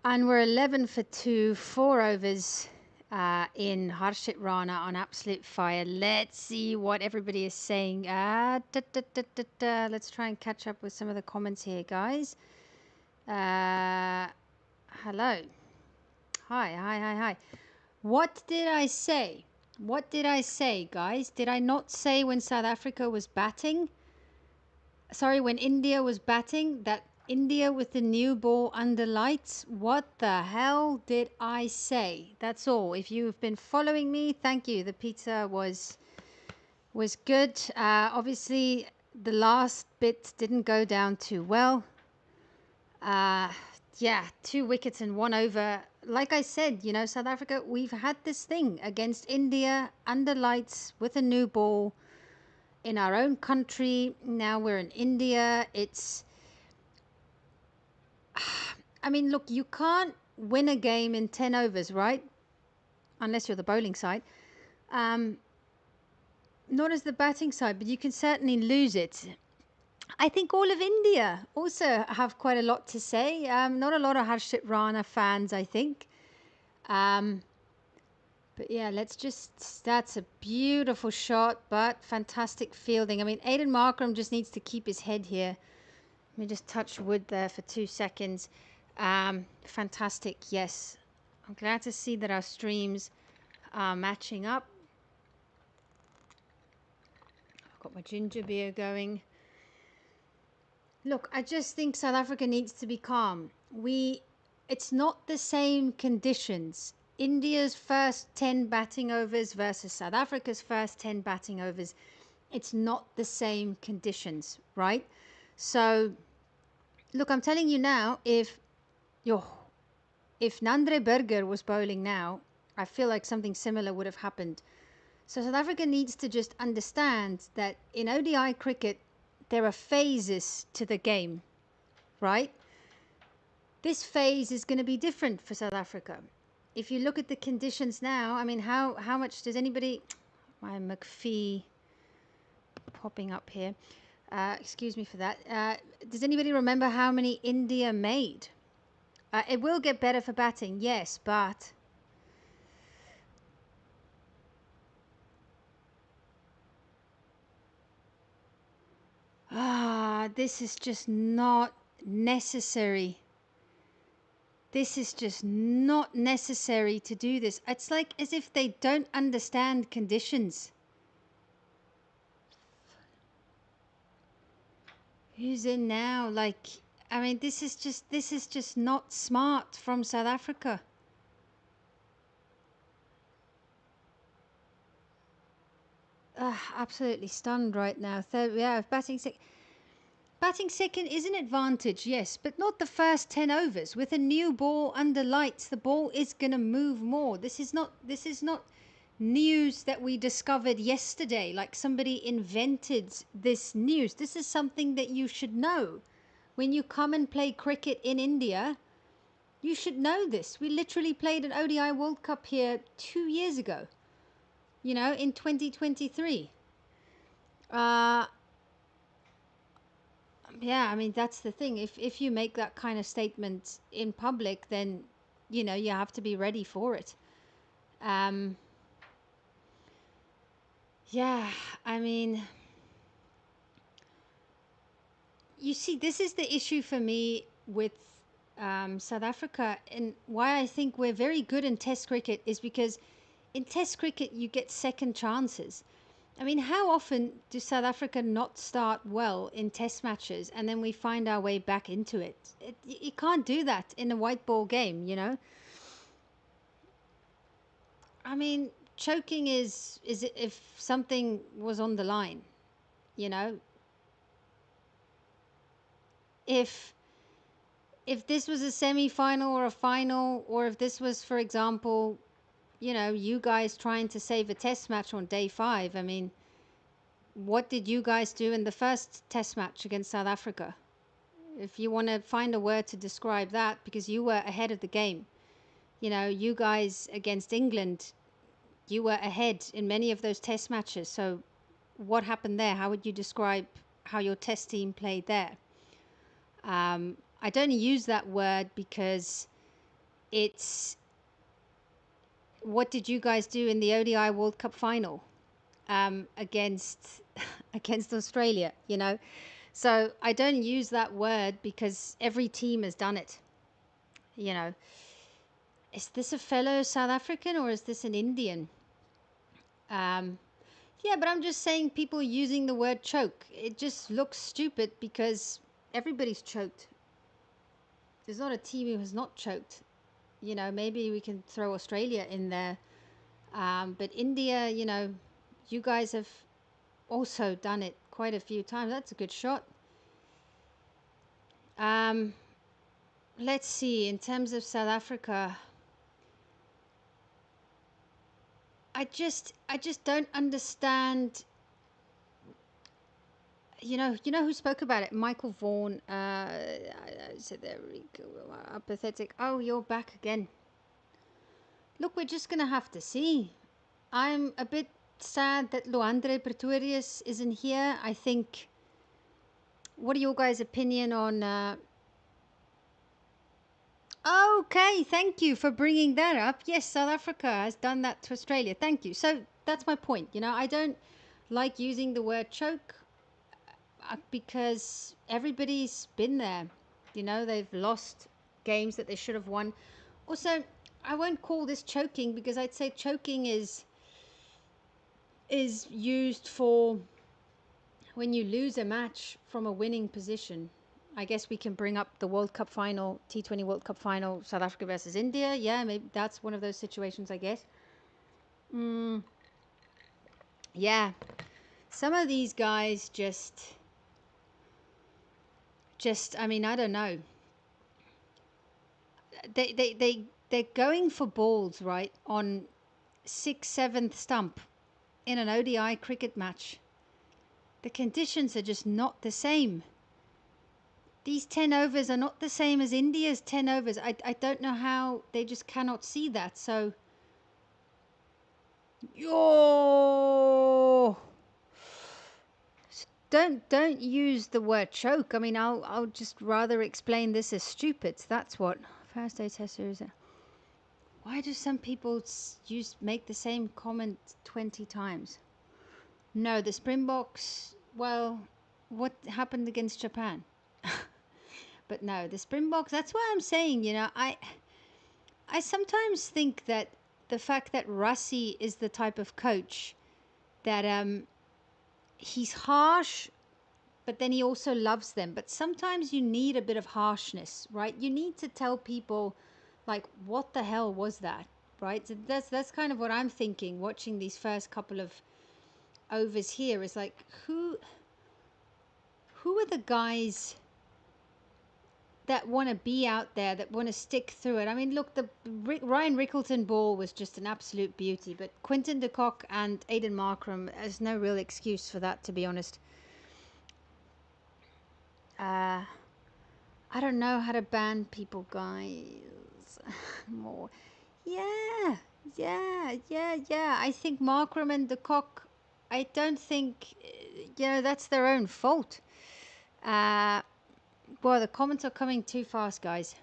And we're 11 for 2, 4 overs in Harshit Rana on absolute fire. Let's see what everybody is saying. Let's try and catch up with some of the comments here, guys. Hello. Hi. What did I say? What did I say, guys? Did I not say when South Africa was batting? Sorry, when India was batting, that India with the new ball under lights? What the hell did I say? That's all. If you've been following me, thank you. The pizza was good. Obviously, the last bit didn't go down too well. Yeah, 2 wickets and 1 over. Like I said, you know, South Africa, we've had this thing against India under lights with a new ball in our own country. Now we're in India. I mean, look, you can't win a game in 10 overs, right? Unless you're the bowling side. Not as the batting side, but you can certainly lose it. I think all of India also have quite a lot to say. Not a lot of Harshit Rana fans, I think. But yeah, that's a beautiful shot, but fantastic fielding. I mean, Aiden Markram just needs to keep his head here. Let me just touch wood there for 2 seconds. Fantastic, yes. I'm glad to see that our streams are matching up. I've got my ginger beer going. Look, I just think South Africa needs to be calm. It's not the same conditions. India's first 10 batting overs versus South Africa's first 10 batting overs. It's not the same conditions, right? So, look, I'm telling you now, if Nandre Berger was bowling now, I feel like something similar would have happened. So South Africa needs to just understand that in ODI cricket, there are phases to the game, right? This phase is going to be different for South Africa. If you look at the conditions now, I mean, how much does anybody... My McPhee popping up here. Excuse me for that. Does anybody remember how many India made? It will get better for batting, yes, but... this is just not necessary. This is just not necessary to do this. It's like as if they don't understand conditions. Who's in now? Like, I mean, this is just not smart from South Africa. Absolutely stunned right now. Third, yeah, batting second is an advantage, yes, but not the first 10 overs. With a new ball under lights, the ball is going to move more. This is not news that we discovered yesterday, like somebody invented this news. This is something that you should know. When you come and play cricket in India, you should know this. We literally played an ODI World Cup here 2 years ago, you know, in 2023. Yeah, I mean, that's the thing. If you make that kind of statement in public, then, you know, you have to be ready for it. Yeah, I mean, you see, this is the issue for me with South Africa, and why I think we're very good in Test cricket is because in Test cricket you get second chances. I mean, how often do South Africa not start well in Test matches and then we find our way back into it? You can't do that in a white ball game, you know. I mean, choking is if something was on the line, you know. If this was a semi-final or a final, or if this was, for example, you know, you guys trying to save a test match on day 5, I mean, what did you guys do in the first test match against South Africa? If you want to find a word to describe that, because you were ahead of the game. You know, you guys against England, you were ahead in many of those test matches. So what happened there? How would you describe how your test team played there? I don't use that word because It's what did you guys do in the ODI World Cup final against against Australia, you know? So I don't use that word because every team has done it, you know. Is this a fellow South African or is this an Indian? Yeah, but I'm just saying people using the word choke. It just looks stupid because everybody's choked. There's not a team who has not choked. You know, maybe we can throw Australia in there. But India, you know, you guys have also done it quite a few times. That's a good shot. Let's see, in terms of South Africa, I just don't understand. You know who spoke about it? Michael Vaughan. I said there we go. Pathetic. Oh, you're back again. Look, we're just gonna have to see. I'm a bit sad that Luandre Pretorius isn't here. I think. What are your guys' opinion on? Okay, thank you for bringing that up. Yes, South Africa has done that to Australia. Thank you. So that's my point. You know, I don't like using the word choke because everybody's been there. You know, they've lost games that they should have won. Also, I won't call this choking because I'd say choking is used for when you lose a match from a winning position. I guess we can bring up the World Cup final, T20 World Cup final, South Africa versus India. Yeah, maybe that's one of those situations, I guess. Yeah, some of these guys just, I mean, I don't know. They're going for balls, right, on 6th, 7th stump in an ODI cricket match. The conditions are just not the same. These 10 overs are not the same as India's 10 overs. I don't know how they just cannot see that. So, yo, don't use the word choke. I mean, I'll just rather explain this as stupid. That's what first day test series. Why do some people make the same comment 20 times? No, the Springboks. Well, what happened against Japan? But no, the Springboks, that's why I'm saying, you know, I sometimes think that the fact that Rassie is the type of coach that he's harsh, but then he also loves them. But sometimes you need a bit of harshness, right? You need to tell people, like, what the hell was that, right? So that's kind of what I'm thinking watching these first couple of overs here is like, who are the guys that want to be out there, that want to stick through it? I mean, look, the Ryan Rickleton ball was just an absolute beauty, but Quinton de Kock and Aiden Markram, there's no real excuse for that, to be honest. I don't know how to ban people, guys. More. Yeah. I think Markram and de Kock, I don't think, you know, that's their own fault. Well, the comments are coming too fast, guys.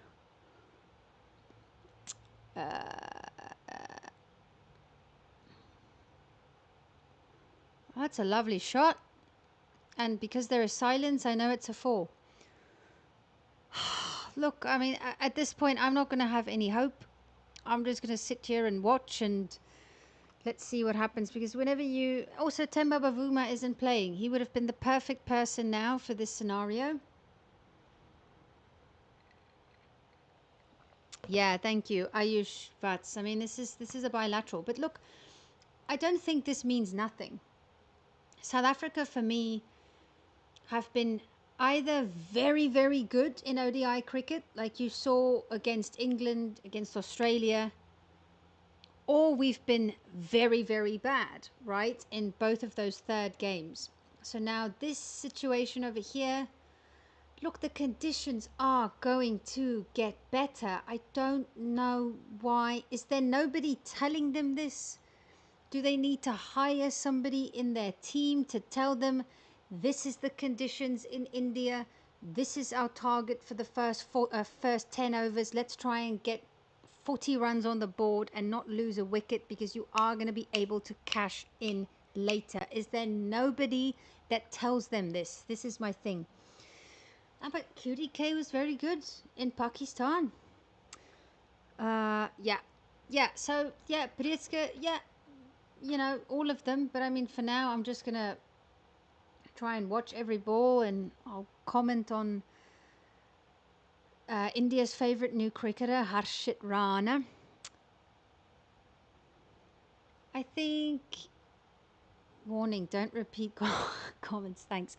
That's a lovely shot. And because there is silence, I know it's a 4. Look, I mean, at this point, I'm not going to have any hope. I'm just going to sit here and watch and let's see what happens. Because whenever you... Also, Temba Bavuma isn't playing. He would have been the perfect person now for this scenario. Yeah, thank you, Ayush Vats. I mean, this is a bilateral. But look, I don't think this means nothing. South Africa, for me, have been either very, very good in ODI cricket, like you saw against England, against Australia, or we've been very, very bad, right, in both of those third games. So now this situation over here, look, the conditions are going to get better. I don't know why. Is there nobody telling them this? Do they need to hire somebody in their team to tell them this is the conditions in India, this is our target for the first 10 overs, let's try and get 40 runs on the board and not lose a wicket, because you are going to be able to cash in later. Is there nobody that tells them this? This is my thing. But QDK was very good in Pakistan. Yeah. So yeah, Prietska, yeah, you know, all of them. But I mean, for now, I'm just gonna try and watch every ball, and I'll comment on India's favorite new cricketer, Harshit Rana. I think. Warning: don't repeat comments. Thanks.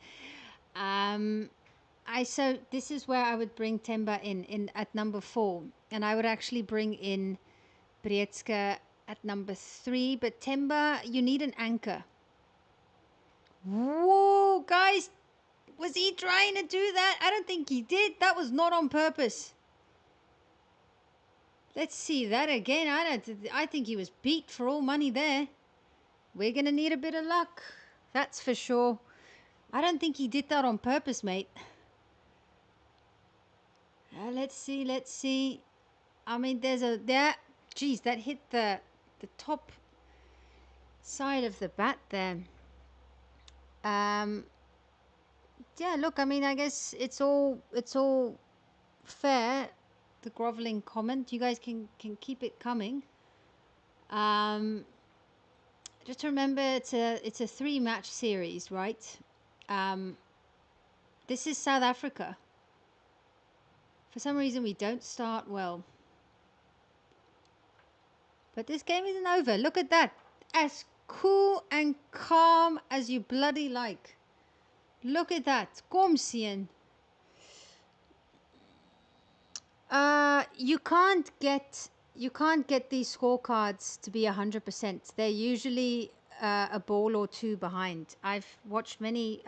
So this is where I would bring Temba in at number 4, and I would actually bring in Prietska at number 3. But Temba, you need an anchor. Whoa, guys, was he trying to do that? I don't think he did. That was not on purpose. Let's see that again. I think he was beat for all money there. We're gonna need a bit of luck, that's for sure. I don't think he did that on purpose, mate. Let's see. I mean, geez, that hit the top side of the bat there. Yeah, look, I mean, I guess it's all fair. The groveling comment, you guys can keep it coming. Just remember, it's a 3-match series, right? This is South Africa. For some reason, we don't start well. But this game isn't over. Look at that. As cool and calm as you bloody like. Look at that. Kom sien. You can't get these scorecards to be 100%. They're usually a ball or two behind. I've watched many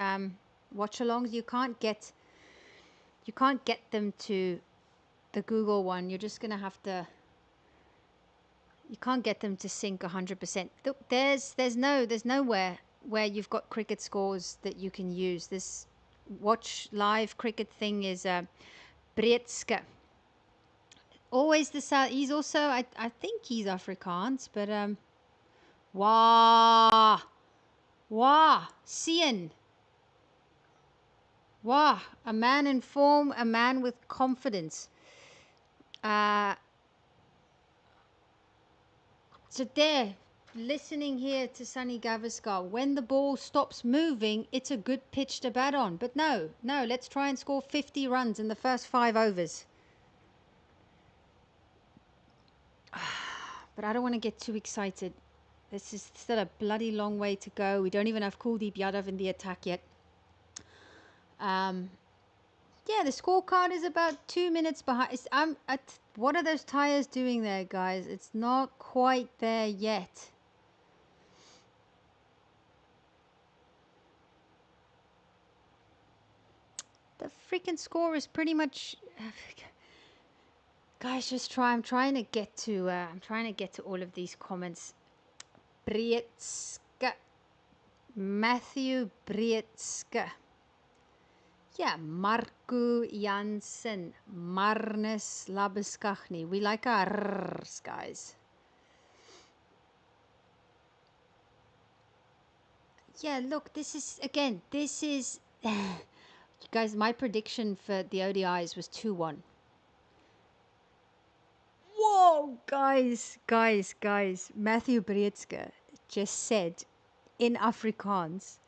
watch-alongs. You can't get them to the Google one. You're just gonna have to. You can't get them to sync 100%. There's nowhere where you've got cricket scores that you can use. This watch live cricket thing is Prietska. Always the South. He's also, I think he's Afrikaans, but wah, Sien. Wah, a man in form, a man with confidence. So there, listening here to Sunny Gavaskar, when the ball stops moving, it's a good pitch to bat on. But no, let's try and score 50 runs in the first 5 overs. But I don't want to get too excited. This is still a bloody long way to go. We don't even have Kuldeep Yadav in the attack yet. Yeah, the scorecard is about 2 minutes behind. What are those tires doing there, guys? It's not quite there yet. The freaking score is pretty much. Guys, just try. I'm trying to get to all of these comments. Prietska, Matthew Prietska. Yeah, Marco Jansen, Marnus Labuskachny. We like our r's, guys. Yeah, look, this is guys, my prediction for the ODIs was 2-1. Whoa, guys. Matthew Prietska just said in Afrikaans.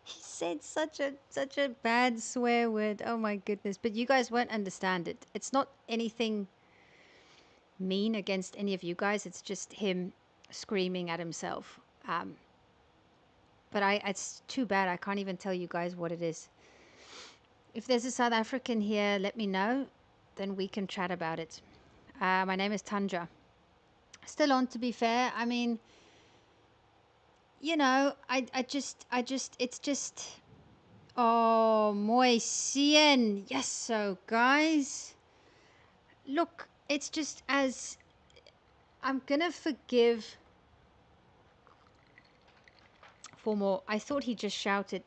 He said such a bad swear word. Oh my goodness. But you guys won't understand it. It's not anything mean against any of you guys. It's just him screaming at himself. But it's too bad. I can't even tell you guys what it is. If there's a South African here, let me know. Then we can chat about it. My name is Tanja. Still on, to be fair. I mean, you know, it's just, oh, mooi sien. Yes, so guys, look, it's just as, I'm gonna forgive for more. I thought he just shouted.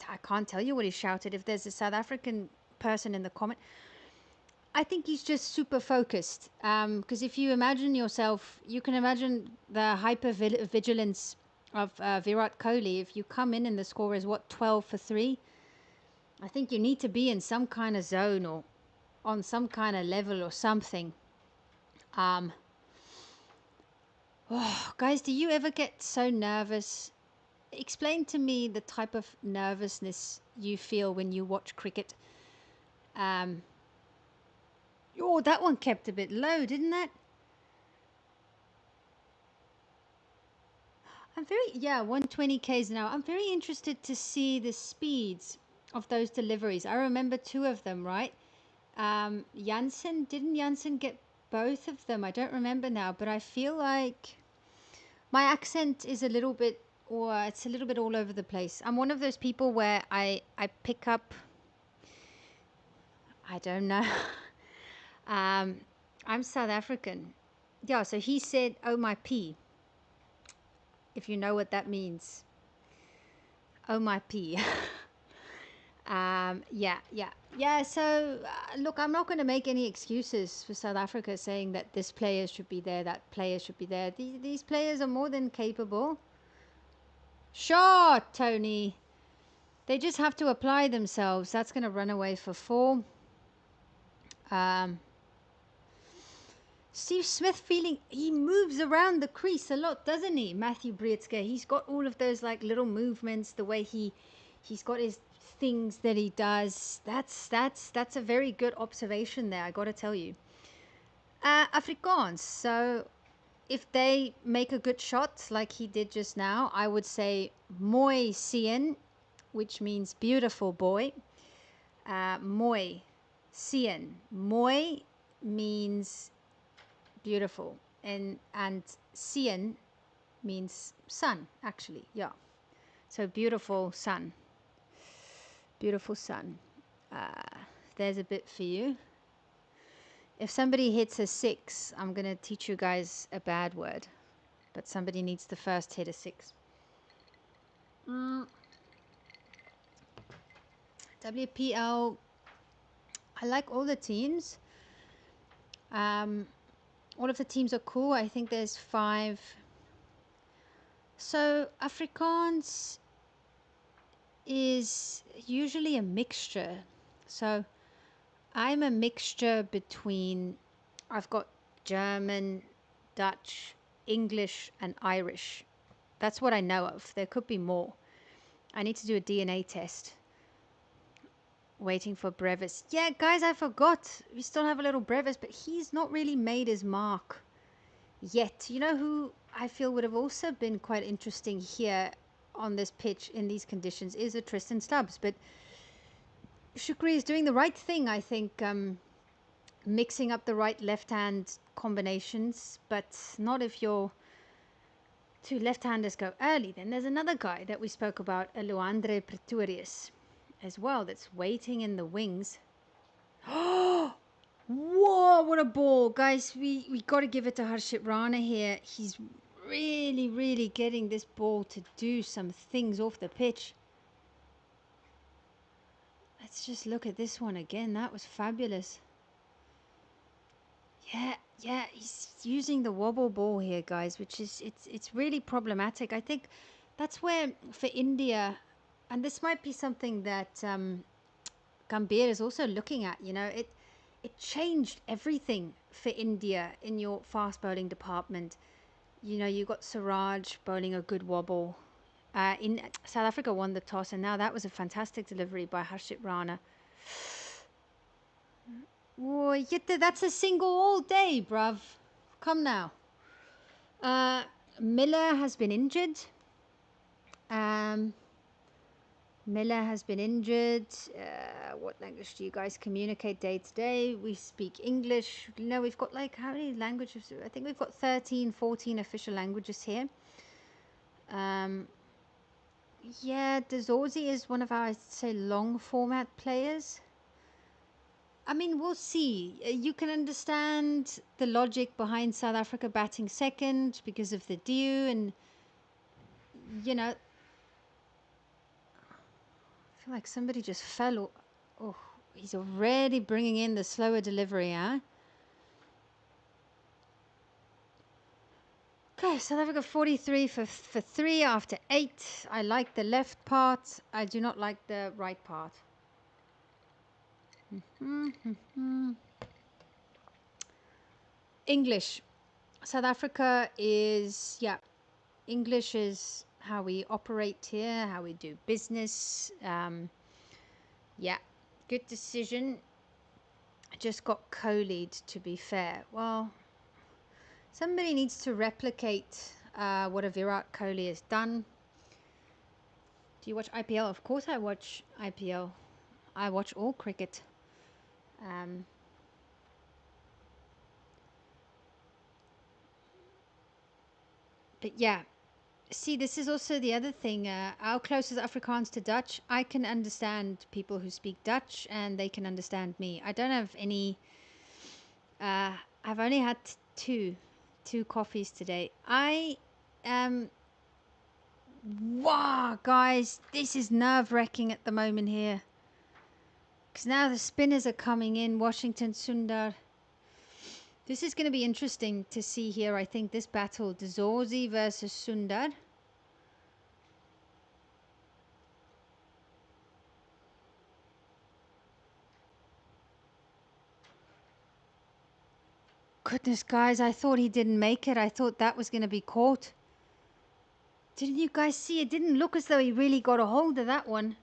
I can't tell you what he shouted. If there's a South African person in the comment, I think he's just super focused. Because if you imagine yourself, you can imagine the hyper vigilance of Virat Kohli. If you come in and the score is what, 12 for 3, I think you need to be in some kind of zone or on some kind of level or something. Oh, guys, do you ever get so nervous? Explain to me the type of nervousness you feel when you watch cricket. Oh, that one kept a bit low, didn't that? I'm very, yeah, 120 k's an hour. I'm very interested to see the speeds of those deliveries. I remember 2 of them, right? Didn't Janssen get both of them? I don't remember now, but I feel like my accent is a little bit, or it's a little bit all over the place. I'm one of those people where I pick up, I don't know. I'm South African. Yeah, so he said, oh my P, if you know what that means. Oh my P. Yeah. So, look, I'm not going to make any excuses for South Africa saying that this player should be there, that player should be there. These players are more than capable. Sure, Tony. They just have to apply themselves. That's going to run away for 4. Steve Smith he moves around the crease a lot, doesn't he? Matthew Breetzke. He's got all of those like little movements, the way he's got his things that he does. That's a very good observation there, I got to tell you. Afrikaans. So if they make a good shot like he did just now, I would say mooi sien, which means beautiful boy. Mooi sien. Mooi means beautiful, and sien means sun, actually. Yeah, so beautiful sun. There's a bit for you. If somebody hits a 6, I'm gonna teach you guys a bad word, but somebody needs to first hit a 6. WPL, I like all the teams. All of the teams are cool. I think there's 5. So Afrikaans is usually a mixture. So I'm a mixture between, I've got German, Dutch, English, and Irish. That's what I know of. There could be more. I need to do a DNA test. Waiting for Brevis. Yeah, guys, I forgot. We still have a little Brevis, but he's not really made his mark yet. You know who I feel would have also been quite interesting here on this pitch in these conditions is a Tristan Stubbs. But Shukri is doing the right thing, I think, mixing up the right left-hand combinations, but not if your 2 left-handers go early. Then there's another guy that we spoke about, Luandre Pretorius, as well, that's waiting in the wings. Oh, whoa, what a ball. Guys, we got to give it to Harshit Rana here. He's really getting this ball to do some things off the pitch. Let's just look at this one again. That was fabulous. Yeah, he's using the wobble ball here, guys, which is it's really problematic. I think that's where for India, and this might be something that Gambhir is also looking at, you know, it changed everything for India in your fast bowling department. You know, you got Siraj bowling a good wobble. In South Africa won the toss, and now that was a fantastic delivery by Harshit Rana. Whoa, Yitte, that's a single all day, bruv. Come now. Miller has been injured. What language do you guys communicate day to day? We speak English. No, we've got like, how many languages? I think we've got 13, 14 official languages here. Yeah, Dezorzi is one of our, I'd say, long format players. I mean, we'll see. You can understand the logic behind South Africa batting second because of the due, and, you know, I feel like somebody just fell. Oh, he's already bringing in the slower delivery, huh? Okay, South Africa 43 for 3 after 8. I like the left part. I do not like the right part. English. South Africa is, yeah, English is how we operate here, how we do business. Yeah, good decision. I just got co-lead, to be fair. Well, somebody needs to replicate what a Virat Kohli has done. Do you watch IPL? Of course I watch IPL. I watch all cricket. But yeah, see, this is also the other thing. Our closest Afrikaans to Dutch, I can understand people who speak Dutch and they can understand me. I don't have any, I've only had two coffees today. Wow, guys, this is nerve-wracking at the moment here. Because now the spinners are coming in, Washington, Sundar. This is going to be interesting to see here, I think, this battle, Dezorzi versus Sundar. Goodness, guys, I thought he didn't make it. I thought that was going to be caught. Didn't you guys see? It didn't look as though he really got a hold of that one.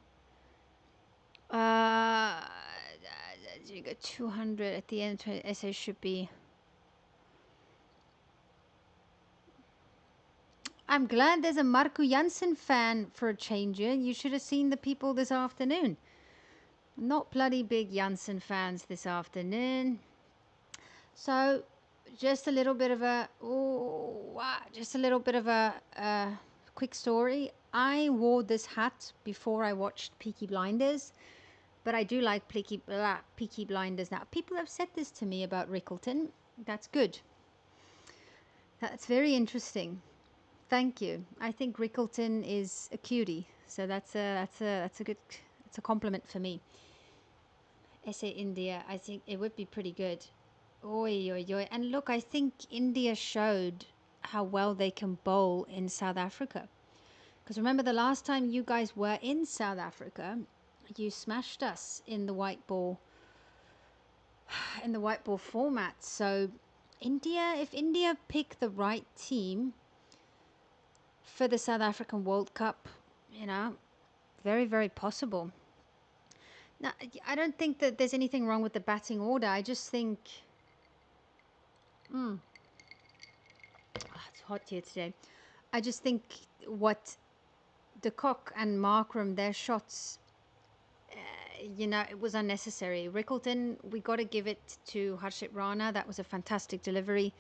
You got 200 at the end. SA should be. I'm glad there's a Marco Jansen fan for a change. You should have seen the people this afternoon. Not bloody big Jansen fans this afternoon. So, just a little bit of a quick story. I wore this hat before I watched Peaky Blinders, but I do like Peaky Blinders now. People have said this to me about Rickleton. That's good. That's very interesting. Thank you. I think Rickleton is a cutie, so that's a compliment for me. SA India, I think it would be pretty good. Oi, oi, oi. And look, I think India showed how well they can bowl in South Africa. Because remember the last time you guys were in South Africa, you smashed us in the white ball format. So India, if India pick the right team for the South African World Cup, you know, very, very possible. Now, I don't think that there's anything wrong with the batting order. I just think it's hot here today. I just think what De Kock and Markram, their shots, it was unnecessary. Rickleton, we got to give it to Harshit Rana. That was a fantastic delivery.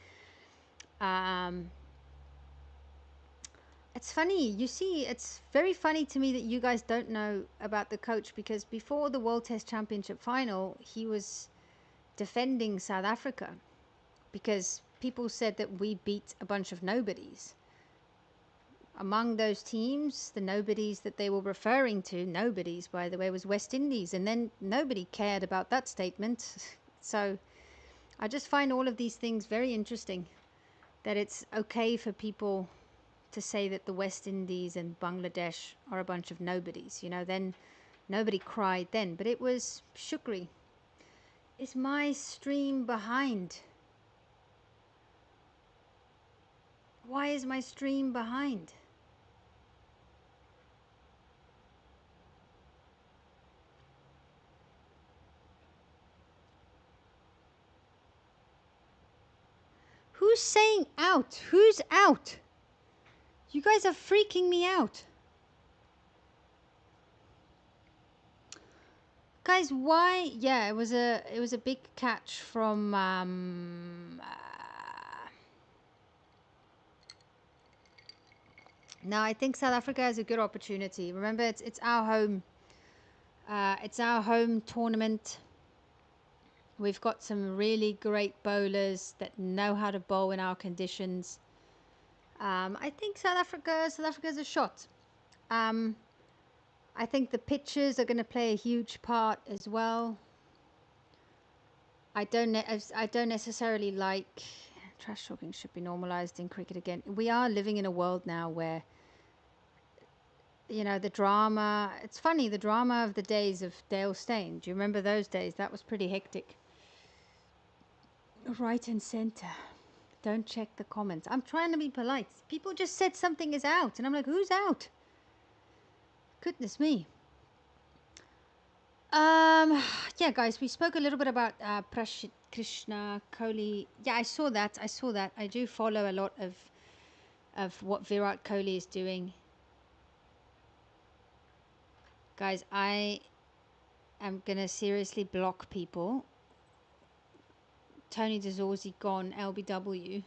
It's funny, you see, it's very funny to me that you guys don't know about the coach, because before the World Test Championship final, he was defending South Africa because people said that we beat a bunch of nobodies. Among those teams, the nobodies that they were referring to, nobodies, by the way, was West Indies. And then nobody cared about that statement. So I just find all of these things very interesting, that it's okay for people to say that the West Indies and Bangladesh are a bunch of nobodies. Then nobody cried then. But it was Shukri. Is my stream behind? Why is my stream behind? Who's saying out? Who's out? You guys are freaking me out. Guys, why? Yeah, it was a big catch from no, I think South Africa has a good opportunity. Remember, it's our home. It's our home tournament. We've got some really great bowlers that know how to bowl in our conditions. I think South Africa's a shot. I think the pitches are going to play a huge part as well. I don't necessarily like trash talking should be normalized in cricket again. We are living in a world now where the drama. It's funny, the drama of the days of Dale Steyn. Do you remember those days? That was pretty hectic. Right and center. Don't check the comments. I'm trying to be polite. People just said something is out, and I'm like, who's out? Goodness me. Yeah, guys, we spoke a little bit about Krishna Kohli. Yeah, I saw that. I do follow a lot of what Virat Kohli is doing. Guys, I am gonna seriously block people. Tony DeZorzi gone, LBW.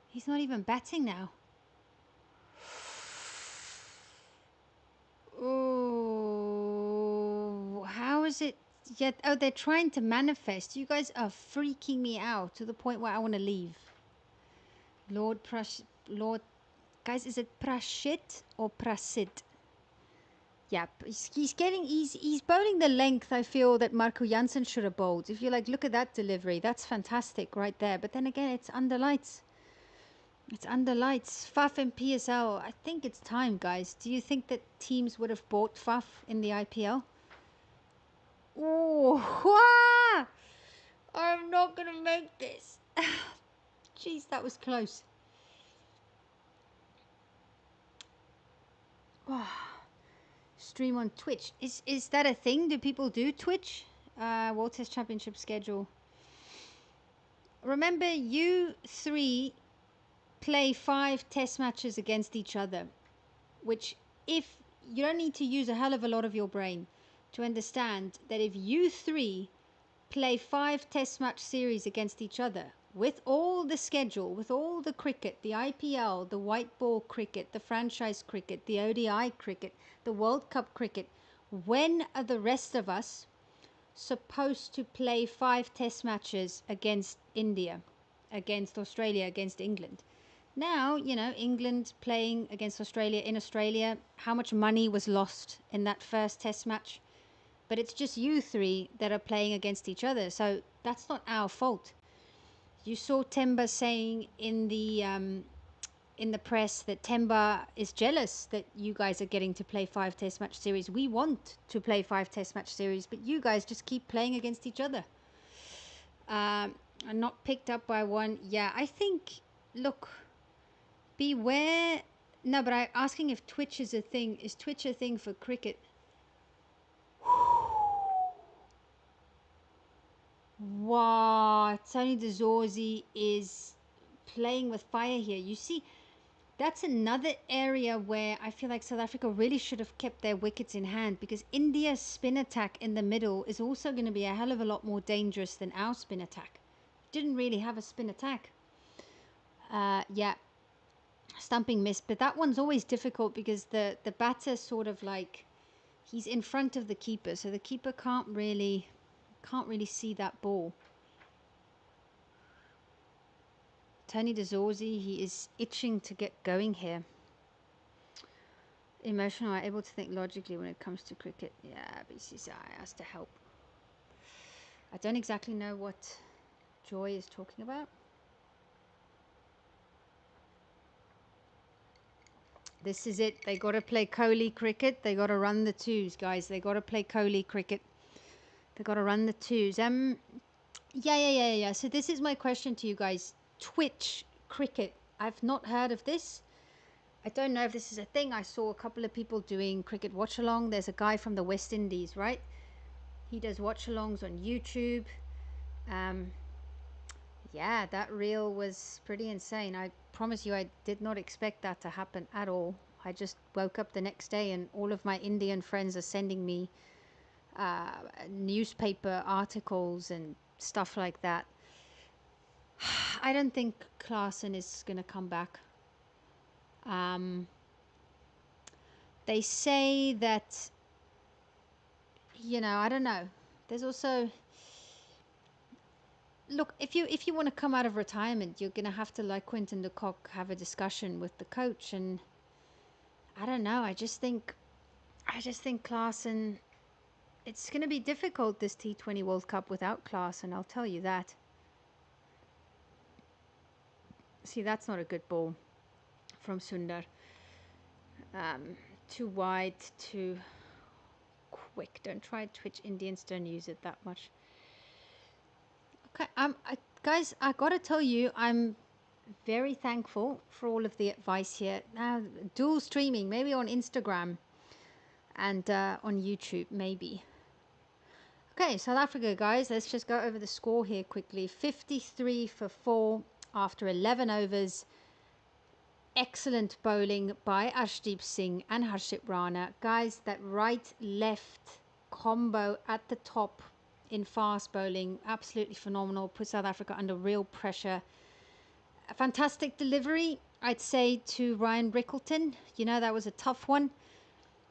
He's not even batting now. Oh, how is it yet? Oh, they're trying to manifest. You guys are freaking me out to the point where I want to leave. Lord, guys, is it Prashit or Prasit? Yeah, he's bowling the length I feel that Marco Jansen should have bowled. If you look at that delivery, that's fantastic right there. But then again, it's under lights. It's under lights. Faf and PSL. I think it's time, guys. Do you think that teams would have bought Faf in the IPL? Oh, I'm not going to make this. Jeez, that was close. Stream on Twitch. Is that a thing? Do people do Twitch? World Test Championship schedule. Remember, you three play 5 test matches against each other, which if you don't need to use a hell of a lot of your brain to understand that if you three play 5 test match series against each other with all the schedule, with all the cricket, the IPL, the white ball cricket, the franchise cricket, the ODI cricket, the World Cup cricket, when are the rest of us supposed to play 5 test matches against India, against Australia, against England? Now, England playing against Australia in Australia, how much money was lost in that first test match? But it's just you three that are playing against each other. So that's not our fault. You saw Temba saying in the press that Temba is jealous that you guys are getting to play 5 test match series. We want to play 5 test match series, but you guys just keep playing against each other. I'm not picked up by one. Yeah, I think, look, beware. No, but I'm asking if Twitch is a thing. Is Twitch a thing for cricket? Wow, Tony DeZorzi is playing with fire here. You see, that's another area where I feel like South Africa really should have kept their wickets in hand, because India's spin attack in the middle is also going to be a hell of a lot more dangerous than our spin attack. Didn't really have a spin attack. Yeah, stumping miss, but that one's always difficult because the batter sort of he's in front of the keeper, so the keeper can't really see that ball. Tony DeZorzi, he is itching to get going here. Emotional, are able to think logically when it comes to cricket. Yeah, BCCI has to help. I don't exactly know what Joy is talking about. This is it. They got to play Kohli cricket. They got to run the twos, guys. They got to play Kohli cricket. They got to run the twos. Yeah. So this is my question to you guys. Twitch cricket. I've not heard of this. I don't know if this is a thing. I saw a couple of people doing cricket watch-along. There's a guy from the West Indies, right? He does watch-alongs on YouTube. Yeah, that reel was pretty insane. I promise you, I did not expect that to happen at all. I just woke up the next day and all of my Indian friends are sending me newspaper articles and stuff like that. I don't think Klaasen is going to come back. They say that, I don't know. There's also, look, if you want to come out of retirement, you're going to have to, like Quinton de Kock, have a discussion with the coach. And I don't know. I just think I just think Klaasen, it's going to be difficult this T20 World Cup without Klaasen, I'll tell you that. See, that's not a good ball from Sundar. Too wide, too quick. Don't try Twitch. Indians don't use it that much. Okay, guys, I gotta tell you, I'm very thankful for all of the advice here. Now, dual streaming, maybe on Instagram and on YouTube, maybe. Okay, South Africa, guys, let's just go over the score here quickly. 53 for 4 after 11 overs. Excellent bowling by Arshdeep Singh and Harshit Rana. Guys, that right-left combo at the top in fast bowling, absolutely phenomenal. Put South Africa under real pressure. A fantastic delivery, I'd say, to Ryan Brickleton. You know, that was a tough one.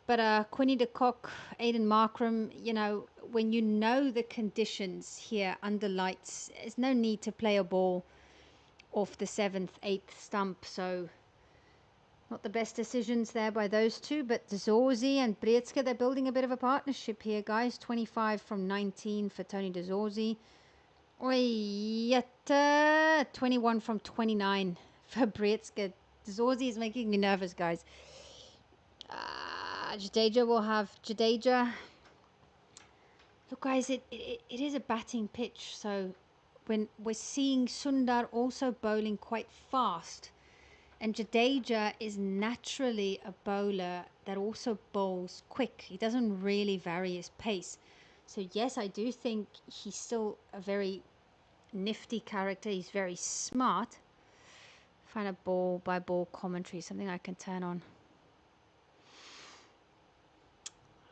But Quinny de Kock, Aiden Markram, you know, when you know the conditions here under lights, there's no need to play a ball off the 7th, 8th stump. So not the best decisions there by those two, but Dezorzi and Breedske, they're building a bit of a partnership here, guys. 25 from 19 for Tony Dezorzi. Yet 21 from 29 for Breedske. Dezorzi is making me nervous, guys. Jadeja will have Jadeja. Look, guys, it is a batting pitch, so when we're seeing Sundar also bowling quite fast, and Jadeja is naturally a bowler that also bowls quick. He doesn't really vary his pace. So yes, I do think he's still a very nifty character. He's very smart. Find a ball by ball commentary, something I can turn on.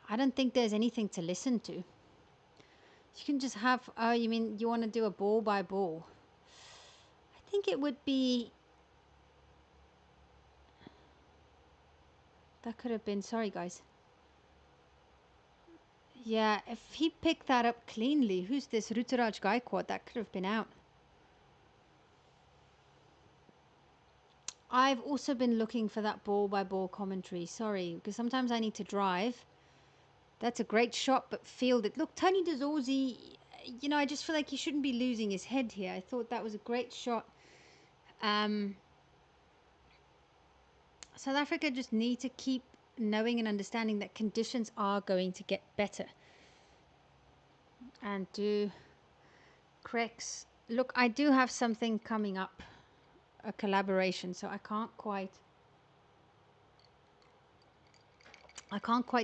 I don't think there's anything to listen to. You can just have, oh, you mean you want to do a ball by ball? I think it would be, that could have been, sorry guys. Yeah, if he picked that up cleanly, who's this? Ruturaj Gaikwad, that could have been out. I've also been looking for that ball by ball commentary, sorry, because sometimes I need to drive. That's a great shot, but fielded. Look, Tony Dezorzi, you know, I just feel like he shouldn't be losing his head here. I thought that was a great shot. South Africa just need to keep knowing and understanding that conditions are going to get better. And do Crex. Look, I do have something coming up, a collaboration, so I can't quite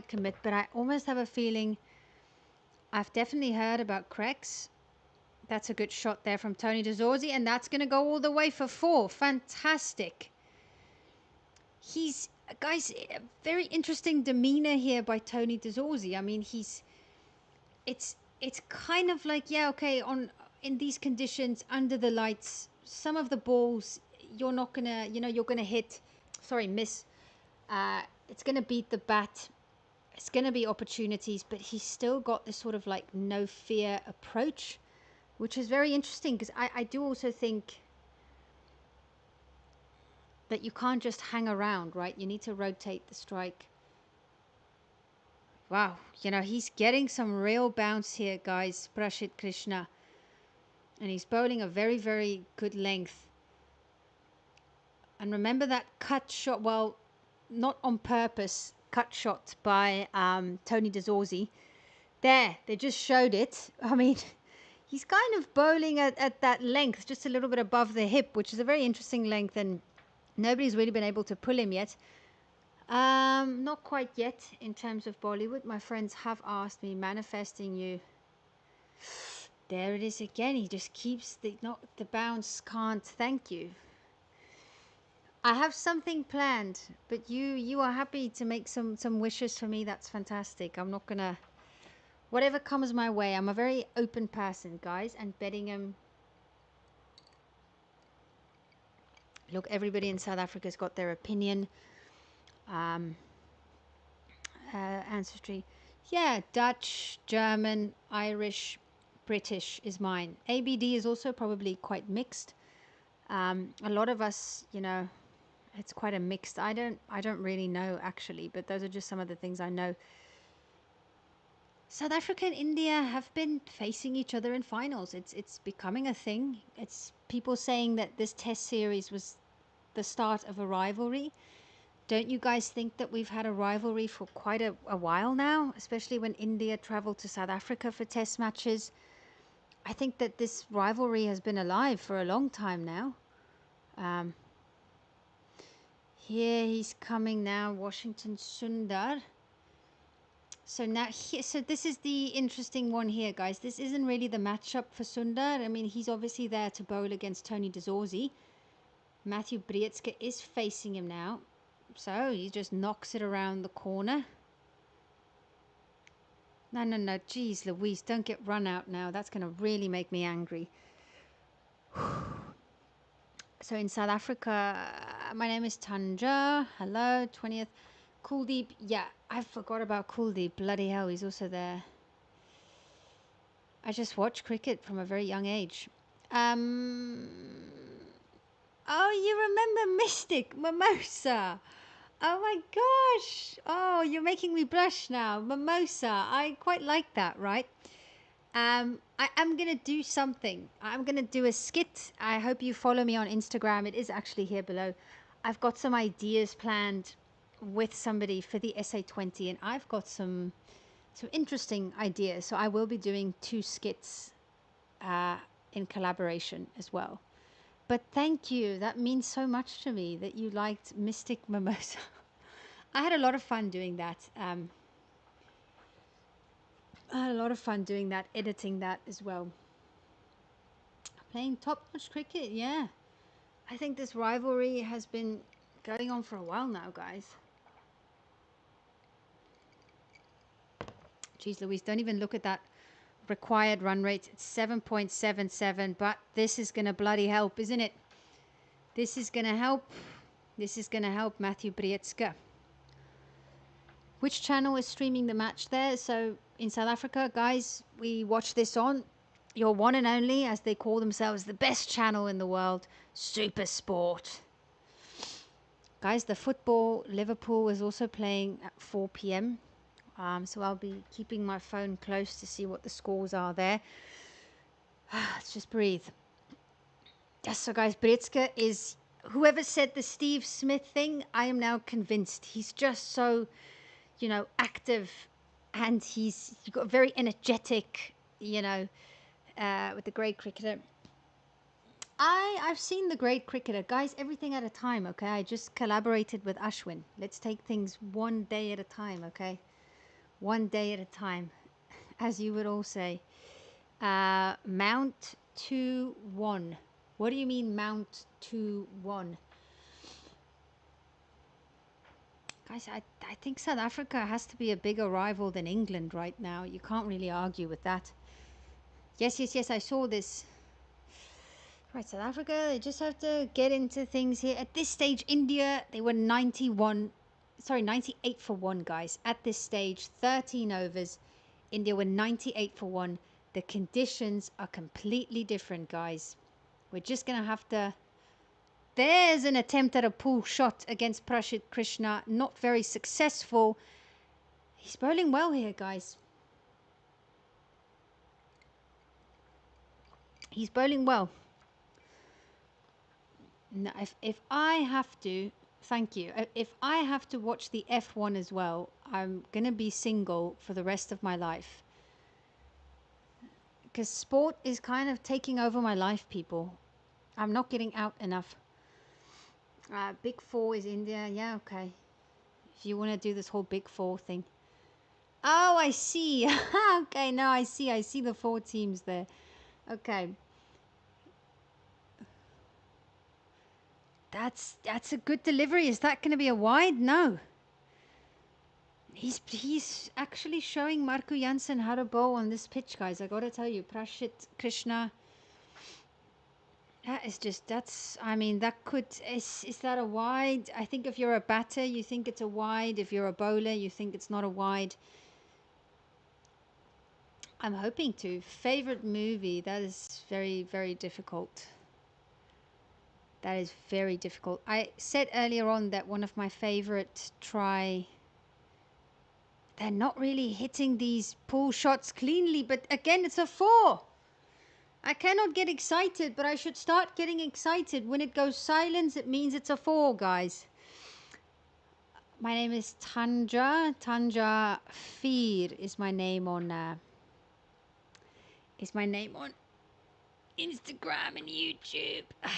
commit, but I almost have a feeling I've definitely heard about Crex. That's a good shot there from Tony Dezorzi, and that's going to go all the way for 4. Fantastic. He's, guys, a very interesting demeanor here by Tony Dezorzi. I mean, it's kind of like, yeah, okay, in these conditions, under the lights, some of the balls, you're not going to, you know, you're going to hit, sorry, miss. It's going to beat the bat. It's going to be opportunities, but he's still got this sort of like no fear approach, which is very interesting, because I do also think that you can't just hang around, right? You need to rotate the strike. Wow, you know, he's getting some real bounce here, guys, Prashit Krishna. And he's bowling a very, very good length. And remember that cut shot, well, not on purpose, cut shot by Tony Dezorzi. There, they just showed it. I mean, he's kind of bowling at that length, just a little bit above the hip, which is a very interesting length, and nobody's really been able to pull him yet. Not quite yet in terms of Bollywood. My friends have asked me, manifesting you. There it is again. He just keeps the bounce. Can't. Thank you. I have something planned, but you are happy to make some wishes for me. That's fantastic. I'm not gonna, whatever comes my way. I'm a very open person, guys. And Beddingham. Look, everybody in South Africa's got their opinion. Ancestry. Yeah, Dutch, German, Irish, British is mine. ABD is also probably quite mixed. A lot of us, you know, It's quite a mixed. I don't really know actually, but those are just some of the things I know. South Africa and India have been facing each other in finals. It's becoming a thing. It's people saying that this test series was the start of a rivalry. Don't you guys think that we've had a rivalry for quite a while now, especially when India traveled to South Africa for test matches? I think that this rivalry has been alive for a long time now. Um, Here he's coming now, Washington Sundar. So now here, so this is the interesting one here, guys. This isn't really the matchup for Sundar. I mean, he's obviously there to bowl against Tony de Zorzi. Matthew Breetske is facing him now. So he just knocks it around the corner. No. Geez, Louise, don't get run out now. That's going to really make me angry. So in South Africa, my name is Tanja. Hello, 20th. Kuldeep. Yeah, I forgot about Kuldeep. Bloody hell, he's also there. I just watched cricket from a very young age. Oh, you remember Mystic Mimosa? Oh my gosh. Oh, you're making me blush now. Mimosa. I quite like that, right? I am going to do something. I'm going to do a skit. I hope you follow me on Instagram. It is actually here below. I've got some ideas planned with somebody for the SA20, and I've got some interesting ideas. So I will be doing 2 skits in collaboration as well. But thank you. That means so much to me that you liked Mystic Mimosa. I had a lot of fun doing that. I had a lot of fun doing that, editing that as well. Playing top-notch cricket, yeah. I think this rivalry has been going on for a while now, guys. Jeez Louise, don't even look at that required run rate. It's 7.77, but this is going to bloody help, isn't it? This is going to help. This is going to help Matthew Breetske. Which channel is streaming the match there? So in South Africa, guys, we watch this on your one and only, as they call themselves, the best channel in the world, Super Sport. Guys, the football, Liverpool is also playing at 4 p.m. So I'll be keeping my phone close to see what the scores are there. Let's just breathe. Yes, so guys, Breetske is, whoever said the Steve Smith thing, I am now convinced. He's just so, you know, active, and he's got very energetic, you know, with the great cricketer. I've seen the great cricketer. Guys, everything at a time, okay? I just collaborated with Ashwin. Let's take things one day at a time, okay? One day at a time, as you would all say. Mount 2-1. What do you mean Mount 2-1? Guys, I think South Africa has to be a bigger rival than England right now. You can't really argue with that. Yes, I saw this. Right, South Africa, they just have to get into things here. At this stage, India, they were 98 for 1, guys. At this stage, 13 overs. India were 98 for 1. The conditions are completely different, guys. We're just going to have to... There's an attempt at a pull shot against Prashit Krishna. Not very successful. He's bowling well here, guys. He's bowling well. Now, if I have to... Thank you. If I have to watch the F1 as well, I'm going to be single for the rest of my life. Because sport is kind of taking over my life, people. I'm not getting out enough. Big Four is India. Yeah, okay. If you want to do this whole Big Four thing. Oh, I see. Okay, no, I see. I see the 4 teams there. Okay. That's a good delivery. Is that going to be a wide? No. He's actually showing Marco Jansen how to bowl on this pitch, guys. I got to tell you, Prashit Krishna... That is just, I mean, that could, is that a wide? I think if you're a batter, you think it's a wide. If you're a bowler, you think it's not a wide. I'm hoping to. Favorite movie? That is very, very difficult. That is very difficult. I said earlier on that one of my favorite they're not really hitting these pull shots cleanly, but again, it's a 4. I cannot get excited, but I should start getting excited. When it goes silence, it means it's a 4, guys. My name is Tanja. Tanja Fear is my name on Instagram and YouTube. I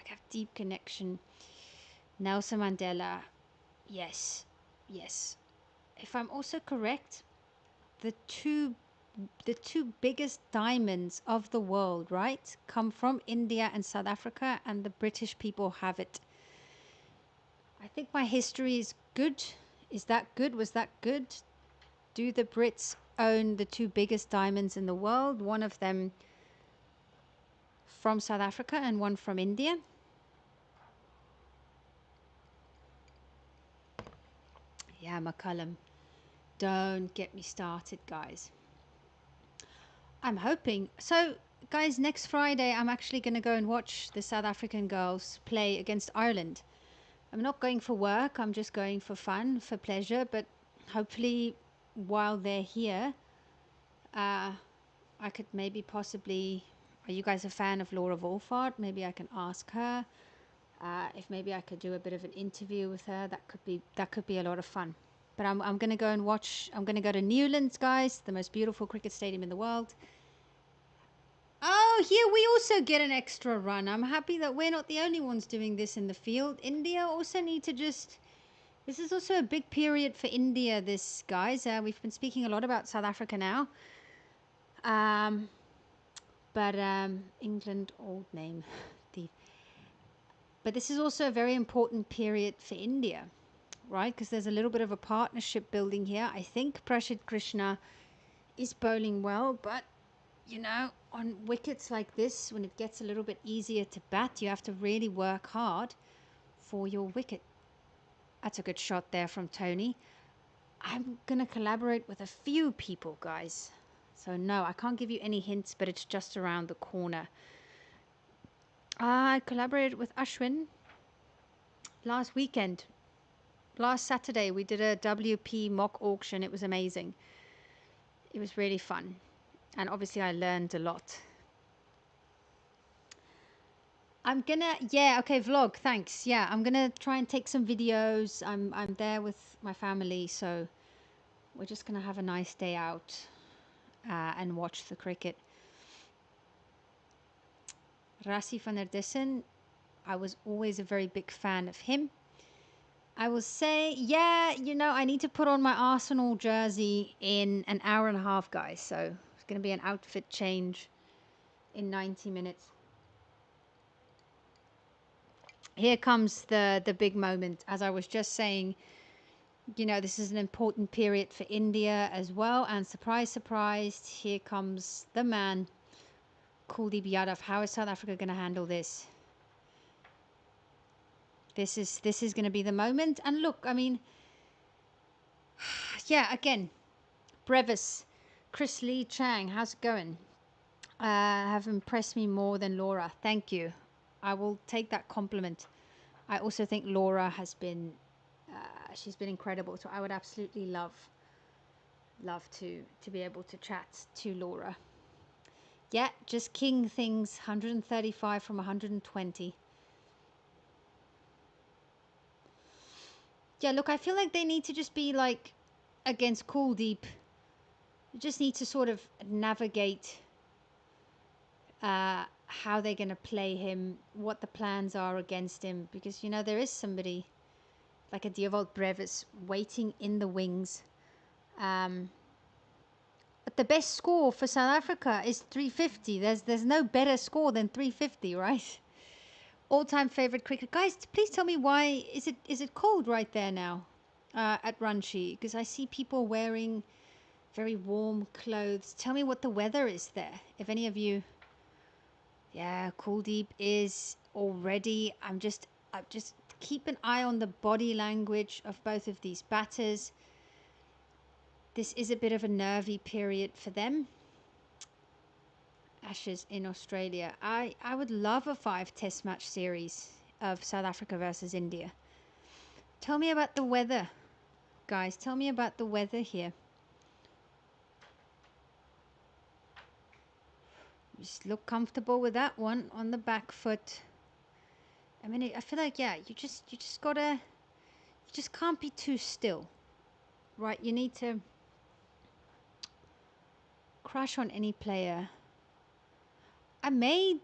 have deep connection. Nelson Mandela. Yes. Yes. If I'm also correct, the two biggest diamonds of the world, right, come from India and South Africa, and the British people have it. I think my history is good. Is that good? Was that good? Do the Brits own the 2 biggest diamonds in the world? One of them from South Africa and one from India. Yeah, McCullum. Don't get me started, guys. I'm hoping. So, guys, next Friday, I'm actually going to go and watch the South African girls play against Ireland. I'm not going for work. I'm just going for fun, for pleasure. But hopefully, while they're here, I could maybe possibly... Are you guys a fan of Laura Wolfart? Maybe I can ask her. If maybe I could do a bit of an interview with her. That could be a lot of fun. But I'm going to go and watch. I'm going to go to Newlands, guys, the most beautiful cricket stadium in the world. Oh, here we also get an extra run. I'm happy that we're not the only ones doing this in the field. India also need to just... This is also a big period for India, this, guys. We've been speaking a lot about South Africa now. But England, old name. But this is also a very important period for India, right? Because there's a little bit of a partnership building here. I think Prashid Krishna is bowling well, but, you know, on wickets like this, when it gets a little bit easier to bat, you have to really work hard for your wicket. That's a good shot there from Tony. I'm going to collaborate with a few people, guys. So, no, I can't give you any hints, but it's just around the corner. I collaborated with Ashwin last weekend. Last Saturday, we did a WP mock auction. It was amazing. It was really fun. And obviously, I learned a lot. I'm gonna, yeah, okay, vlog, thanks. Yeah, I'm gonna try and take some videos. I'm there with my family, so we're just gonna have a nice day out and watch the cricket. Rassie van der Dissen, I was always a very big fan of him. I will say, yeah, you know, I need to put on my Arsenal jersey in an hour and a half, guys. So it's going to be an outfit change in 90 minutes. Here comes the big moment. As I was just saying, you know, this is an important period for India as well. And surprise, surprise, here comes the man, Kuldeep Yadav. How is South Africa going to handle this? This is going to be the moment. And look, I mean, yeah, again, Brevis, Chris Lee Chang, how's it going? Have impressed me more than Laura. Thank you. I will take that compliment. I also think Laura has been, she's been incredible. So I would absolutely love to be able to chat to Laura. Yeah, just king things, 135 from 120. Yeah, look, I feel like they need to just be like against Kuldeep. You just need to sort of navigate how they're going to play him, what the plans are against him. Because, you know, there is somebody like a Dewald Brevis waiting in the wings. But the best score for South Africa is 350. There's no better score than 350, right? All-time favorite cricket. Guys, please tell me why is it cold right there now at Ranchi? Because I see people wearing very warm clothes. Tell me what the weather is there. If any of you... Yeah, Kuldeep is already... I'm just keep an eye on the body language of both of these batters. This is a bit of a nervy period for them. Ashes in Australia. I would love a 5 test match series of South Africa versus India. Tell me about the weather, guys. Tell me about the weather here. Just look comfortable with that one on the back foot. I mean, I feel like, yeah, you just gotta, you just can't be too still, right? You need to crush on any player. I made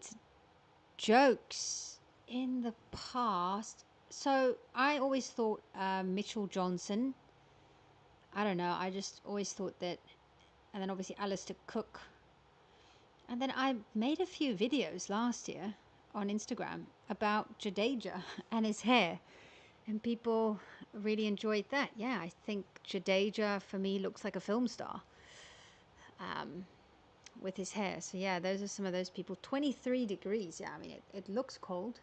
jokes in the past. So I always thought Mitchell Johnson. I don't know. I just always thought that. And then obviously Alistair Cook. And then I made a few videos last year on Instagram about Jadeja and his hair. And people really enjoyed that. Yeah, I think Jadeja for me looks like a film star. With his hair. So yeah, those are some of those people. 23 degrees. Yeah, I mean, it looks cold.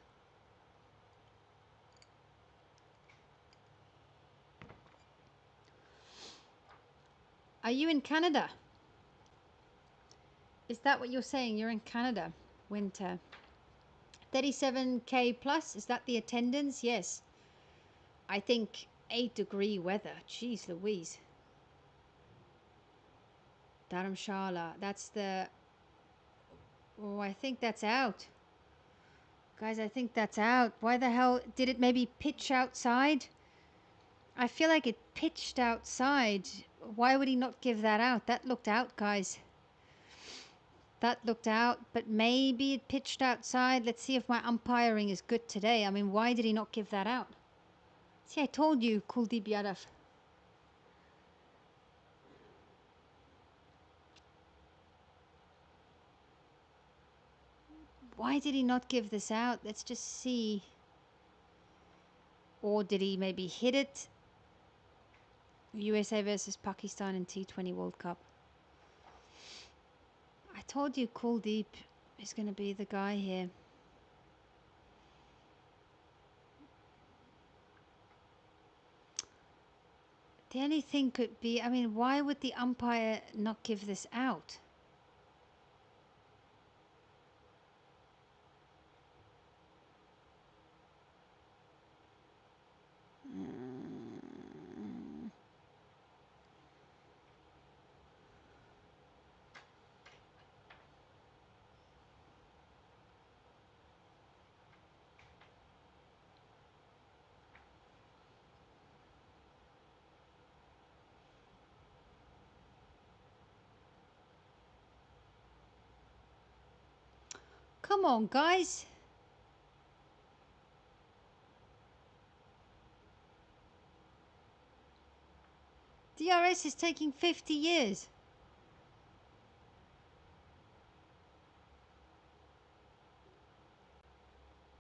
Are you in Canada? Is that what you're saying? You're in Canada. Winter. 37k plus. Is that the attendance? Yes. I think 8-degree weather. Jeez Louise. Dharamshala. That's the... Oh, I think that's out. Guys, I think that's out. Why the hell did it maybe pitch outside? I feel like it pitched outside. Why would he not give that out? That looked out, guys. That looked out, but maybe it pitched outside. Let's see if my umpiring is good today. I mean, why did he not give that out? See, I told you, Kuldeep Yadav. Why did he not give this out? Let's just see. Or did he maybe hit it? USA versus Pakistan in T20 World Cup. I told you Kuldeep is going to be the guy here. The only thing could be, I mean, why would the umpire not give this out? Come on, guys. DRS is taking 50 years.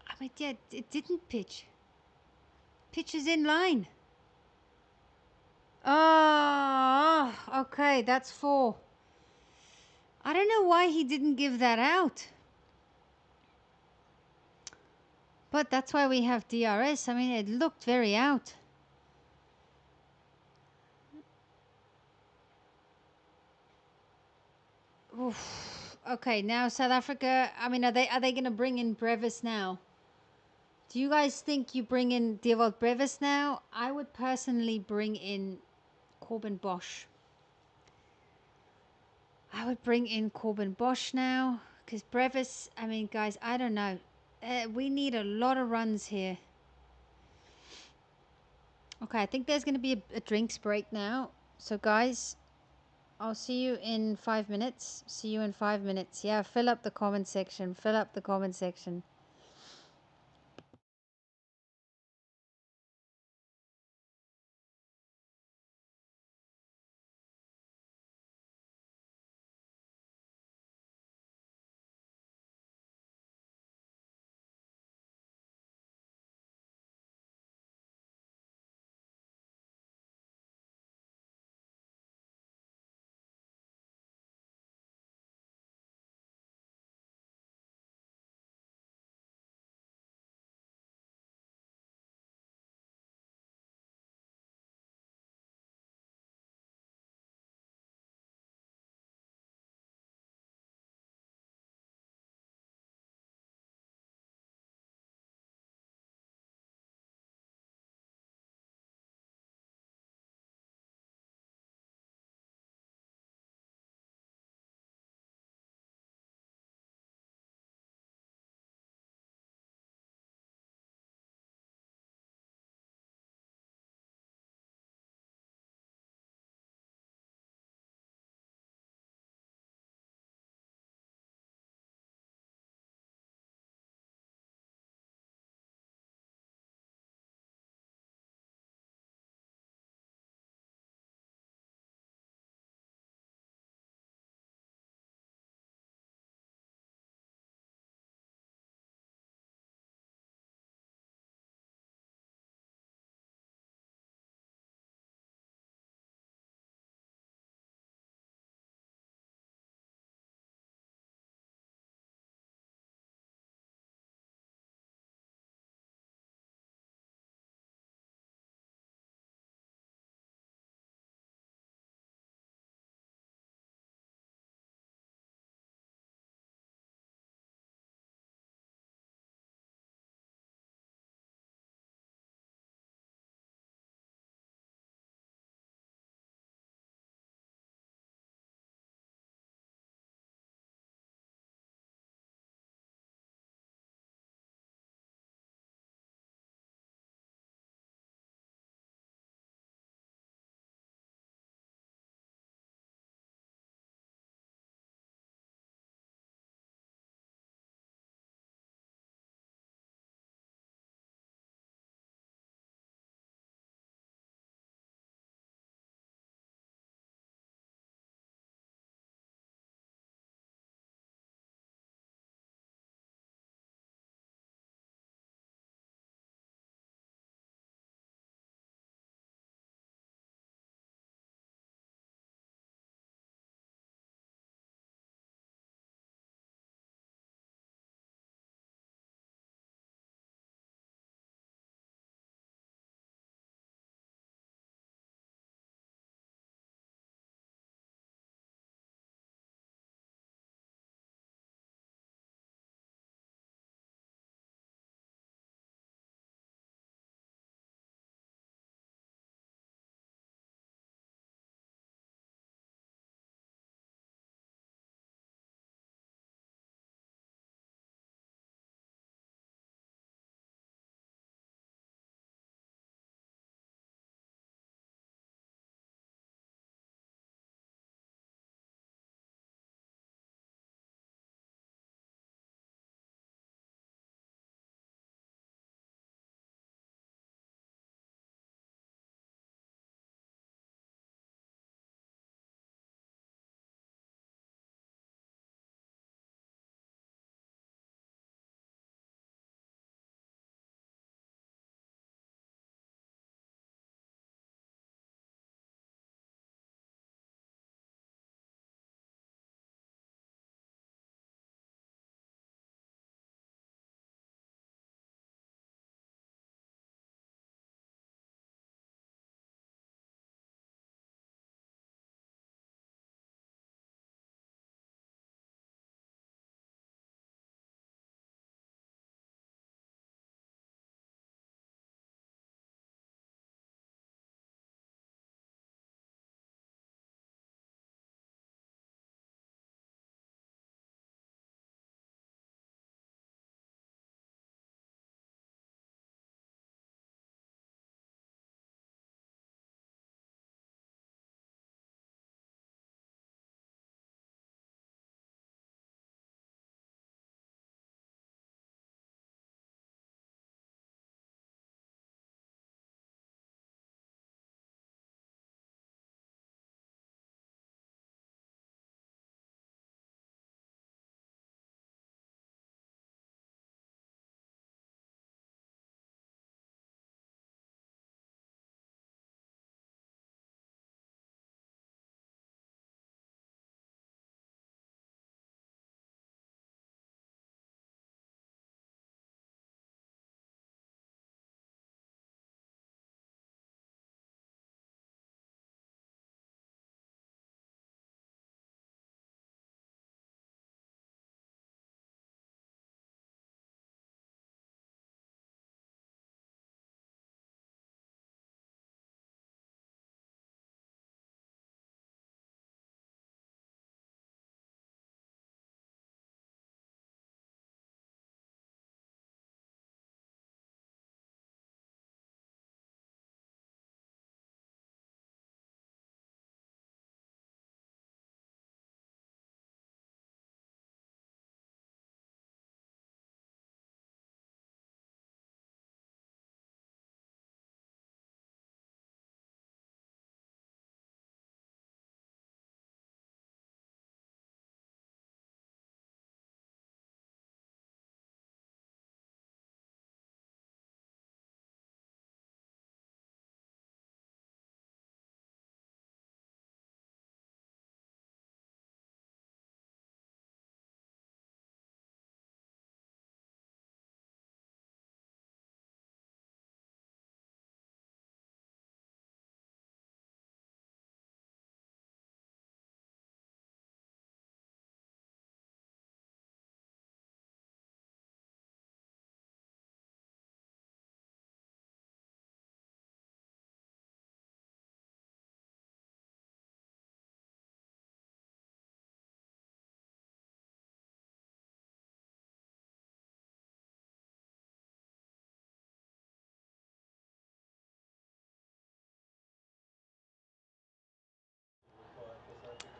I mean, yeah, it didn't pitch. Pitch is in line. Oh, okay, that's 4. I don't know why he didn't give that out. But that's why we have DRS. I mean, it looked very out. Oof. Okay, now South Africa. I mean, are they going to bring in Brevis now? Do you guys think you bring in Dewald Brevis now? I would personally bring in Corbin Bosch. I would bring in Corbin Bosch now. Because Brevis, I mean, guys, I don't know. We need a lot of runs here. Okay, I think there's going to be a drinks break now. So, guys, I'll see you in 5 minutes. See you in 5 minutes. Yeah, fill up the comment section. Fill up the comment section.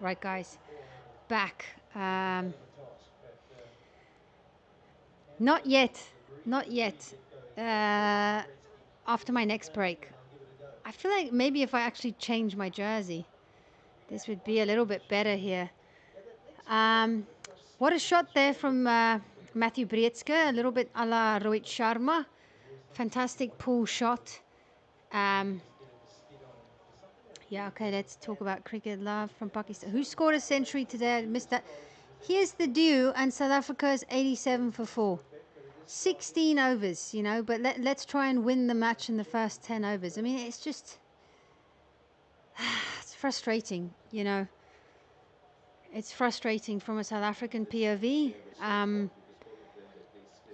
Right, guys, back. Not yet, not yet. After my next break, I feel like maybe if I actually change my jersey, this would be a little bit better here. What a shot there from Matthew Brietzke, a little bit a la Rohit Sharma. Fantastic pull shot. Yeah, okay, let's talk about cricket love from Pakistan. Who scored a century today? I missed that. Here's the due, and South Africa's 87 for 4. 16 overs, you know, but let's try and win the match in the first 10 overs. I mean, it's just... it's frustrating, you know. It's frustrating from a South African POV.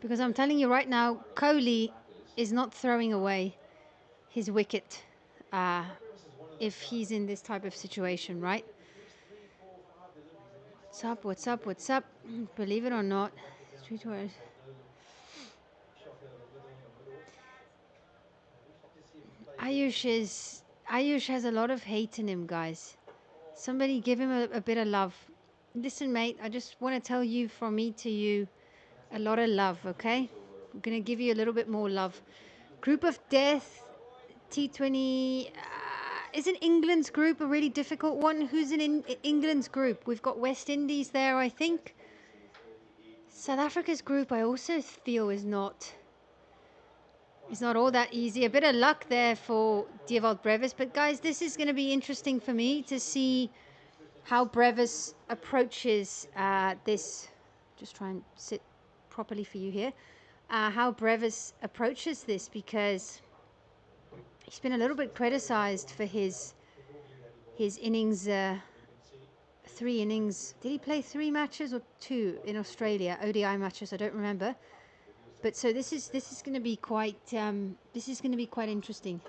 Because I'm telling you right now, Kohli is not throwing away his wicket if he's in this type of situation, right? What's up, what's up, what's up? Believe it or not, Ayush has a lot of hate in him, guys. Somebody give him a bit of love. Listen, mate, I just want to tell you from me to you, a lot of love, okay? I'm going to give you a little bit more love. Group of death, T20. Isn't England's group a really difficult one? Who's in England's group? We've got West Indies there, I think. South Africa's group, I also feel, is not all that easy. A bit of luck there for Dewald Brevis. But, guys, this is going to be interesting for me to see how Brevis approaches this. Just try and sit properly for you here. How Brevis approaches this, because he's been a little bit criticised for his innings, 3 innings. Did he play 3 matches or 2 in Australia? ODI matches, I don't remember. But so this is going to be quite interesting.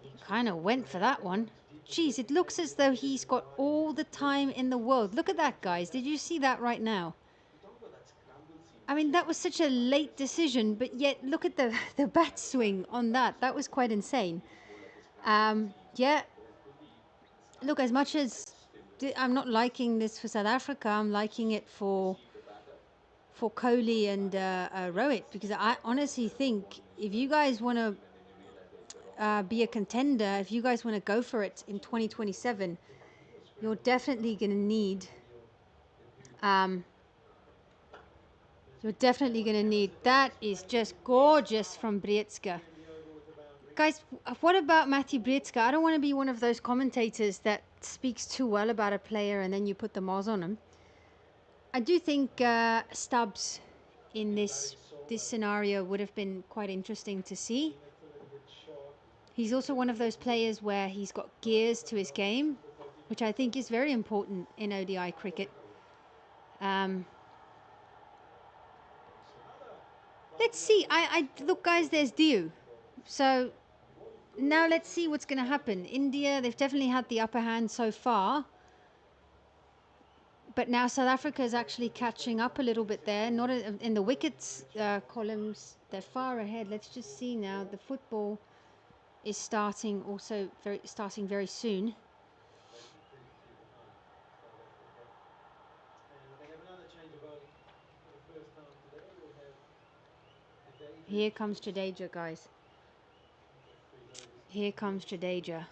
He kind of went for that one. Geez, it looks as though he's got all the time in the world. Look at that, guys. Did you see that right now? I mean, that was such a late decision, but yet look at the bat swing on that. That was quite insane. Yeah. Look, as much as I'm not liking this for South Africa, I'm liking it for Kohli and Rohit, because I honestly think if you guys want to be a contender, if you guys want to go for it in 2027, you're definitely going to need that. Is just gorgeous from Brietzke. Guys, what about Matthew Brietzke? I don't want to be one of those commentators that speaks too well about a player and then you put the moz on him. I do think Stubbs in this scenario would have been quite interesting to see. He's also one of those players where he's got gears to his game, which I think is very important in ODI cricket. Let's see. Look, guys, there's Dew. So now let's see what's going to happen. India, they've definitely had the upper hand so far. But now South Africa is actually catching up a little bit there. Not in the wickets columns. They're far ahead. Let's just see now. The football is starting very soon. Here comes Jadeja, guys. Here comes Jadeja.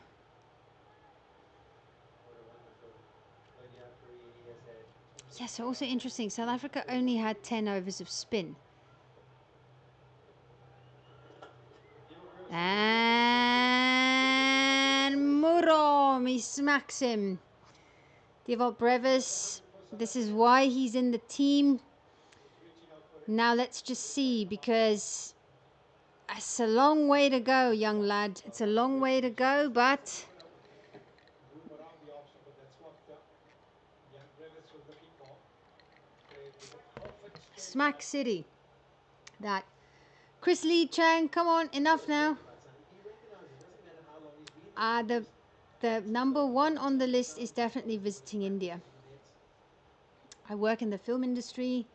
Yeah, so also interesting. South Africa only had 10 overs of spin. And Murom, he smacks him. Dewald Brevis, this is why he's in the team. Now let's just see, because it's a long way to go, young lad. It's a long way to go, but Smack City. That Chris Lee Chang, come on, enough now. The number 1 on the list is definitely visiting India. I work in the film industry.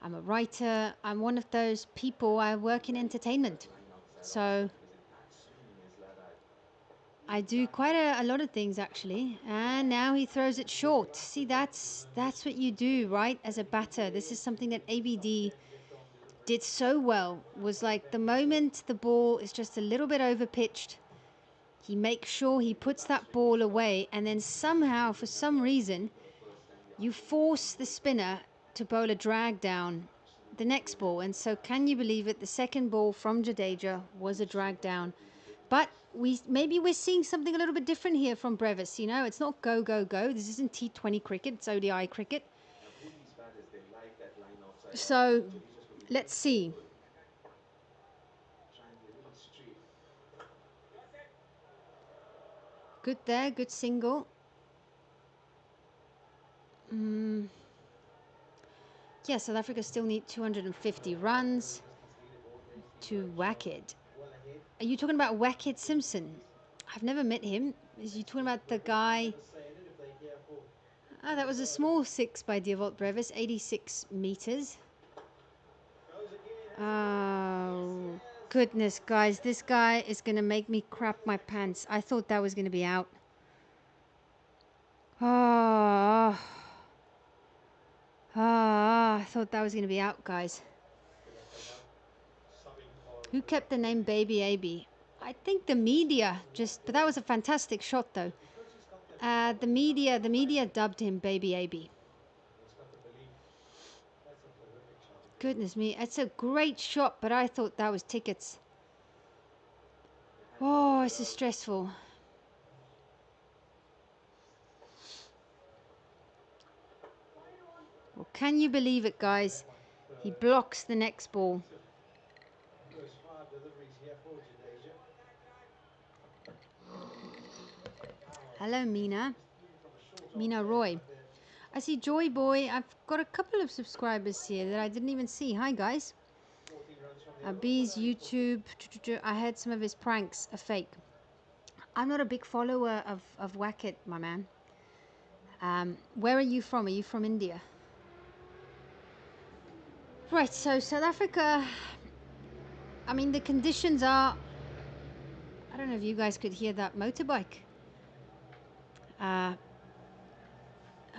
I'm a writer. I'm one of those people. I work in entertainment. So I do quite a lot of things actually, and now he throws it short. See, that's what you do, right? As a batter, this is something that ABD did so well. Was like the moment the ball is just a little bit over pitched, he makes sure he puts that ball away, and then somehow, for some reason, you force the spinner to bowl a drag down the next ball. And so, can you believe it? The second ball from Jadeja was a drag down. But maybe we're seeing something a little bit different here from Brevis. You know, it's not go, go, go. This isn't T20 cricket. It's ODI cricket. So, let's see. Good there. Good single. Yeah, South Africa still need 250 runs to Wicket. Are you talking about Wicket Simpson? I've never met him. Is you talking about the guy? Oh, that was a small six by Dewald Brevis, 86 meters. Oh, goodness, guys. This guy is going to make me crap my pants. I thought that was going to be out. Oh. I thought that was going to be out, guys. Who kept the name Baby AB? I think the media just, but that was a fantastic shot though. The media dubbed him Baby AB. Goodness me, it's a great shot, but I thought that was tickets. Oh, this is stressful. Well, can you believe it, guys? He blocks the next ball. Hello, Mina. Mina Roy. I see Joy Boy. I've got a couple of subscribers here that I didn't even see. Hi, guys. B's YouTube. I heard some of his pranks are fake. I'm not a big follower of Wicket, my man. Where are you from? Are you from India? Right, so South Africa, I mean, the conditions are, I don't know if you guys could hear that motorbike. That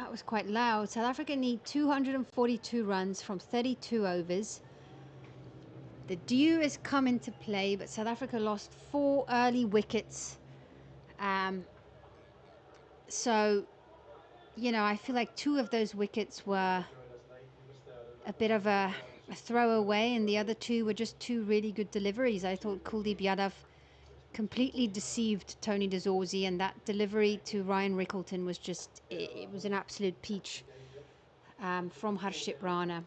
was quite loud. South Africa need 242 runs from 32 overs. The dew has come into play, but South Africa lost 4 early wickets. So, you know, I feel like 2 of those wickets were a bit of a throwaway, and the other 2 were just 2 really good deliveries. I thought Kuldeep Yadav completely deceived Tony de Zorzi, and that delivery to Ryan Rickleton was just, it was an absolute peach from Harshit Rana.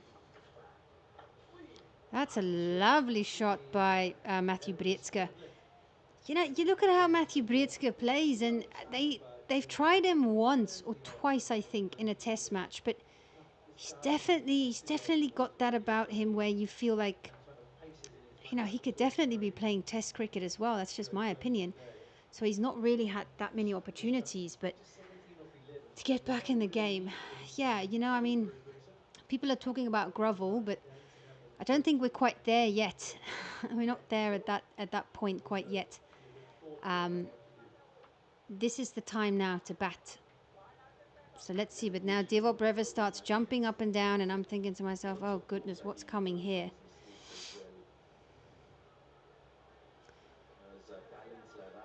That's a lovely shot by Matthew Breetzke. You know, you look at how Matthew Breetzke plays, and they've tried him once or twice, I think, in a test match, but he's definitely got that about him where you feel like, you know, he could definitely be playing test cricket as well. That's just my opinion. So he's not really had that many opportunities, but to get back in the game, yeah, you know, I mean, people are talking about Grovel, but I don't think we're quite there yet. We're not there at that point quite yet. This is the time now to bat. So let's see. But now Dewald Brevis starts jumping up and down, and I'm thinking to myself, oh goodness, what's coming here?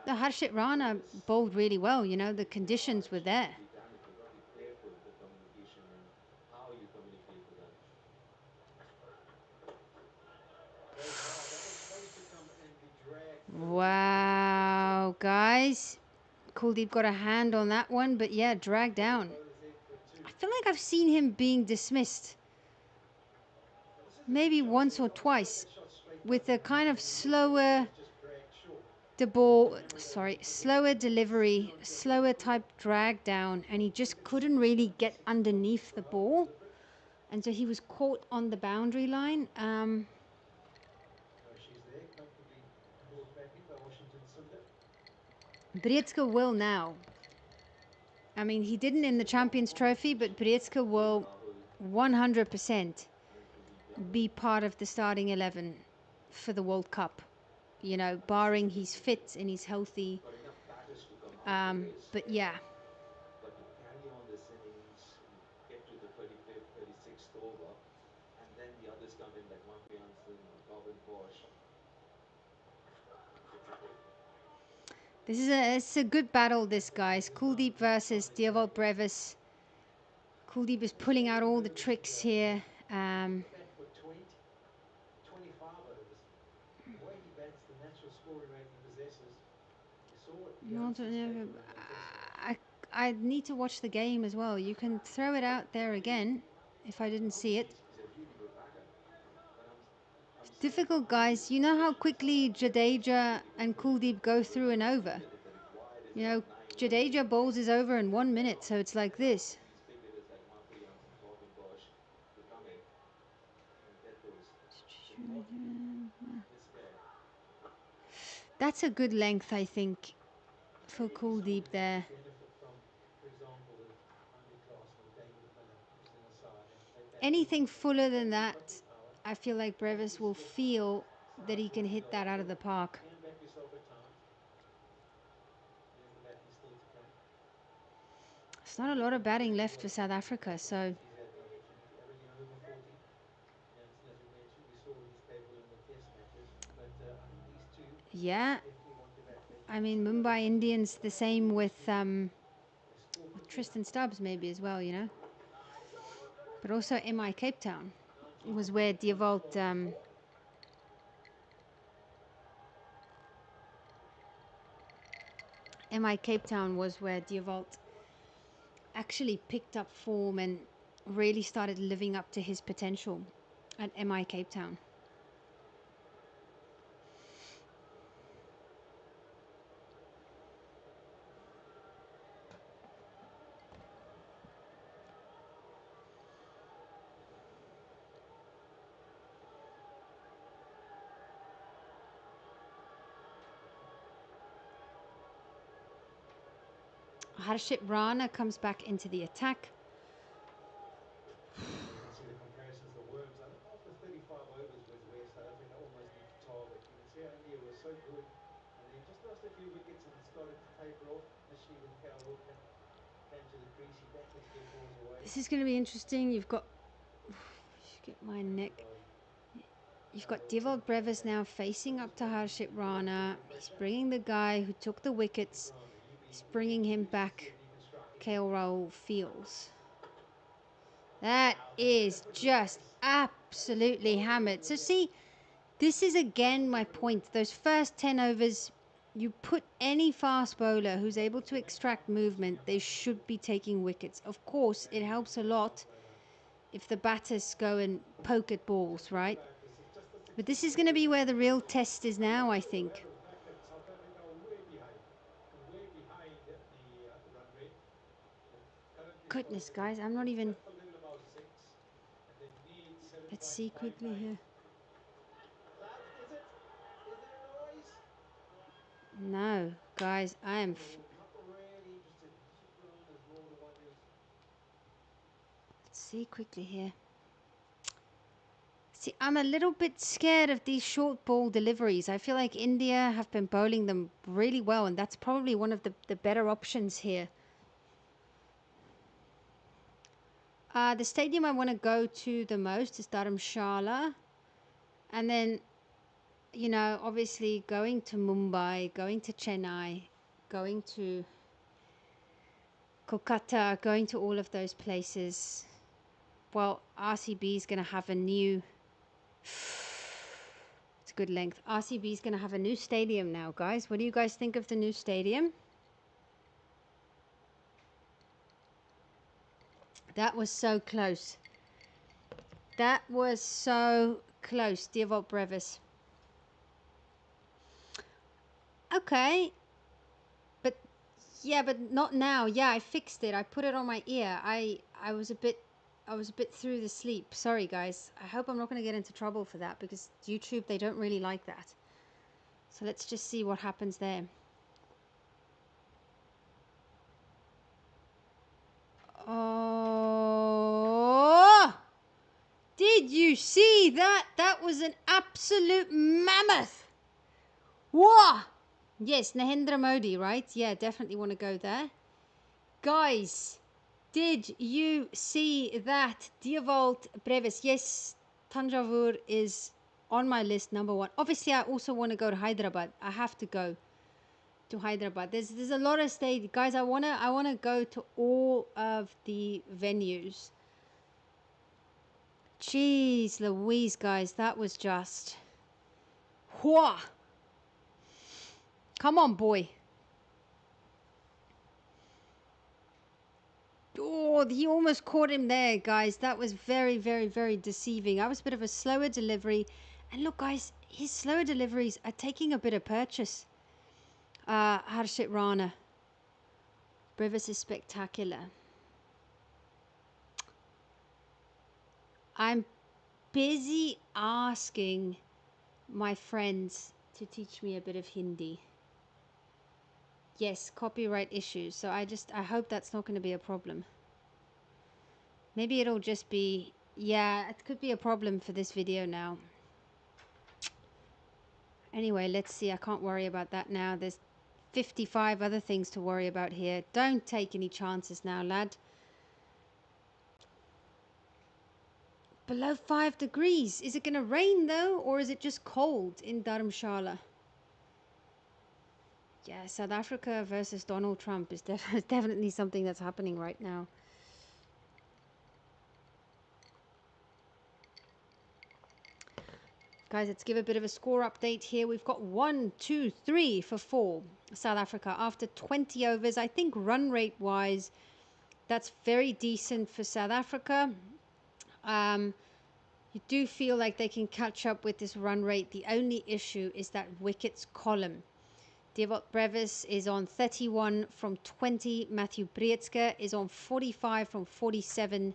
The Harshit Rana bowled really well. You know, the conditions were there. Wow, guys. Kuldeep got a hand on that one, but yeah, dragged down. I feel like I've seen him being dismissed maybe once or twice with a kind of slower slower delivery, slower type drag down, and he just couldn't really get underneath the ball, and so he was caught on the boundary line. Breetzke will now. I mean, he didn't in the Champions Trophy, but Breetzke will 100% be part of the starting 11 for the World Cup. You know, barring he's fit and he's healthy. But yeah. But you carry on this innings, you get to the 35th, 36th over, and then the others come in like Mark Jansen or Robin Bosch. It's a good battle, this, guys. Kuldeep versus Dewald Brevis. Kuldeep is pulling out all the tricks here. The bet for 20, 25 overs. The way he bats, the natural scoring rate he possesses. We saw Jansen's table in the test. I need to watch the game as well. You can throw it out there again if I didn't see it. He's a really good batter. But I'm saying, Difficult, guys. You know how quickly Jadeja and Kuldeep go through an over? You know, Jadeja bowls his over in 1 minute, so it's like this. these big hitters like Mark Jansen, Robin Bosch, to come in and get those. It's important. That's a good length, I think, for Kuldeep there. Benefit from, for example, the underclassmen playing with Miller, who's in the side, and they bat Anything fuller than that, I feel like Brevis will feel that he can hit that out of the park. can back yourself at times. There's the batting still to come. There's not a lot of batting left for South Africa, so He's had an opportunity, averaging over 40. Jansen, as we mentioned, we saw his table in the test matches, but I think these two yeah. definitely want to bat better. I mean, Mumbai Indians the same with Tristan Stubbs maybe as well, you know. But also MI Cape Town was where Dewald MI Cape Town was where Dewald actually picked up form and really started living up to his potential at MI Cape Town. Harshit Rana comes back into the attack. You can see the comparisons, the worms. I think after 35 overs was where South Africa almost need to target. You can see how India was so good, and then just lost a few wickets and started to taper off. Initially when KL Hook came to the crease, he battled to get balls away. This is going to be interesting. You've got get my neck. You've got Dewald Brevis now facing up to Harshit Rana. He's bringing the guy who took the wickets. He's bringing him back. KL Rahul feels. That is just absolutely hammered. So see, this is again my point. Those first 10 overs, you put any fast bowler who's able to extract movement, they should be taking wickets. Of course, it helps a lot if the batters go and poke at balls, right? But this is going to be where the real test is now, I think. South Africa way behind the run rate. Goodness, guys, I'm not even... A little about 6, and they need 7.55. Let's see quickly here. Lads, is it a noise? No, guys, I am... Not really interested. Harshit Rana's raw the wonders. Let's see quickly here. See, I'm a little bit scared of these short ball deliveries. I feel like India have been bowling them really well, and that's probably one of the better options here. The stadium I want to go to the most is Dharamshala. And then, you know, obviously going to Mumbai, going to Chennai, going to Kolkata, going to all of those places. Well, RCB is going to have a new... It's a good length. RCB is going to have a new stadium now, guys. What do you guys think of the new stadium? That was so close. That was so close, Dewald Brevis. Okay. But, yeah, but not now. Yeah, I fixed it. I put it on my ear. I was a bit through the sleep. Sorry, guys. I hope I'm not going to get into trouble for that because YouTube, they don't really like that. So let's just see what happens there. Oh! Did you see that? That was an absolute mammoth. Whoa! Yes, Narendra Modi, right? Yeah, definitely want to go there. Guys, did you see that? Dewald Brevis. Yes, Tanjavur is on my list, number one. Obviously, I also want to go to Hyderabad. I have to go to Hyderabad. There's a lot of state guys. I wanna go to all of the venues. Jeez Louise, guys, that was just whoa. Come on, boy. Oh, he almost caught him there, guys. That was very, very, very deceiving. I was a bit of a slower delivery. And look, guys, his slower deliveries are taking a bit of purchase. Harshit Rana. Brevis is spectacular. I'm busy asking my friends to teach me a bit of Hindi. Yes, copyright issues. So I hope that's not going to be a problem. Maybe it'll just be, yeah, it could be a problem for this video now. Anyway, let's see. I can't worry about that now. There's 55 other things to worry about here. Don't take any chances now, lad. Below 5 degrees. Is it going to rain though, or is it just cold in Dharamshala? Yeah, South Africa versus Donald Trump is definitely something that's happening right now. Guys, let's give a bit of a score update here. We've got 1, 2, 3 for 4 South Africa after 20 overs. I think run rate wise, that's very decent for South Africa. You do feel like they can catch up with this run rate. The only issue is that wickets column. Dewald Brevis is on 31 from 20. Matthew Breetske is on 45 from 47.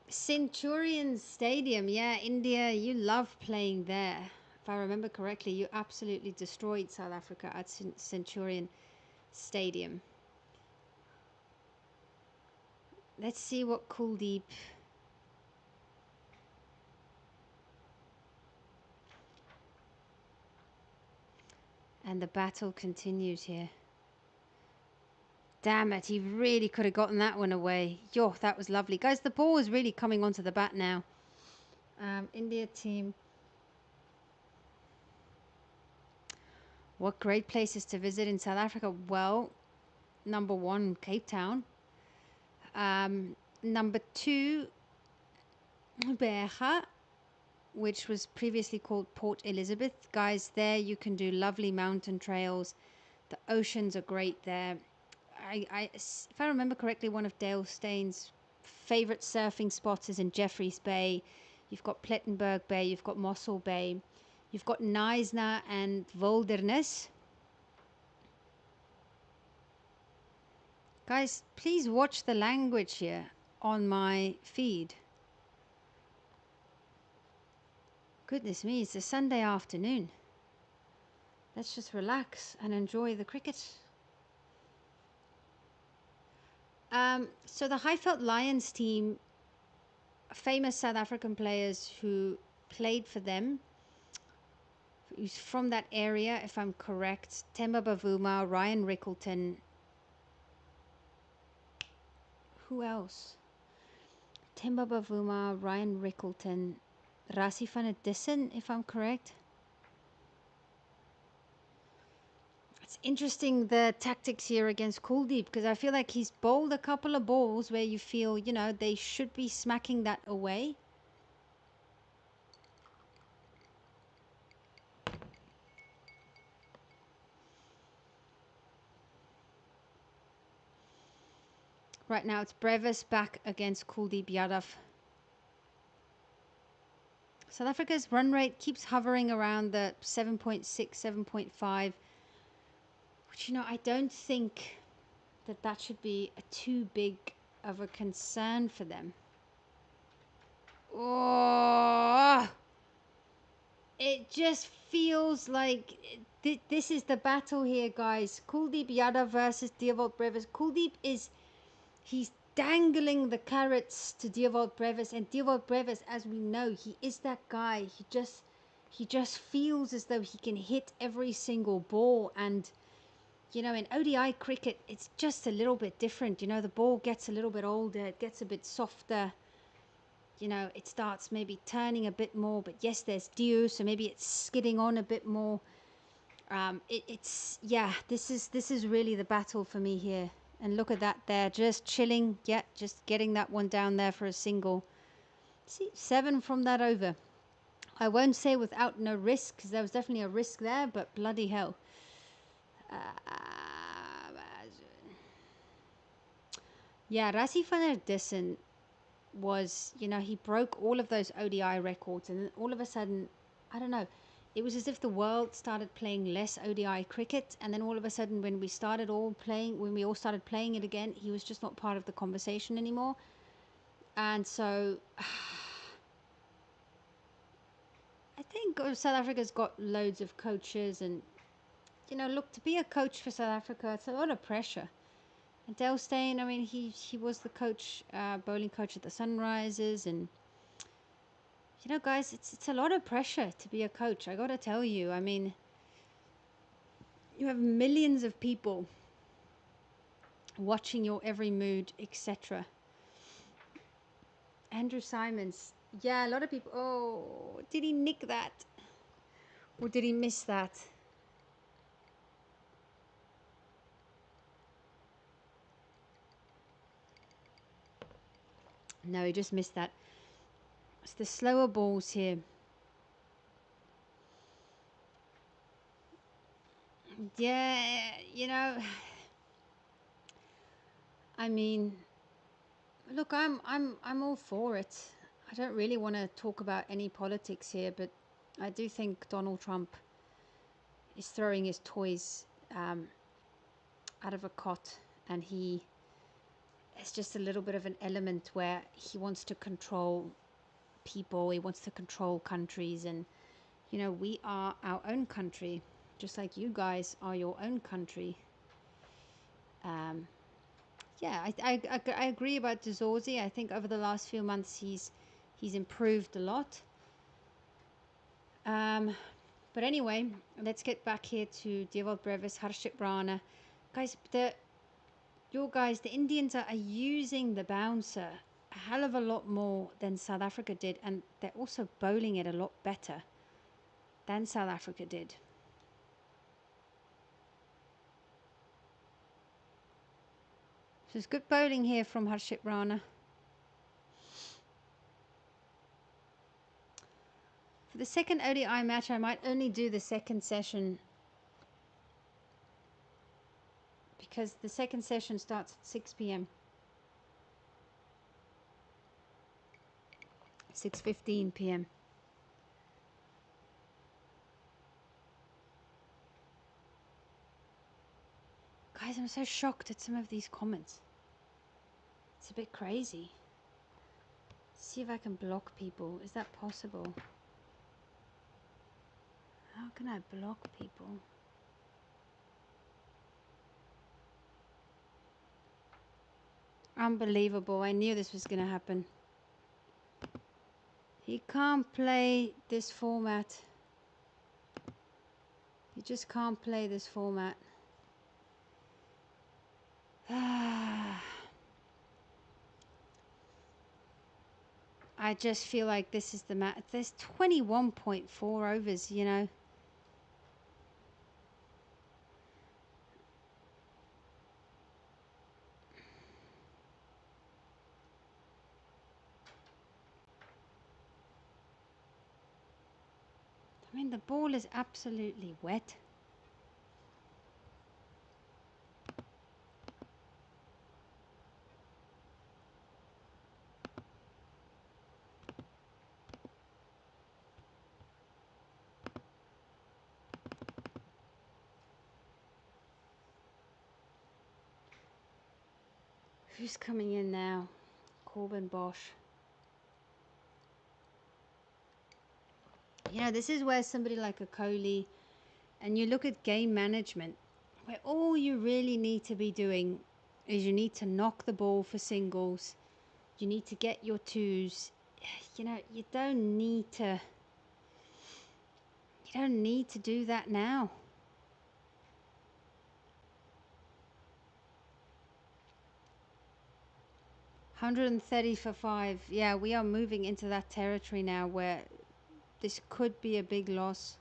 Centurion Stadium, yeah, India, you love playing there. If I remember correctly, you absolutely destroyed South Africa at Centurion Stadium. Let's see what Kuldeep... And the battle continues here. Damn it, he really could have gotten that one away. Yo, that was lovely. Guys, the ball is really coming onto the bat now. India team. What great places to visit in South Africa? Well, number 1, Cape Town. Number 2, Beja, which was previously called Port Elizabeth. Guys, there you can do lovely mountain trails. The oceans are great there. If I remember correctly, one of Dale Stein's favorite surfing spots is in Jeffreys Bay. You've got Plettenberg Bay, you've got Mossel Bay, you've got Knysna and Wilderness. Guys, please watch the language here on my feed. Goodness me, it's a Sunday afternoon. Let's just relax and enjoy the cricket. So the Highveld Lions team, famous South African players who played for them, who's from that area, if I'm correct. Themba Bavuma, Ryan Rickleton. Who else? Themba Bavuma, Ryan Rickleton, Rassie van der Dussen, if I'm correct. It's interesting the tactics here against Kuldeep, because I feel like he's bowled a couple of balls where you feel, you know, they should be smacking that away. Right now it's Brevis back against Kuldeep Yadav. South Africa's run rate keeps hovering around the 7.6, 7.5, which, you know, I don't think that should be too big of a concern for them. Oh, it just feels like this is the battle here, guys. Kuldeep Yadav versus Dewald Brevis. Kuldeep he's dangling the carrots to Dewald Brevis, and Dewald Brevis, as we know, he is that guy. he just feels as though he can hit every single ball. And, you know, in ODI cricket, it's just a little bit different. You know, the ball gets a little bit older, it gets a bit softer. You know, it starts maybe turning a bit more, but yes, there's dew, so maybe it's skidding on a bit more. Yeah, this is really the battle for me here. And look at that there, just chilling. Yeah, just getting that one down there for a single. See, 7 from that over. I won't say without no risk, because there was definitely a risk there, but bloody hell. Yeah, Rassie van der Dussen was, you know, he broke all of those ODI records, and then all of a sudden, I don't know, it was as if the world started playing less ODI cricket, and then all of a sudden when we all started playing it again, he was just not part of the conversation anymore. And so I think South Africa's got loads of coaches, and, you know, look, to be a coach for South Africa, it's a lot of pressure. And Dale Steyn, I mean, he was the coach, bowling coach at the Sunrisers, and, you know, guys, it's a lot of pressure to be a coach. I gotta tell you, I mean, you have millions of people watching your every mood, etc. Andrew Simons, yeah, a lot of people. Oh, did he nick that, or did he miss that? No, he just missed that. It's the slower balls here. Yeah, you know, I mean, look, I'm all for it. I don't really want to talk about any politics here, but I do think Donald Trump is throwing his toys out of a cot, and it's just a little bit of an element where he wants to control people, he wants to control countries, and, you know, we are our own country, just like you guys are your own country. Yeah, I agree about Dezorzi. I think over the last few months he's improved a lot. But anyway, let's get back here to Dewald Brevis, Harshit Rana. Guys, the Indians are using the bouncer a hell of a lot more than South Africa did, and they're also bowling it a lot better than South Africa did. So it's good bowling here from Harshit Rana. For the second ODI match, I might only do the second session, because the second session starts at 6 p.m. 6:15 p.m. Guys, I'm so shocked at some of these comments. It's a bit crazy. Let's see if I can block people. Is that possible? How can I block people? Unbelievable. I knew this was going to happen. He can't play this format. He just can't play this format. I just feel like this is the match. There's 21.4 overs, you know. I mean, the ball is absolutely wet. Who's coming in now? Corbin Bosch. You know, this is where somebody like a Kohli, and you look at game management, where all you really need to be doing is you need to knock the ball for singles. You need to get your twos. You know, you don't need to You don't need to do that now. $130 for 5. Yeah, we are moving into that territory now where this could be a big loss.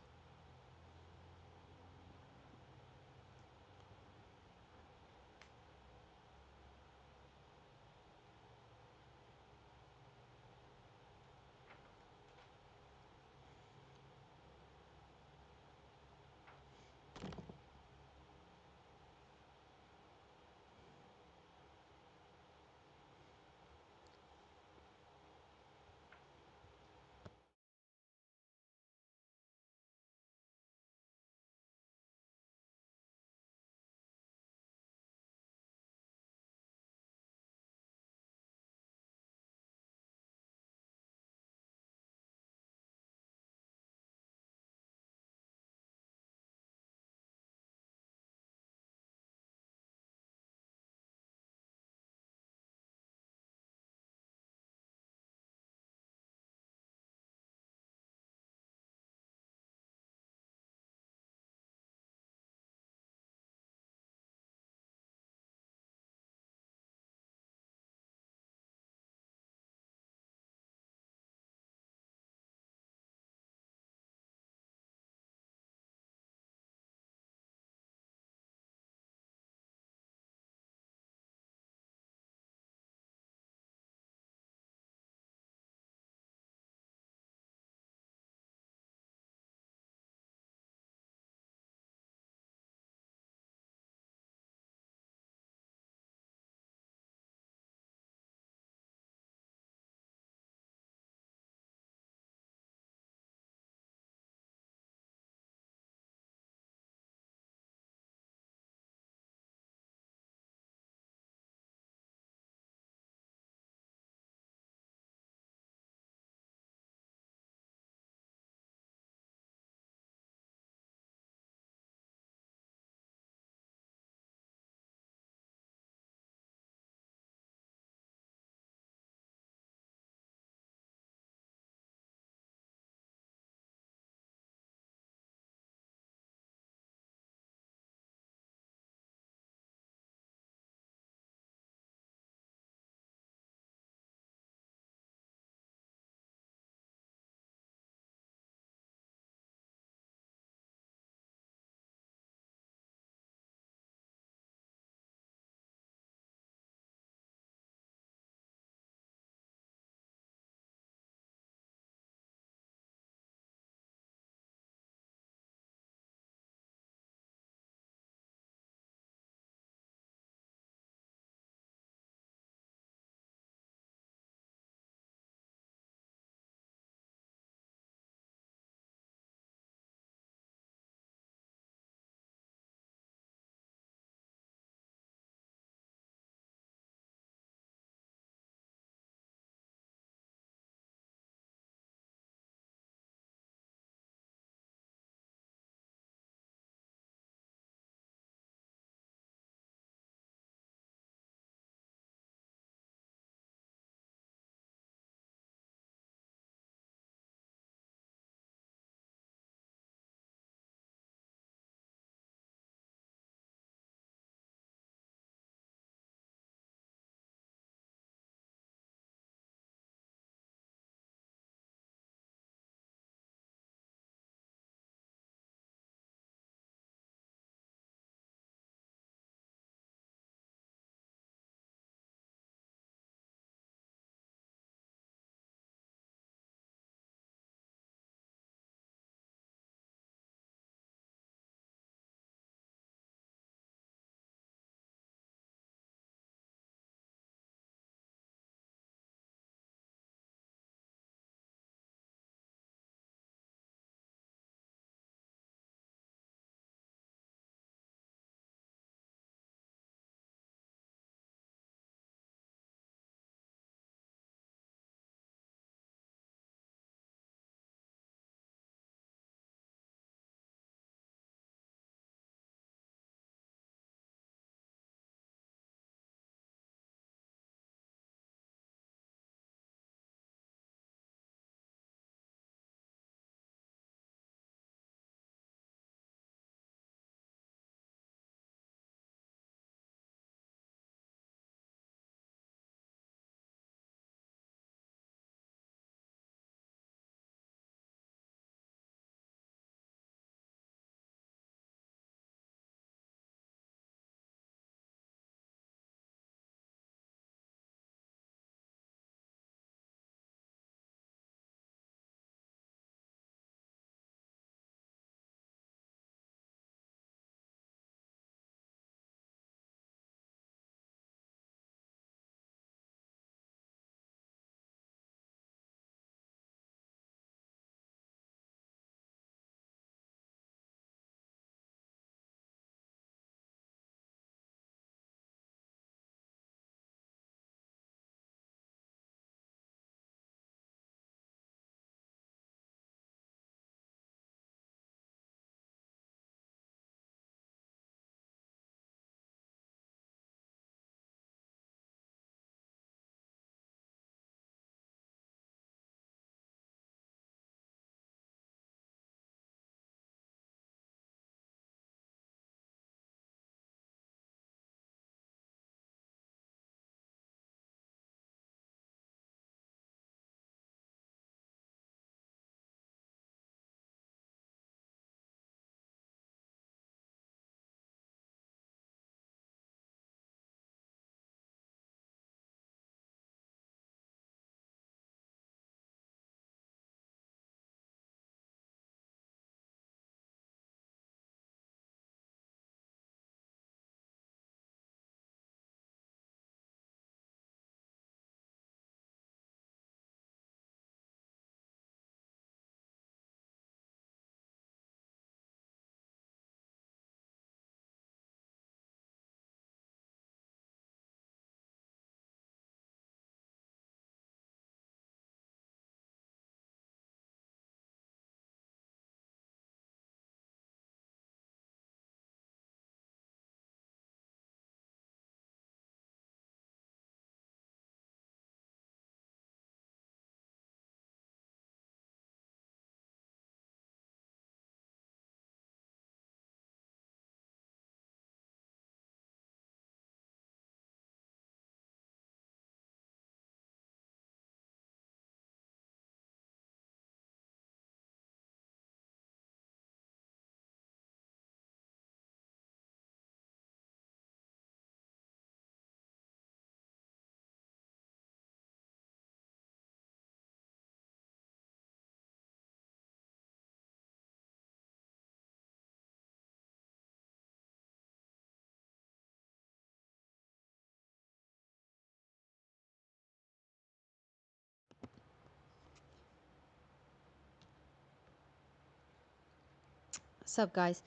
Sup, guys?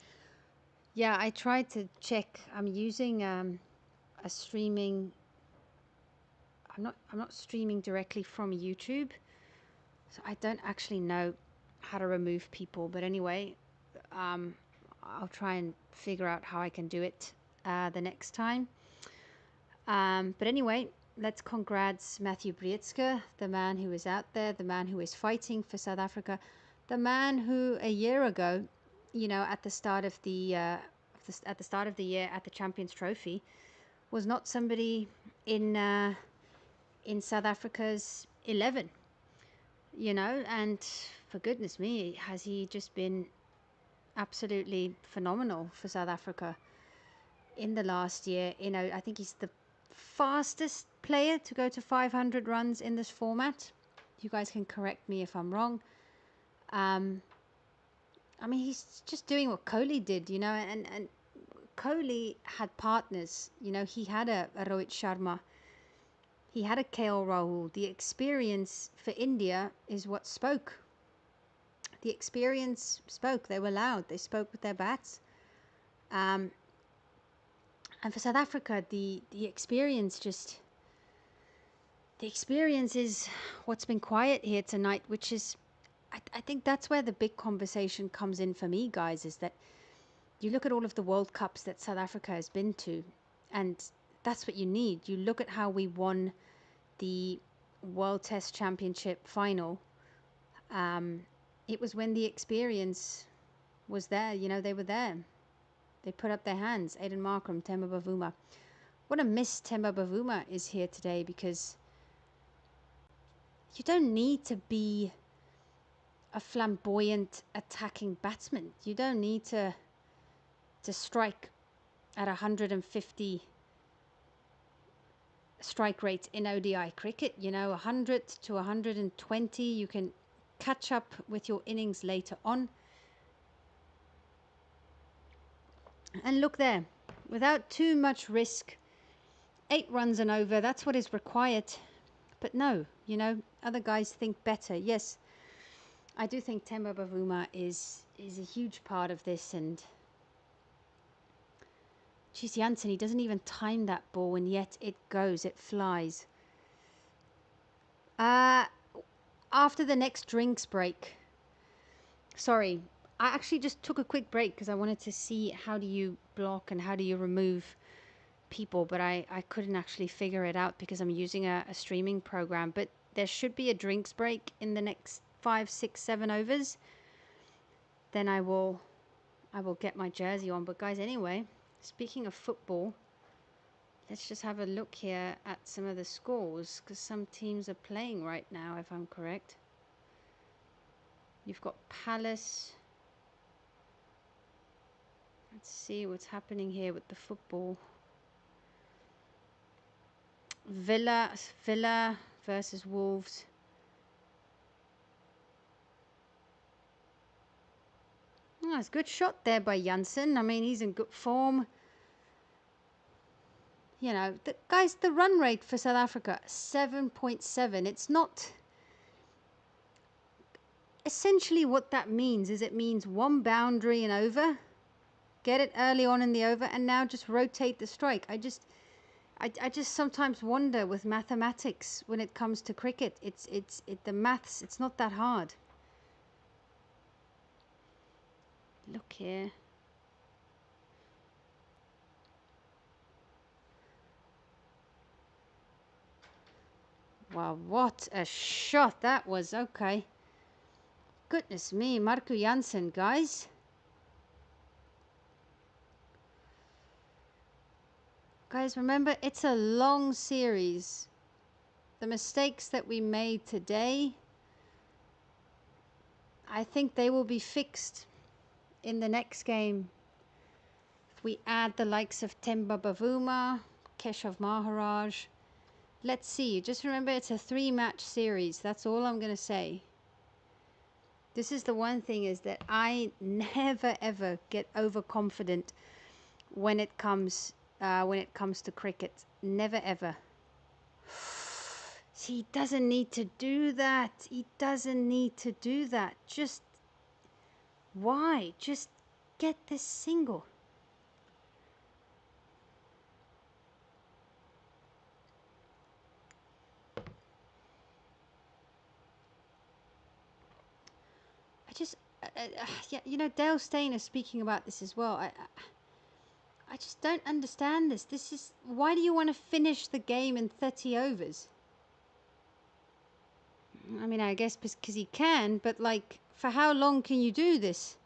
Yeah, I tried to check. I'm using a streaming. I'm not streaming directly from YouTube, so I don't actually know how to remove people. But anyway, I'll try and figure out how I can do it the next time. But anyway, let's congrats Matthew Brietzke, the man who is out there, the man who is fighting for South Africa, the man who a year ago, you know, at the start of the at the start of the year at the Champions Trophy, was not somebody in South Africa's 11, you know, and for goodness me, has he just been absolutely phenomenal for South Africa in the last year. You know, I think he's the fastest player to go to 500 runs in this format. You guys can correct me if I'm wrong. I mean, he's just doing what Kohli did, you know, and Kohli had partners. You know, he had a Rohit Sharma. He had a KL Rahul. The experience for India is what spoke. The experience spoke. They were loud. They spoke with their bats. And for South Africa, the experience is what's been quiet here tonight, which is, I think that's where the big conversation comes in for me, guys, is that you look at all of the World Cups that South Africa has been to, and that's what you need. You look at how we won the World Test Championship final. It was when the experience was there. You know, they were there. They put up their hands. Aiden Markram, Temba Bavuma. What a miss Temba Bavuma is here today, because you don't need to be a flamboyant attacking batsman. You don't need to strike at 150 strike rate in ODI cricket. You know, 100 to 120. You can catch up with your innings later on. And look there, without too much risk, 8 runs and over, that's what is required. But no, you know, other guys think better. Yes, I do think Temba Bavuma is a huge part of this. And geez, Janssen, he doesn't even time that ball, and yet it goes, it flies. After the next drinks break, sorry, I actually just took a quick break because I wanted to see how do you block and how do you remove people, but I couldn't actually figure it out because I'm using a streaming program. But there should be a drinks break in the next 5, 6, 7 overs. Then I will get my jersey on. But guys, anyway, speaking of football, let's just have a look here at some of the scores, because some teams are playing right now, if I'm correct. You've got Palace. Let's see what's happening here with the football. Villa versus Wolves. Oh, it's a good shot there by Janssen. I mean, he's in good form. You know, guys, the run rate for South Africa, 7.7. It's not... Essentially what that means is it means 1 boundary and over. Get it early on in the over, and now just rotate the strike. I just sometimes wonder with mathematics when it comes to cricket. The maths, it's not that hard. Look here. Wow, what a shot that was. Okay. Goodness me, Marco Janssen, guys. Guys, remember, it's a long series. The mistakes that we made today, I think they will be fixed in the next game. If we add the likes of Temba Bavuma, Keshav Maharaj. Let's see. Just remember, it's a 3-match series. That's all I'm going to say. This is the one thing, is that I never ever get overconfident when it comes to cricket. Never ever. See, he doesn't need to do that. He doesn't need to do that. Just why? Just get this single? I just, yeah, you know, Dale Steyn is speaking about this as well. I just don't understand this. This is, why do you want to finish the game in 30 overs? I mean, I guess because he can, but like, for how long can you do this?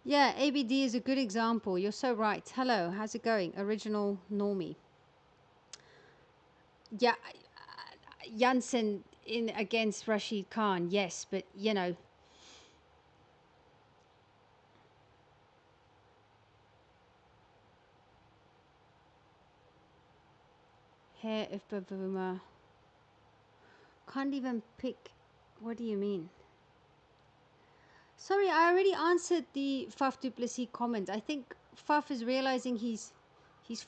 Yeah, ABD is a good example. You're so right. Hello, how's it going? Original Normie. Yeah, Janssen in against Rashid Khan, yes, but you know. Hair of Bavuma. Can't even pick. What do you mean? Sorry, I already answered the Faf du Plessis comment. I think Faf is realizing he's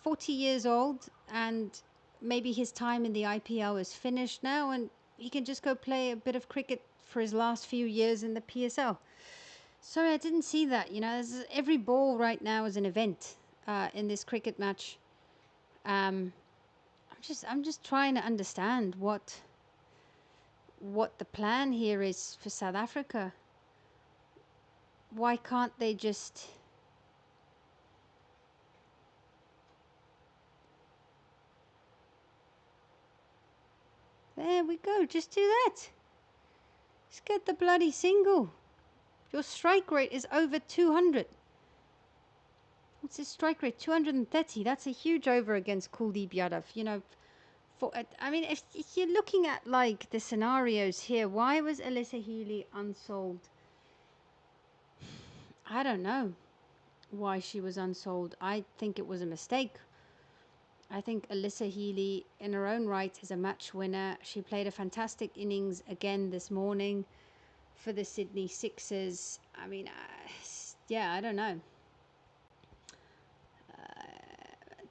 40 years old and maybe his time in the IPL is finished now and he can just go play a bit of cricket for his last few years in the PSL. Sorry, I didn't see that. You know, every ball right now is an event in this cricket match. I'm just trying to understand what the plan here is for South Africa. Why can't they just... There we go, just do that. Just get the bloody single. Your strike rate is over 200. What's his strike rate? 230. That's a huge over against Kuldeep Yadav. You know, I mean, if you're looking at like the scenarios here, why was Alyssa Healy unsold? I don't know why she was unsold. I think it was a mistake. I think Alyssa Healy, in her own right, is a match winner. She played a fantastic innings again this morning for the Sydney Sixers. I mean, yeah, I don't know.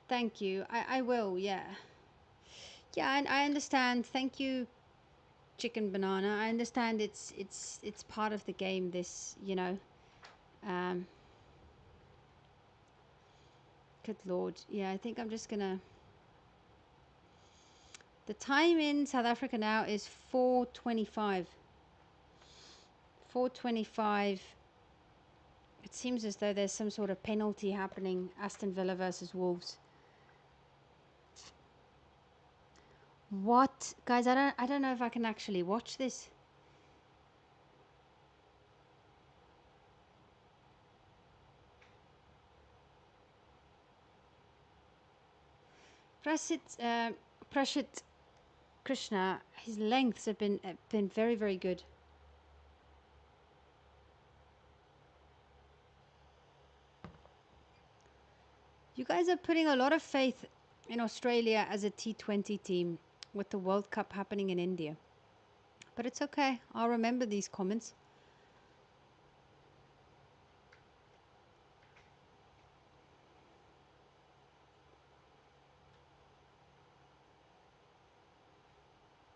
Thank you. I will, yeah. Yeah, and I understand. Thank you, Chicken Banana. I understand it's part of the game, this, you know. Good Lord. Yeah, I think I'm just gonna... The time in South Africa now is 4:25. 4:25. It seems as though there's some sort of penalty happening. Aston Villa versus Wolves. What? Guys, I don't know if I can actually watch this. Prashit Krishna, his lengths have been very, very good. You guys are putting a lot of faith in Australia as a T20 team with the World Cup happening in India. But it's okay. I'll remember these comments.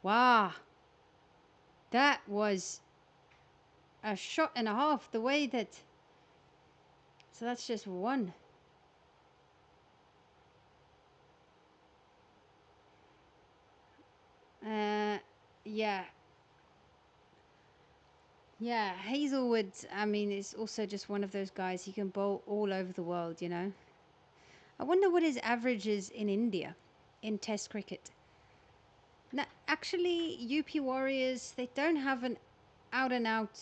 Wow. That was a shot and a half. The way that... So that's just one. Yeah. Yeah, Hazelwood, I mean, is also just one of those guys. He can bowl all over the world, you know. I wonder what his average is in India in Test cricket. Now, actually, UP Warriors, they don't have an out-and-out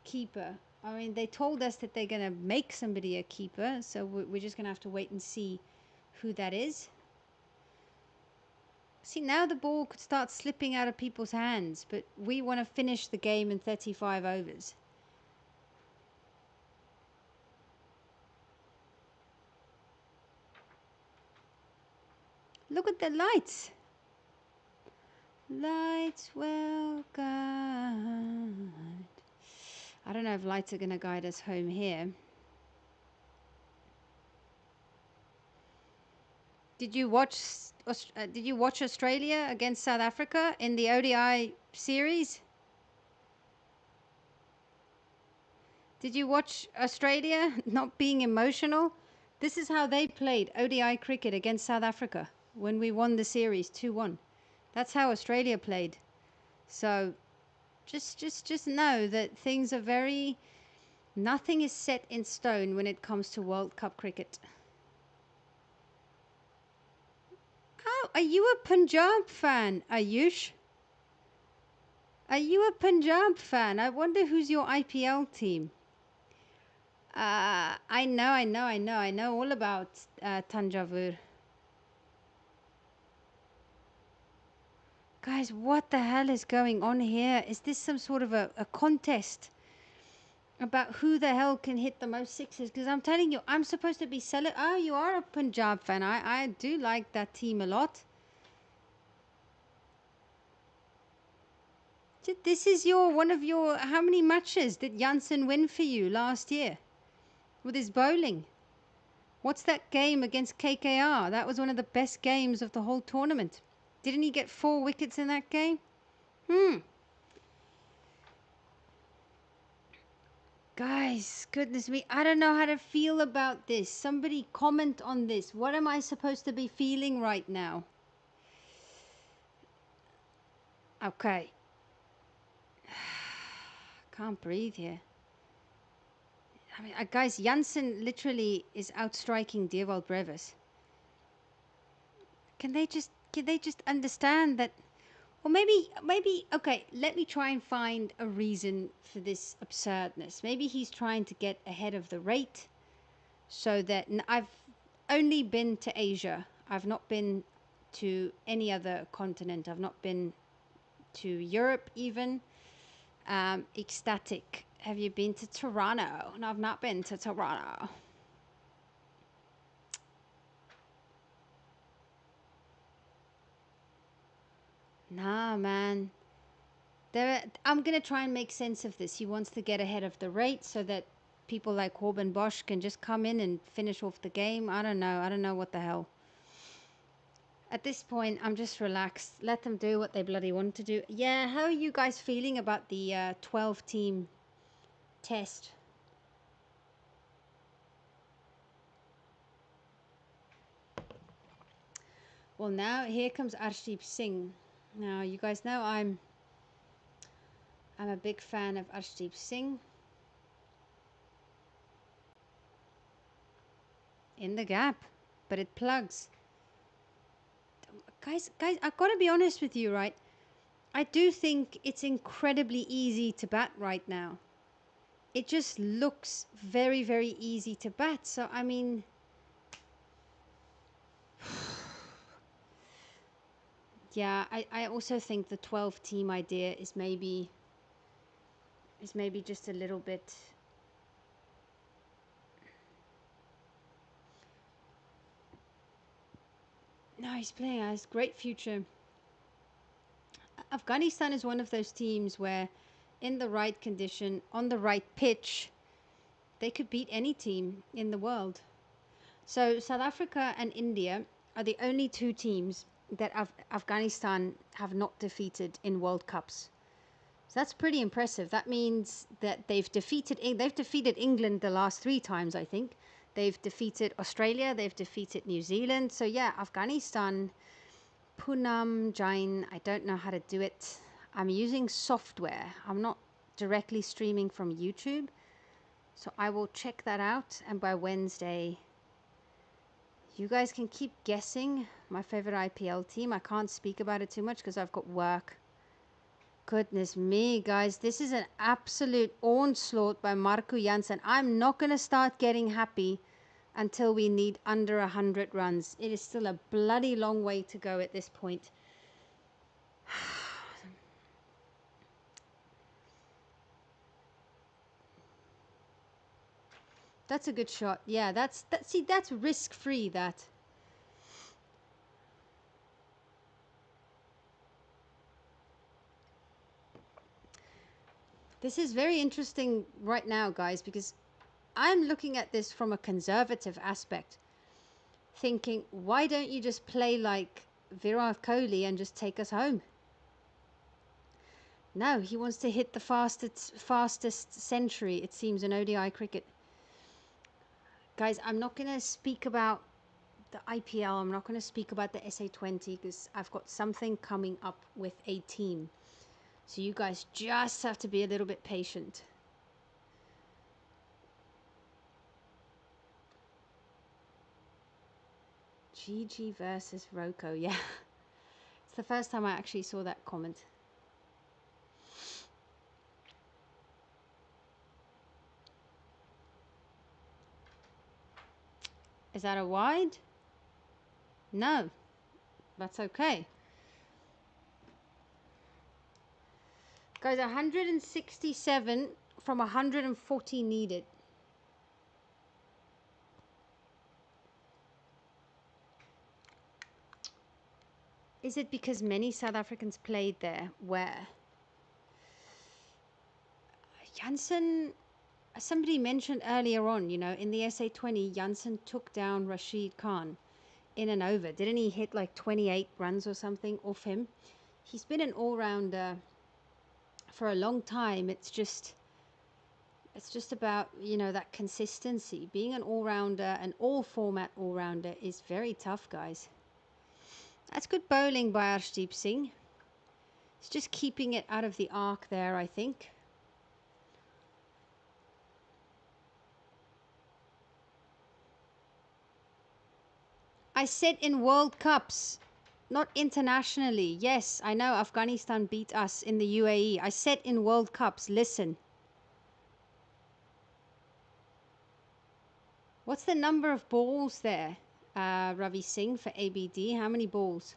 keeper. I mean, they told us that they're going to make somebody a keeper, so we're just going to have to wait and see who that is. See, now the ball could start slipping out of people's hands, but we want to finish the game in 35 overs. Look at the lights. Lights will guide. I don't know if lights are going to guide us home here. Did you watch Australia against South Africa in the ODI series? Did you watch Australia not being emotional? This is how they played ODI cricket against South Africa when we won the series 2-1. That's how Australia played. So just know that things are very, nothing is set in stone when it comes to World Cup cricket. Oh, are you a Punjab fan, Ayush? Are you a Punjab fan? I wonder who's your IPL team. I know all about Tanjavur. Guys, what the hell is going on here? Is this some sort of a contest about who the hell can hit the most sixes? Because I'm telling you, I'm supposed to be selling. Oh, you are a Punjab fan. I do like that team a lot. This is one of your, how many matches did Janssen win for you last year with his bowling? What's that game against KKR? That was one of the best games of the whole tournament. Didn't he get 4 wickets in that game? Guys, goodness me, I don't know how to feel about this. Somebody comment on this. What am I supposed to be feeling right now? Okay. Can't breathe here. I mean, guys, Janssen literally is outstriking Dewald Brevis. Can they just understand that? Or maybe, okay, let me try and find a reason for this absurdness. Maybe he's trying to get ahead of the rate so that I've only been to Asia. I've not been to any other continent. I've not been to Europe even. Ecstatic. Have you been to Toronto? No, I've not been to Toronto. Nah, man. I'm going to try and make sense of this. He wants to get ahead of the rate so that people like Corbin Bosch can just come in and finish off the game. I don't know. I don't know what the hell. At this point, I'm just relaxed. Let them do what they bloody want to do. Yeah, how are you guys feeling about the 12-team test? Well, now here comes Arshdeep Singh. Now, you guys know I'm a big fan of Arshdeep Singh. In the gap, but it plugs. Guys, I've got to be honest with you, right? I do think it's incredibly easy to bat right now. It just looks very, very easy to bat. So, I mean, yeah, I also think the 12-team idea is maybe just a little bit. No, he's playing. Has great future. Afghanistan is one of those teams where, in the right condition, on the right pitch, they could beat any team in the world. So South Africa and India are the only 2 teams that Afghanistan have not defeated in World Cups. So that's pretty impressive. That means that they've defeated England the last 3 times, I think. They've defeated Australia. They've defeated New Zealand. So yeah, Afghanistan, Poonam Jain, I don't know how to do it. I'm using software. I'm not directly streaming from YouTube. So I will check that out. And by Wednesday, you guys can keep guessing my favorite IPL team. I can't speak about it too much because I've got work. Goodness me, guys. This is an absolute onslaught by Marco Jansen. I'm not going to start getting happy until we need under 100 runs. It is still a bloody long way to go at this point. That's a good shot. Yeah, that's risk-free, that. This is very interesting right now, guys, because I'm looking at this from a conservative aspect, thinking, why don't you just play like Virat Kohli and just take us home? No, he wants to hit the fastest century, it seems, in ODI cricket. Guys, I'm not going to speak about the IPL. I'm not going to speak about the SA20 because I've got something coming up with a team. So you guys just have to be a little bit patient. GG versus Roko. Yeah. It's the first time I actually saw that comment. Is that a wide? No. That's okay. Guys, 167 from 140 needed. Is it because many South Africans played there? Where? Jansen, somebody mentioned earlier on, you know, in the SA20, Jansen took down Rashid Khan in an over. Didn't he hit like 28 runs or something off him? He's been an all-rounder for a long time. It's just about, you know, that consistency. Being an all-rounder, an all-format all-rounder is very tough, guys. That's good bowling by Arshdeep Singh. It's just keeping it out of the arc there, I think. I said in World Cups, not internationally. Yes, I know Afghanistan beat us in the UAE. I said in World Cups, listen. What's the number of balls there, Ravi Singh, for ABD? How many balls?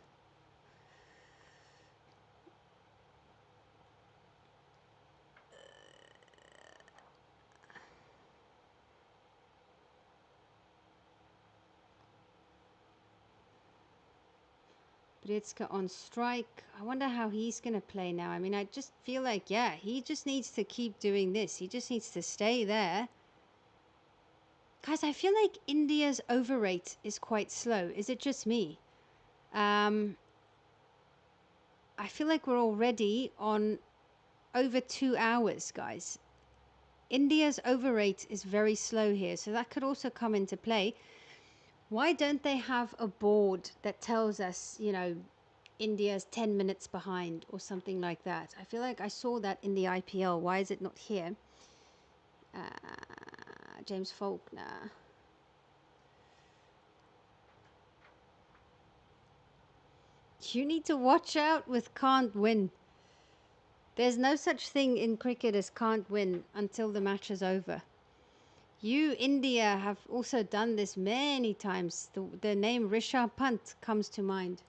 Britska on strike. I wonder how he's going to play now. I mean, I just feel like, yeah, he just needs to keep doing this. He just needs to stay there. Guys, I feel like India's over rate is quite slow. Is it just me? I feel like we're already on over 2 hours, guys. India's over rate is very slow here, so that could also come into play. Why don't they have a board that tells us, you know, India's 10 minutes behind or something like that? I feel like I saw that in the IPL. Why is it not here? James Faulkner. You need to watch out with can't win. There's no such thing in cricket as can't win until the match is over. You, India, have also done this many times. The name Rishabh Pant comes to mind.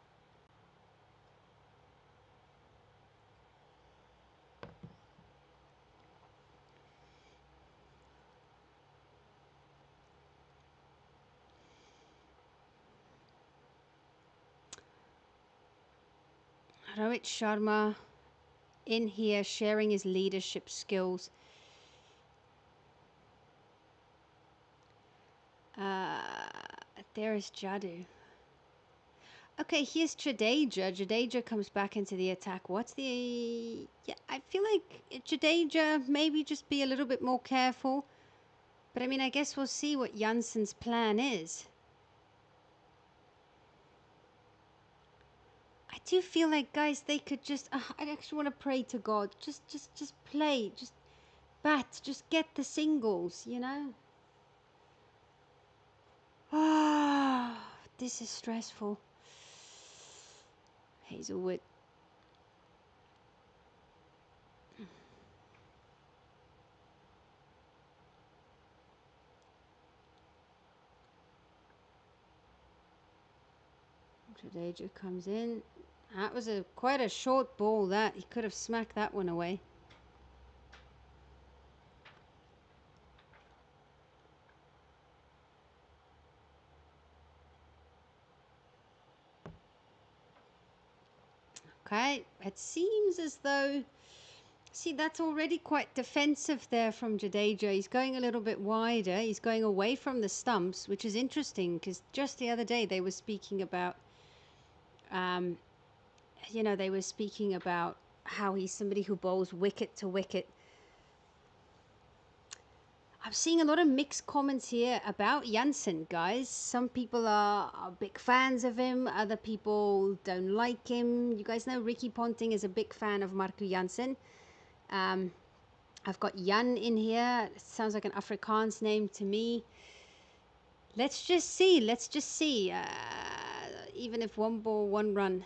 Rohit Sharma in here sharing his leadership skills. There is Jadu. Okay, here's Jadeja. Jadeja comes back into the attack. What's the... Yeah, I feel like Jadeja maybe just be a little bit more careful. But I mean, I guess we'll see what Jansen's plan is. I do feel like, guys, they could just... I actually want to pray to God. Just play. Just bat. Just get the singles, you know? Ah, this is stressful. Hazelwood. Jadeja comes in. That was quite a short ball, that. He could have smacked that one away. Okay, it seems as though... See, that's already quite defensive there from Jadeja. He's going a little bit wider. He's going away from the stumps, which is interesting because just the other day they were speaking about... you know, they were speaking about how he's somebody who bowls wicket to wicket. I'm seeing a lot of mixed comments here about Jansen, guys. Some people are big fans of him. Other people don't like him. You guys know Ricky Ponting is a big fan of Marco Jansen. I've got Jan in here. It sounds like an Afrikaans name to me. Let's just see. Let's just see. Even if one ball, one run.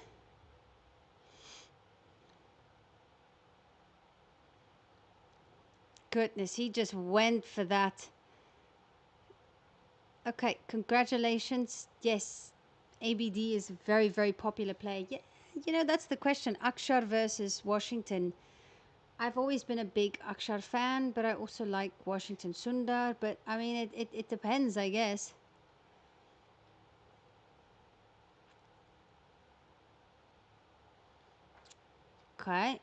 Goodness, he just went for that. Okay, congratulations. Yes, ABD is a very, very popular player. Yeah, you know, that's the question. Akshar versus Washington. I've always been a big Akshar fan, but I also like Washington Sundar. But, I mean, it depends, I guess. Okay.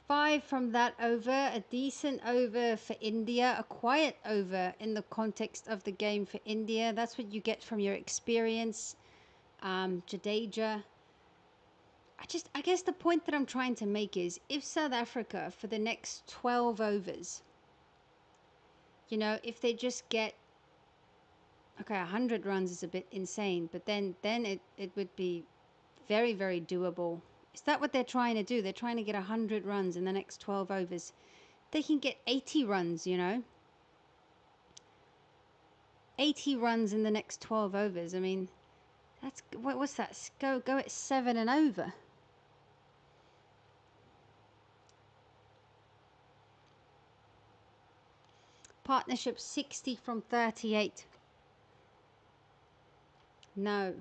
5 from that over, a decent over for India, a quiet over in the context of the game for India. That's what you get from your experience. Jadeja. I guess the point that I'm trying to make is if South Africa for the next 12 overs, you know, if they just get, okay, 100 runs is a bit insane, but then it would be very, very doable. Is that what they're trying to do? They're trying to get 100 runs in the next 12 overs. They can get 80 runs, you know. 80 runs in the next 12 overs. I mean, that's, what's that? Go at 7 and over. Partnership 60 from 38. No.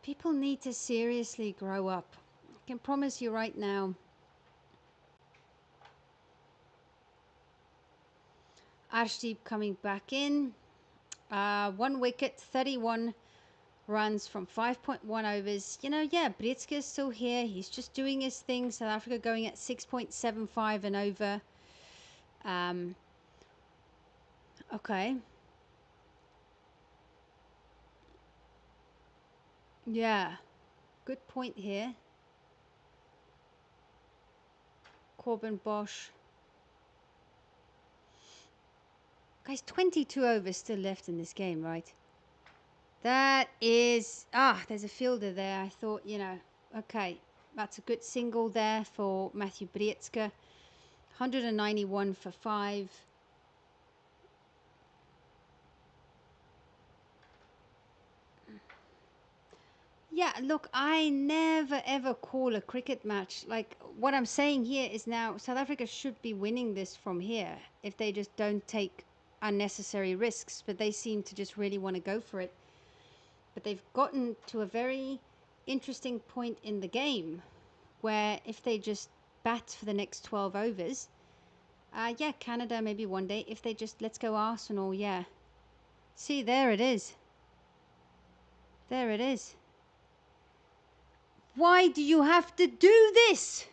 People need to seriously grow up. I can promise you right now. Arshdeep coming back in. 1 wicket, 31 runs from 5.1 overs. You know, yeah, Britsky is still here. He's just doing his thing. South Africa going at 6.75 and over. Okay. Yeah. Good point here. Corbin Bosch. Guys, 22 overs still left in this game, right? That is... there's a fielder there. I thought, you know, okay. That's a good single there for Matthew Britsky. 191 for 5. Yeah, look, I never ever call a cricket match. Like, what I'm saying here is now South Africa should be winning this from here if they just don't take unnecessary risks, but they seem to just really want to go for it. But they've gotten to a very interesting point in the game where if they just bat for the next 12 overs, yeah, Canada maybe one day, if they just, let's go Arsenal, yeah. See, there it is. There it is. Why do you have to do this?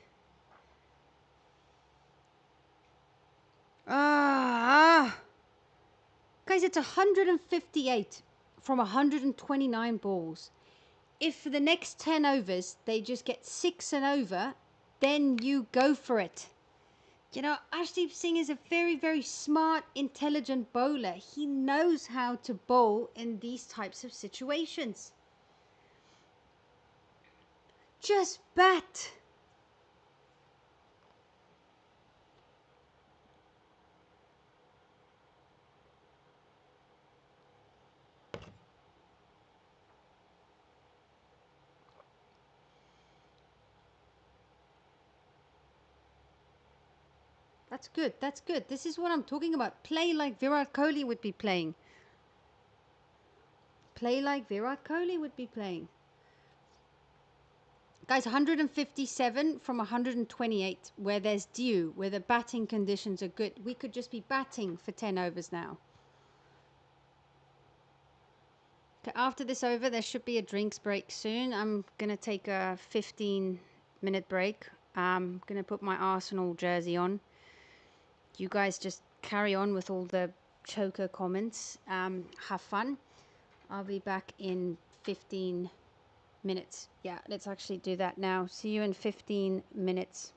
Guys, it's 158 from 129 balls. If for the next 10 overs they just get 6 and over, then you go for it. You know, Arshdeep Singh is a very, very smart, intelligent bowler. He knows how to bowl in these types of situations. Just bat. That's good. That's good. This is what I'm talking about. Play like Virat Kohli would be playing. Play like Virat Kohli would be playing. Guys, 157 from 128, where there's dew, where the batting conditions are good. We could just be batting for 10 overs now. Okay, after this over, there should be a drinks break soon. I'm going to take a 15-minute break. I'm going to put my Arsenal jersey on. You guys just carry on with all the choker comments. Have fun. I'll be back in 15 minutes. Yeah, let's actually do that now. See you in 15 minutes.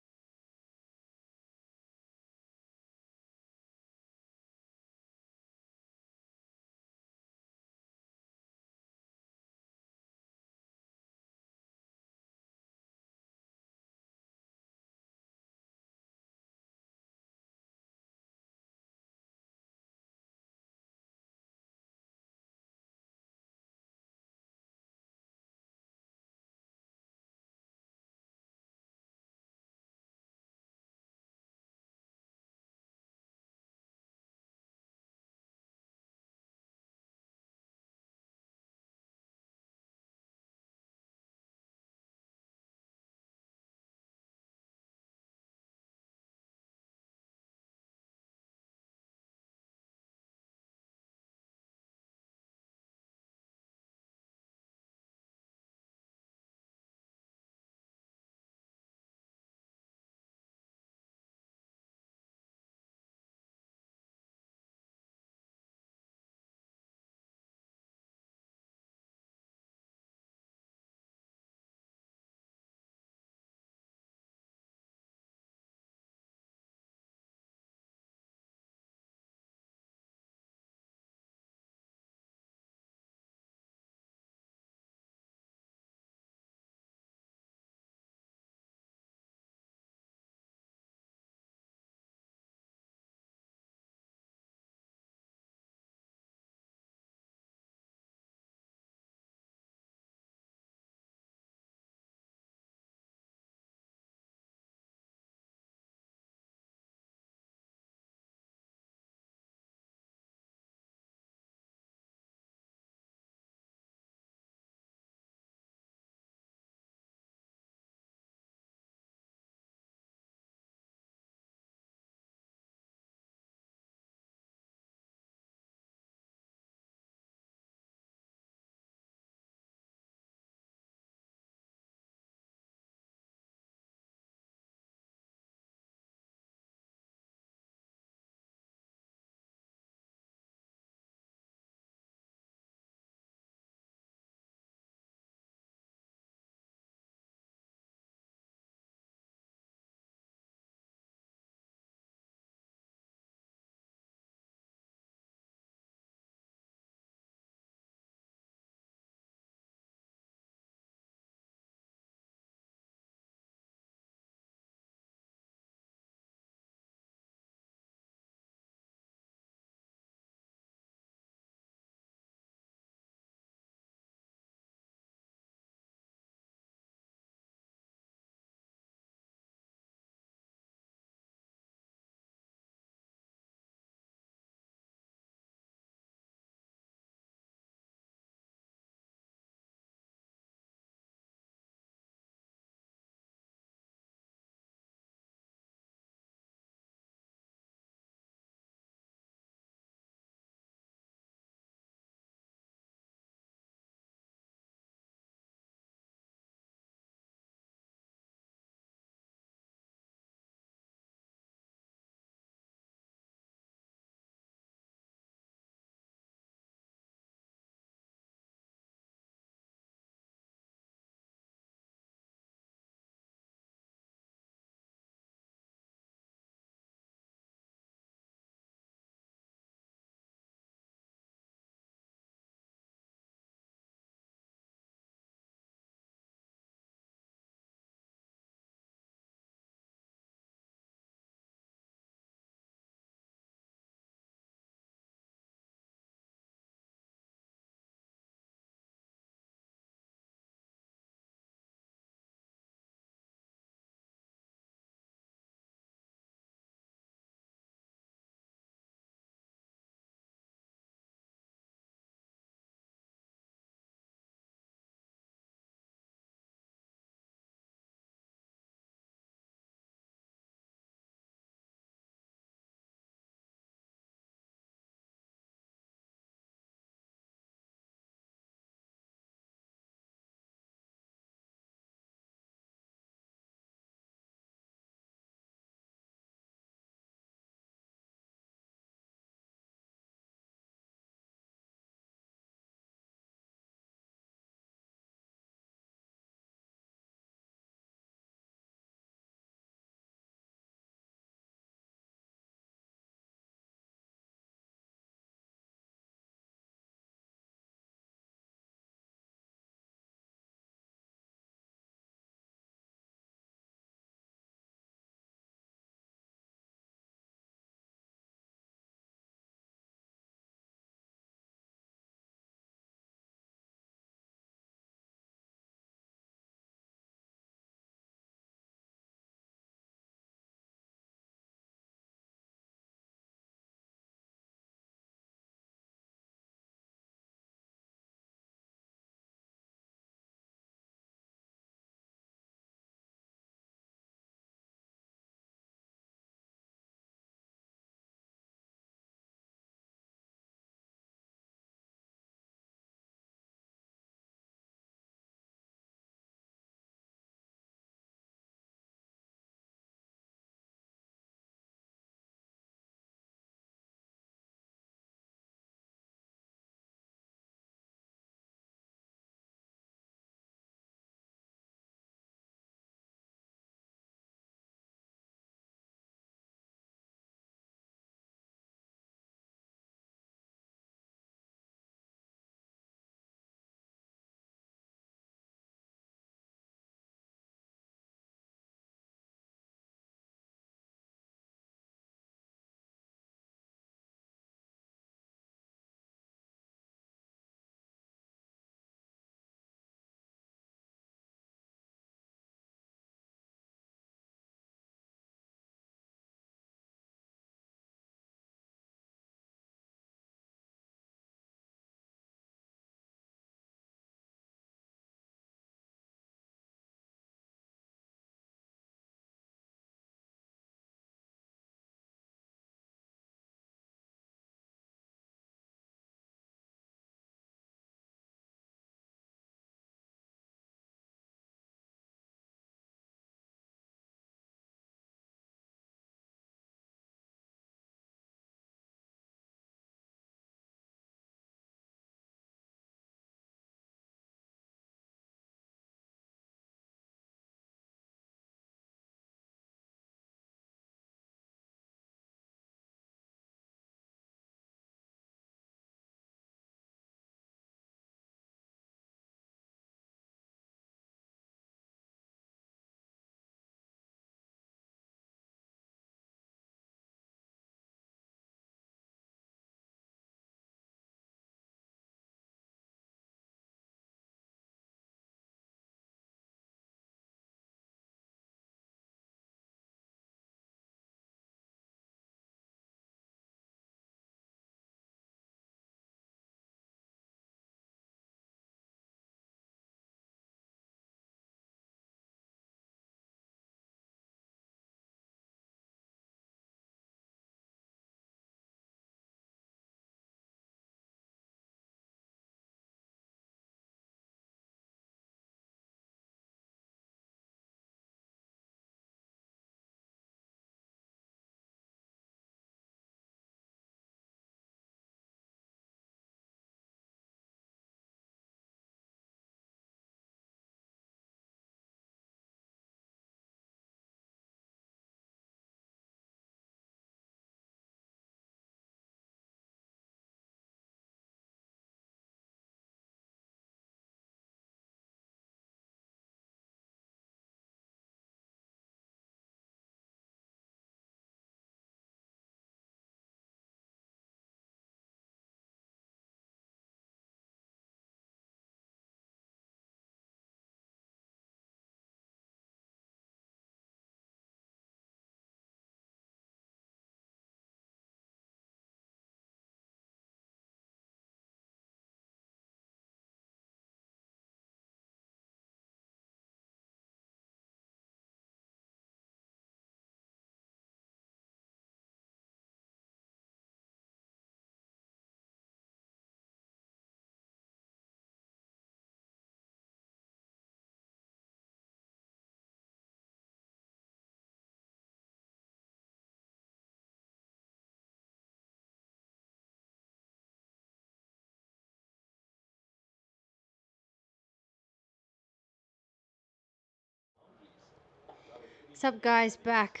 What's up, guys? Back,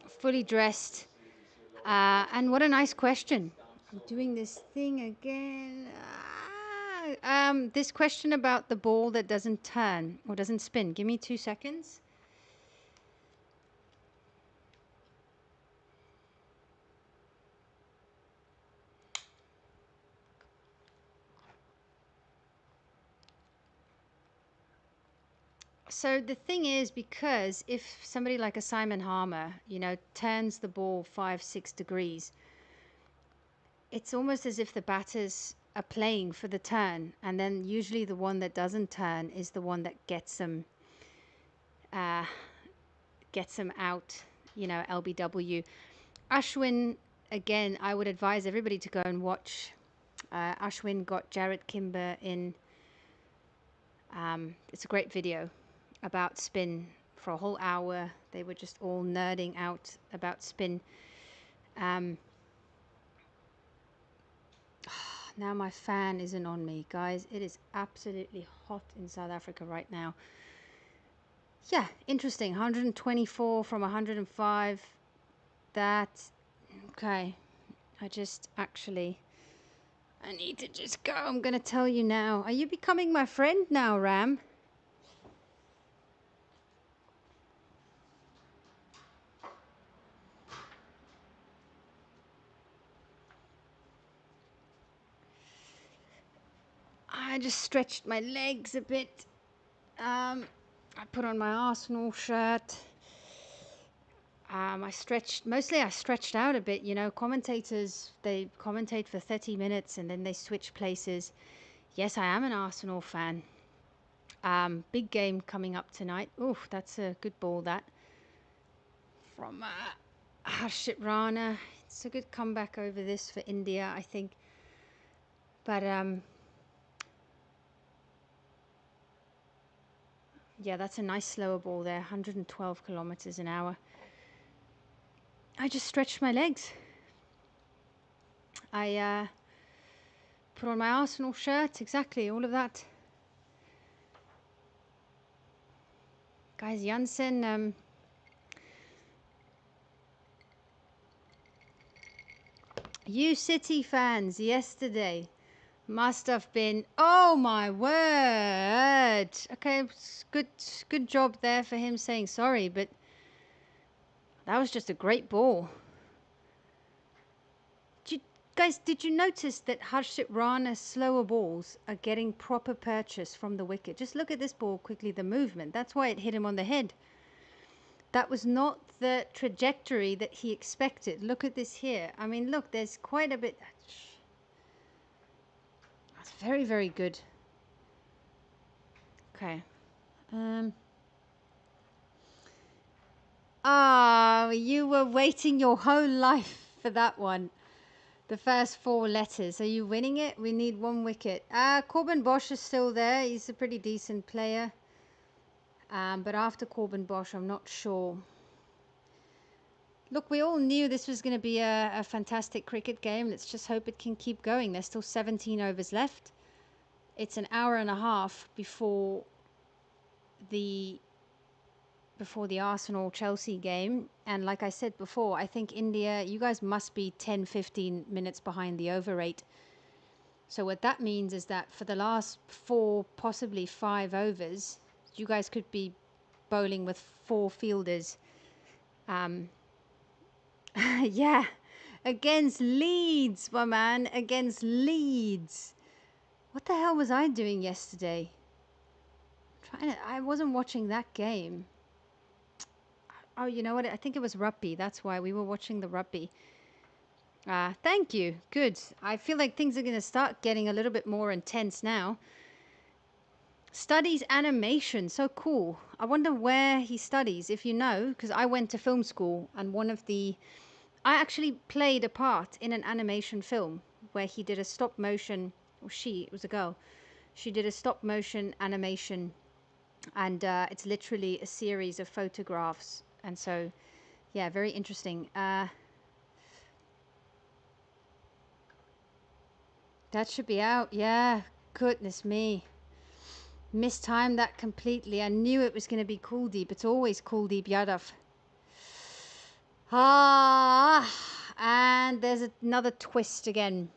fully dressed. And what a nice question. I'm doing this thing again. This question about the ball that doesn't turn or doesn't spin. Give me 2 seconds. So the thing is, because if somebody like a Simon Harmer, you know, turns the ball 5-6 degrees, it's almost as if the batters are playing for the turn, and then usually the one that doesn't turn is the one that gets them out, you know, LBW. Ashwin, again, I would advise everybody to go and watch. Ashwin got Jared Kimber in. It's a great video about spin for a whole hour. They were just all nerding out about spin. Now my fan isn't on me, guys. It is absolutely hot in South Africa right now. Yeah, interesting. 124 from 105. That, okay. I need to just go. I'm going to tell you now. Are you becoming my friend now, Ram? I just stretched my legs a bit. I put on my Arsenal shirt. I stretched out a bit. You know, commentators, they commentate for 30 minutes and then they switch places. Yes, I am an Arsenal fan. Big game coming up tonight. Oof, that's a good ball, that. From Harshit Rana. It's a good comeback over this for India, I think. But, yeah, that's a nice slower ball there. 112 kilometers an hour. I just stretched my legs. I put on my Arsenal shirt, exactly, all of that. Guys, Janssen, you City fans yesterday must have been, oh my word. Okay, good job there for him saying sorry, but that was just a great ball. Guys, did you notice that Harshit Rana's slower balls are getting proper purchase from the wicket? Just look at this ball quickly, the movement. That's why it hit him on the head. That was not the trajectory that he expected. Look at this here. I mean, look, there's quite a bit. That's very, very good. Okay. You were waiting your whole life for that one. The first 4 letters. Are you winning it? We need 1 wicket. Corbin Bosch is still there. He's a pretty decent player. But after Corbin Bosch, I'm not sure. Look, we all knew this was going to be a fantastic cricket game. Let's just hope it can keep going. There's still 17 overs left. It's an hour and a half before the Arsenal-Chelsea game. And like I said before, I think India, you guys must be 10, 15 minutes behind the over rate. So what that means is that for the last 4, possibly 5 overs, you guys could be bowling with 4 fielders. Yeah, against Leeds, my man, against Leeds. What the hell was I doing yesterday? I wasn't watching that game. Oh, you know what? I think it was rugby. That's why we were watching the rugby. Thank you. Good. I feel like things are going to start getting a little bit more intense now. Studies animation. So cool. I wonder where he studies, if you know, because I went to film school and I actually played a part in an animation film where he did a stop motion, or it was a girl. She did a stop motion animation, and it's literally a series of photographs. And so, yeah, very interesting. That should be out. Yeah, goodness me. Mistimed that completely. I knew it was going to be Kuldeep. It's always Kuldeep Yadav. Ah, and there's another twist again.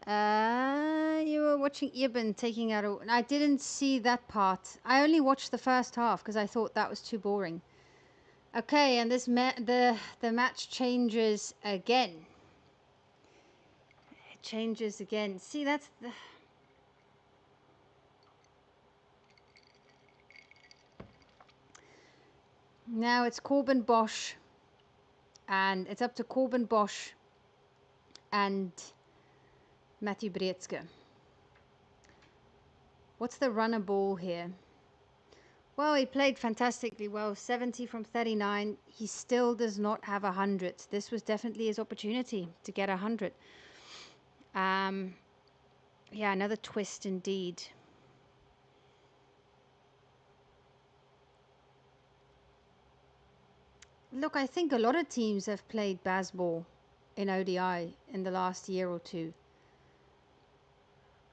You were watching Ibn taking out a... I didn't see that part. I only watched the first half because I thought that was too boring. Okay, and this the match changes again. It changes again. See, that's the... Now it's Corbin Bosch, and it's up to Corbin Bosch and Matthew Breetske. What's the runner ball here? Well, he played fantastically well, 70 from 39. He still does not have 100. This was definitely his opportunity to get 100. Yeah, another twist indeed. Look, I think a lot of teams have played baseball in ODI in the last year or two.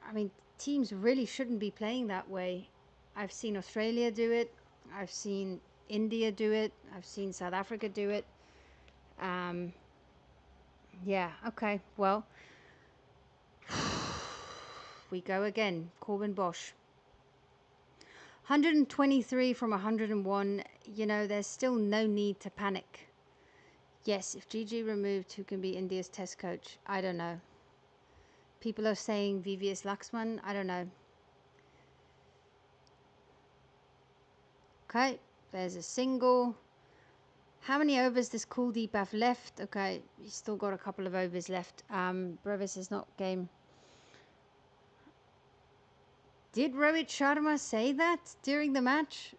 I mean, teams really shouldn't be playing that way. I've seen Australia do it. I've seen India do it. I've seen South Africa do it. Yeah, okay, well, we go again. Corbin Bosch. 123 from 101. You know, there's still no need to panic. Yes, if GG removed, who can be India's test coach? I don't know. People are saying VVS Laxman. I don't know. Okay, there's a single. How many overs does Kuldeep have left? Okay, he's still got a couple of overs left. Brevis is not game. Did Rohit Sharma say that during the match?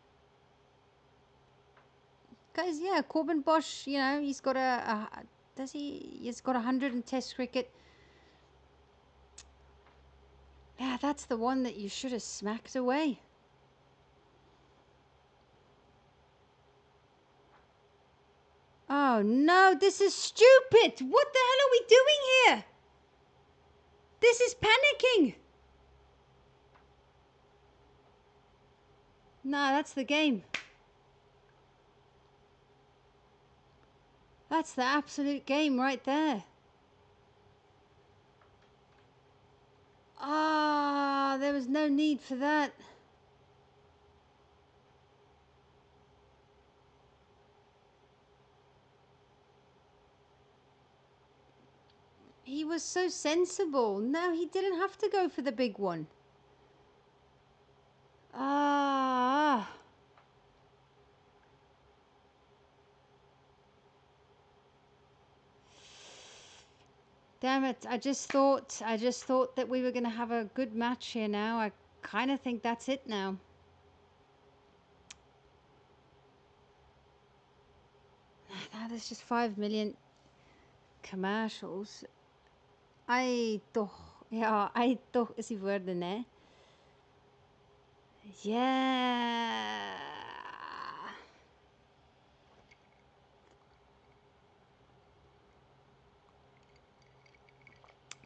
Guys, yeah, Corbin Bosch, you know, he's got he's got 100 in test cricket. Yeah, that's the one that you should have smacked away. Oh no, this is stupid. What the hell are we doing here? This is panicking. No, that's the game. That's the absolute game right there. Ah, there was no need for that. He was so sensible. No, he didn't have to go for the big one. Ah. Damn it. I just thought that we were going to have a good match here now. I kind of think that's it now. Now there's just 5 million commercials. Ai toch. Ja, ai toch is die woorden, hè? Yeah.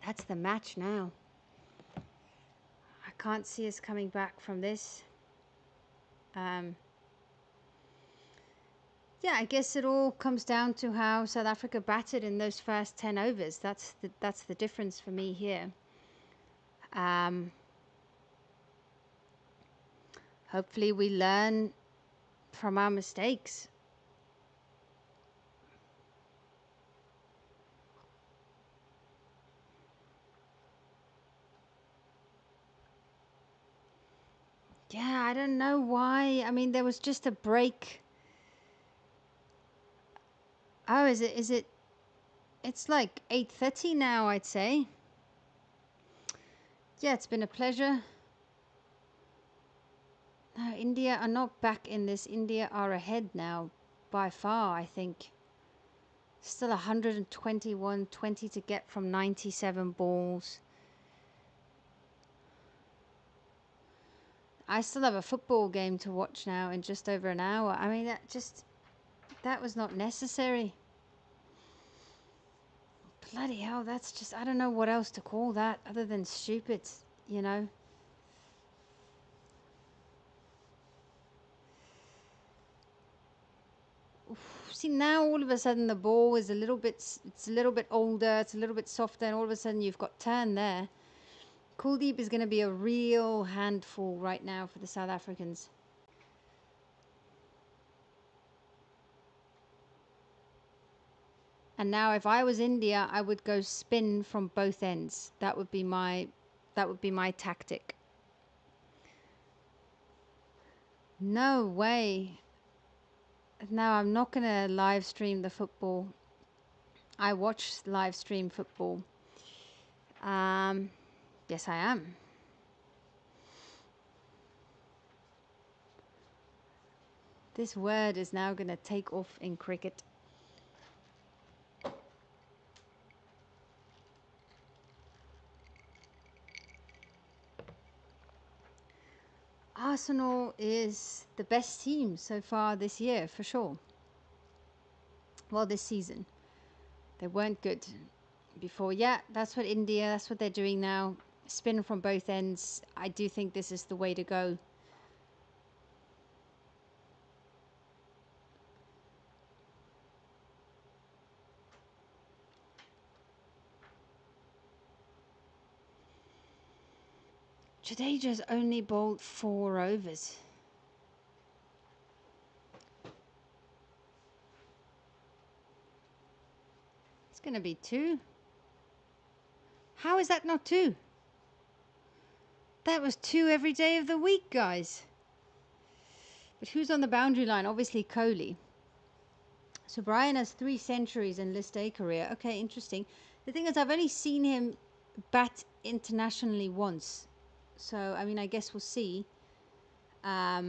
That's the match now. I can't see us coming back from this. Yeah, I guess it all comes down to how South Africa batted in those first 10 overs. That's the difference for me here. Hopefully we learn from our mistakes. Yeah, I don't know why. I mean, there was just a break. Oh, is it? It's like 8:30 now, I'd say. Yeah, it's been a pleasure. No, India are not back in this. India are ahead now by far, I think. Still 121, 20 to get from 97 balls. I still have a football game to watch now in just over an hour. I mean, that was not necessary. Bloody hell, that's just, I don't know what else to call that other than stupid, you know. see now all of a sudden the ball is a little bit, it's a little bit older, it's a little bit softer, and all of a sudden you've got turn there. Kuldeep is going to be a real handful right now for the South Africans. And now if I was India, I would go spin from both ends. That would be my tactic. No way. No, I'm not going to live stream the football. I watch live stream football. Yes, I am. This word is now going to take off in cricket. Arsenal is the best team so far this year, for sure. Well, this season. They weren't good before. Yeah, that's what India, that's what they're doing now. Spin from both ends. I do think this is the way to go. Jadeja's only bowled 4 overs. It's going to be 2. How is that not 2? That was 2 every day of the week, guys. But who's on the boundary line? Obviously Kohli. So Brian has 3 centuries in List A career. Okay, interesting. The thing is, I've only seen him bat internationally once. So, I mean, I guess we'll see. Oh,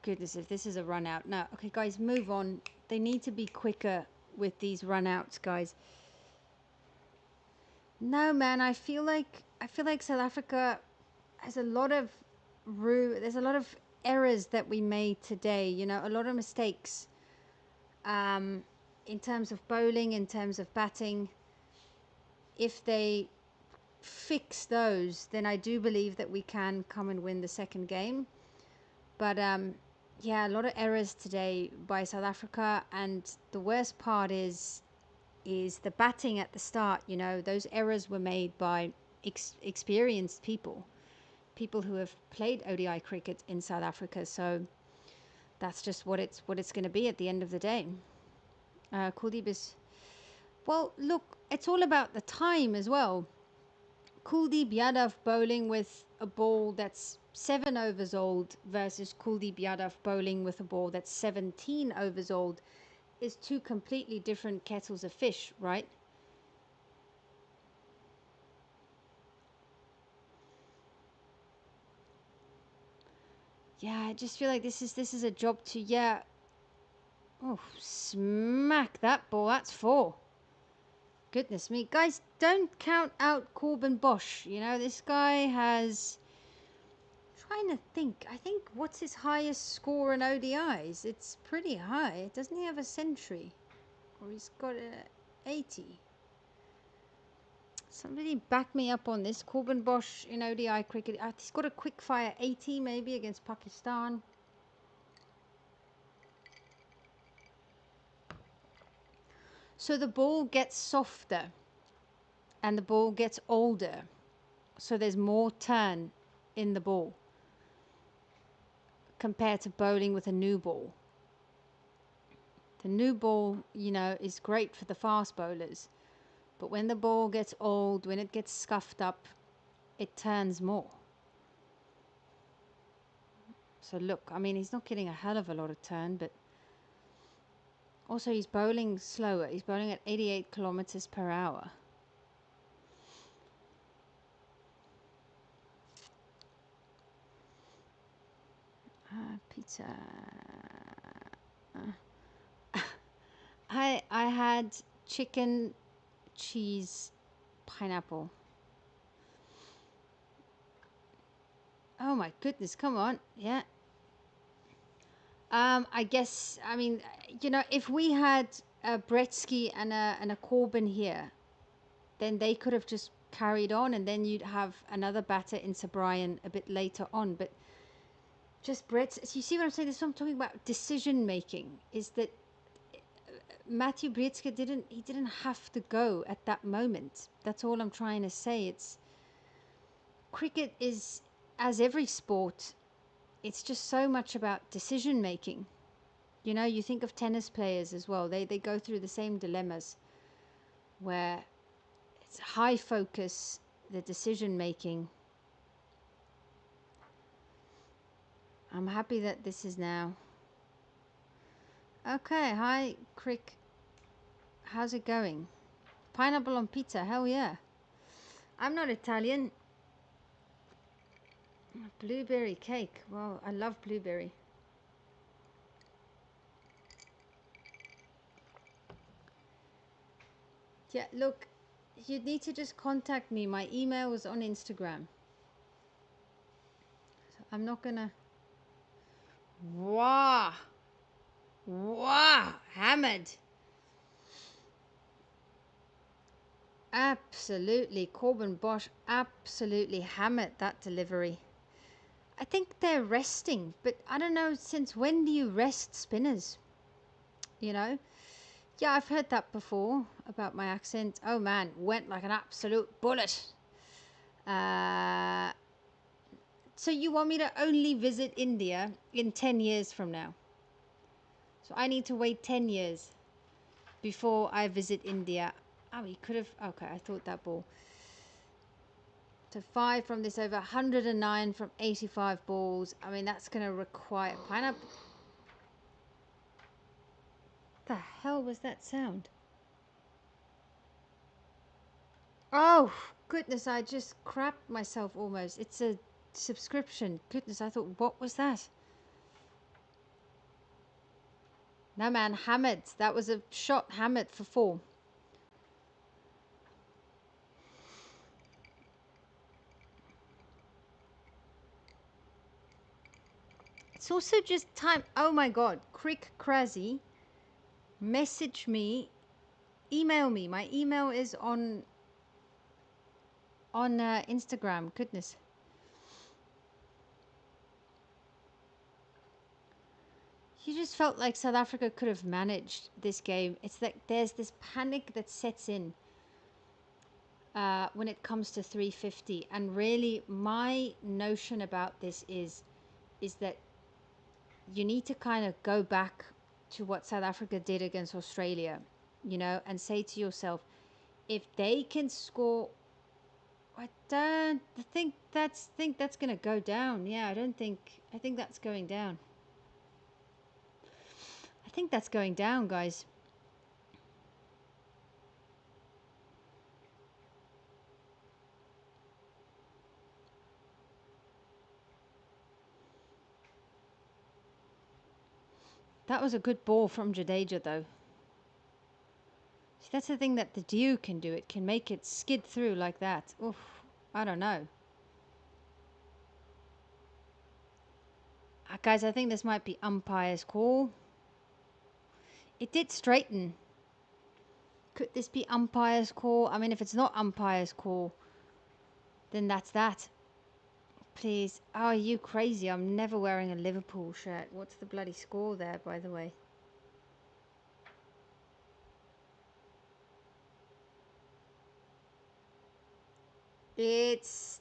goodness, if this is a run out. No, okay, guys, move on. They need to be quicker with these run outs, guys. No, man, I feel like South Africa has a lot of there's a lot of errors that we made today, you know, a lot of mistakes. In terms of bowling, in terms of batting. If they fix those, then I do believe that we can come and win the second game. But yeah, a lot of errors today by South Africa, and the worst part is the batting at the start. You know, those errors were made by experienced people who have played ODI cricket in South Africa. So that's just what it's going to be at the end of the day. Kuldeep is, well, look, it's all about the time as well. Kuldeep Yadav bowling with a ball that's 7 overs old versus Kuldeep Yadav bowling with a ball that's 17 overs old is 2 completely different kettles of fish, right? Yeah, I just feel like this is a job to, yeah. Oh, smack that ball. That's 4. Goodness me. Guys, don't count out Corbin Bosch. You know, this guy has... Trying to think. I think, what's his highest score in ODIs? It's pretty high. Doesn't he have a century? Or he's got a 80. Somebody back me up on this. Corbin Bosch in ODI cricket. He's got a quick fire 80 maybe against Pakistan. So the ball gets softer and the ball gets older. So there's more turn in the ball compared to bowling with a new ball. The new ball, you know, is great for the fast bowlers. But when the ball gets old, when it gets scuffed up, it turns more. So look, I mean, he's not getting a hell of a lot of turn, but also he's bowling slower. He's bowling at 88 kilometers per hour. Pizza. I had chicken, cheese, pineapple. Oh my goodness, come on. Yeah. I guess, I mean, you know, if we had a Bretsky and a Corbin here, then they could have just carried on, and then you'd have another batter in Sir Brian a bit later on. But just Brett's, you see what I'm saying? This is what I'm talking about, decision making, is that Matthew Breitske didn't have to go at that moment. That's all I'm trying to say. It's cricket is, as every sport, it's just so much about decision making. You know, you think of tennis players as well. They go through the same dilemmas where it's high focus, the decision making. I'm happy that this is now. Okay, hi, Crick. How's it going? Pineapple on pizza, hell yeah. I'm not Italian. Blueberry cake. Well, I love blueberry. Yeah, look, you need to just contact me. My email is on Instagram. So I'm not gonna. Wow. Wow. Hammered. Absolutely. Corbin Bosch absolutely hammered that delivery. I think they're resting, but I don't know, since when do you rest spinners? You know? Yeah, I've heard that before about my accent. Oh man, went like an absolute bullet. So you want me to only visit India in 10 years from now? So I need to wait 10 years before I visit India. Oh, he could have. Okay, I thought that ball. To 5 from this over, 109 from 85 balls. I mean, that's going to require pineapple. The hell was that sound? Oh, goodness, I just crapped myself almost. It's a subscription. Goodness, I thought, what was that? No, man, hammered. That was a shot hammered for 4. It's also just time. Oh my God, Crick Crazy, message me, email me. My email is on Instagram. Goodness. You just felt like South Africa could have managed this game. It's like there's this panic that sets in when it comes to 350. And really, my notion about this is that you need to kind of go back to what South Africa did against Australia, you know, and say to yourself, if they can score, I think that's going to go down. Yeah, I think that's going down. I think that's going down, guys. That was a good ball from Jadeja, though. See, that's the thing that the Dew can do. It can make it skid through like that. Oof, I don't know. Guys, I think this might be umpire's call. It did straighten. Could this be umpire's call? I mean, if it's not umpire's call, then that's that. Please. Oh, are you crazy? I'm never wearing a Liverpool shirt. What's the bloody score there, by the way? It's...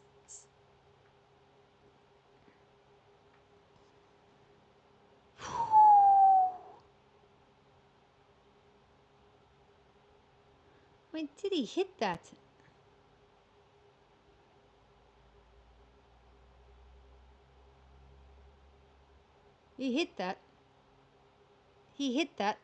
I mean, did he hit that? He hit that. He hit that.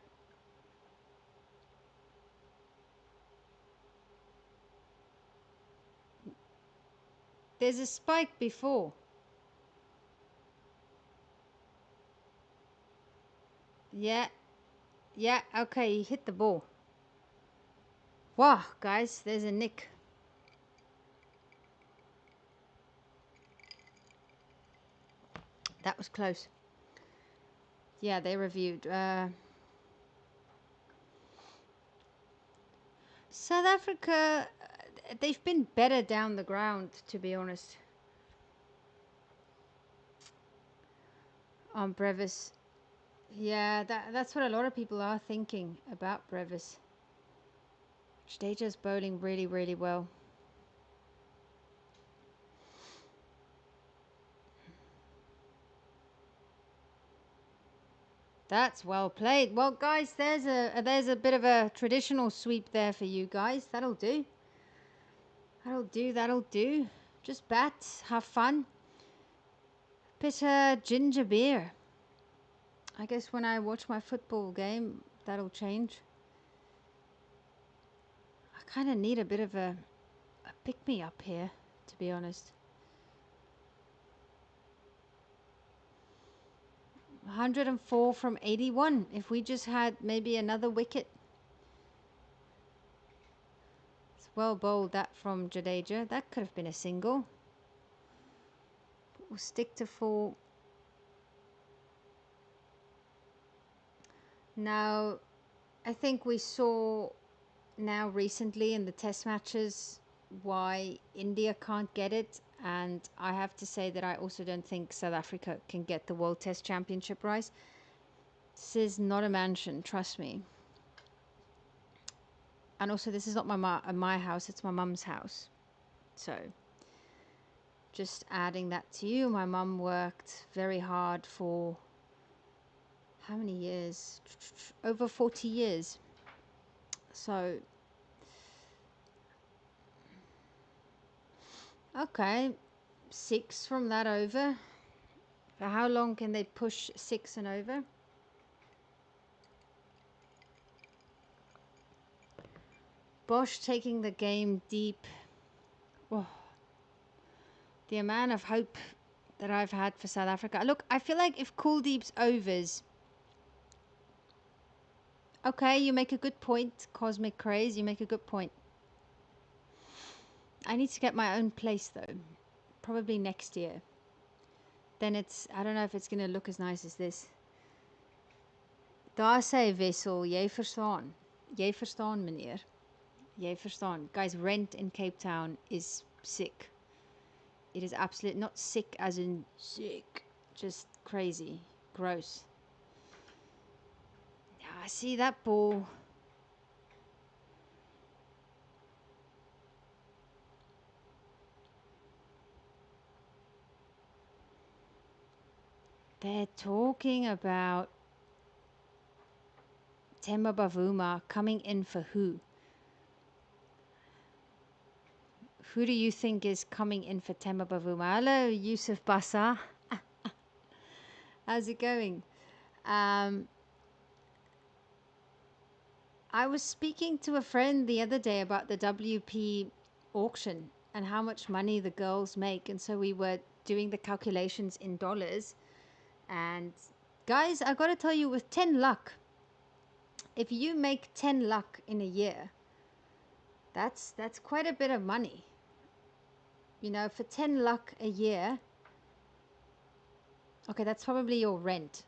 There's a spike before. Yeah. Yeah, okay, he hit the ball. Wow, guys, there's a nick. That was close. Yeah, they reviewed. South Africa, they've been better down the ground, to be honest. On Brevis. Yeah, that's what a lot of people are thinking about Brevis. Jadeja's bowling really, really well. That's well played. Well, guys, there's a bit of a traditional sweep there for you guys. That'll do. That'll do. That'll do. Just bat, have fun. Bit ginger beer. I guess when I watch my football game, that'll change. I kind of need a bit of a pick-me-up here, to be honest. 104 from 81. If we just had maybe another wicket. It's well bowled, that from Jadeja. That could have been a single. We'll stick to 4. Now, I think we saw now recently in the test matches why India can't get it, and I have to say that I also don't think South Africa can get the World Test Championship prize. This is not a mansion, trust me. And also, this is not my house, it's my mum's house. So, just adding that to you. My mum worked very hard for how many years? Over 40 years. So, okay, 6 from that over. For how long can they push 6 and over? Bosch taking the game deep. Oh, the amount of hope that I've had for South Africa. Look, I feel like if Kuldeep's overs... Okay, you make a good point, Cosmic Craze. You make a good point. I need to get my own place, though. Probably next year. Then it's... I don't know if it's going to look as nice as this. Daar sê Wessel, jy verstaan. Jy verstaan, meneer. Jy verstaan. Guys, rent in Cape Town is sick. It is absolute... Not sick as in sick. Just crazy. Gross. I see that ball. They're talking about Temba Bavuma coming in for who? Who do you think is coming in for Temba Bavuma? Hello, Yusuf Bassa. How's it going? I was speaking to a friend the other day about the WP auction and how much money the girls make. And so we were doing the calculations in dollars. And guys, I got to tell you, with 10 luck, if you make 10 luck in a year, that's quite a bit of money. You know, for 10 luck a year, okay, that's probably your rent.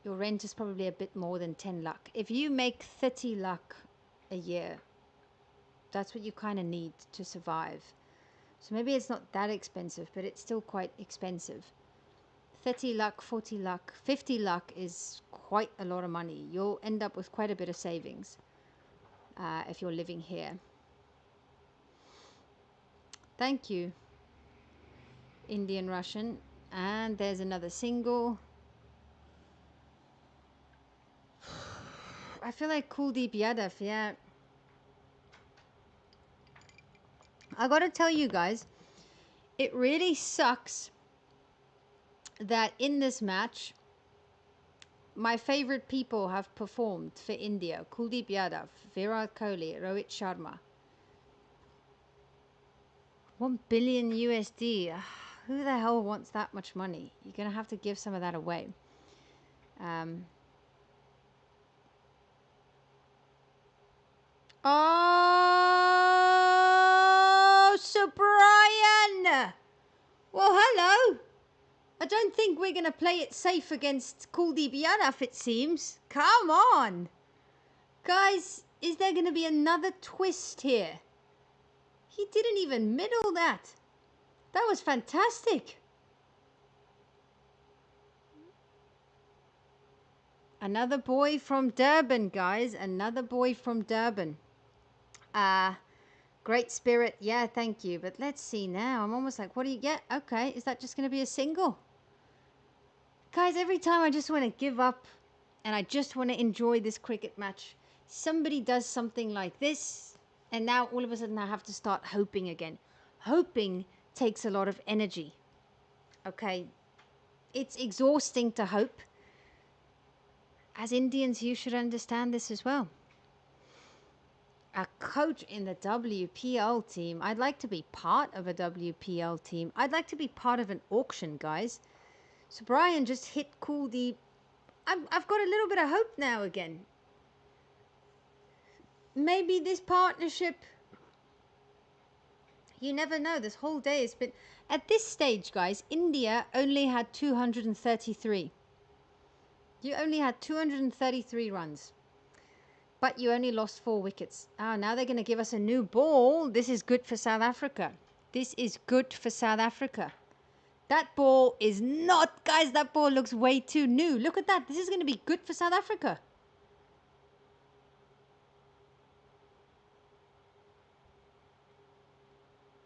Your rent is probably a bit more than 10 luck. If you make 30 luck a year, that's what you kind of need to survive. So maybe it's not that expensive, but it's still quite expensive. 30 luck, 40 luck, 50 luck is quite a lot of money. You'll end up with quite a bit of savings if you're living here. Thank you, Indian Russian. And there's another single. I feel like Kuldeep Yadav, yeah. I gotta tell you guys, it really sucks that in this match, my favorite people have performed for India. Kuldeep Yadav, Virat Kohli, Rohit Sharma. 1 billion USD. Who the hell wants that much money? You're gonna have to give some of that away. Oh, Sir Brian! Well, hello. I don't think we're going to play it safe against Kuldeep Yadav, it seems. Come on. Guys, is there going to be another twist here? He didn't even middle that. That was fantastic. Another boy from Durban, guys. Another boy from Durban. Great spirit. Yeah, thank you. But let's see now. I'm almost like, what do you get? Okay, is that just going to be a single? Guys, every time I just want to give up and I just want to enjoy this cricket match. Somebody does something like this and now all of a sudden I have to start hoping again. Hoping takes a lot of energy. Okay, it's exhausting to hope. As Indians, you should understand this as well. A coach in the WPL team. I'd like to be part of a WPL team. I'd like to be part of an auction, guys. So Brian just hit Kuldeep. I've got a little bit of hope now again. Maybe this partnership. You never know. This whole day has been... At this stage, guys, India only had 233. You only had 233 runs. But you only lost 4 wickets. Ah, now they're going to give us a new ball. This is good for South Africa. This is good for South Africa. That ball is not... Guys, that ball looks way too new. Look at that. This is going to be good for South Africa.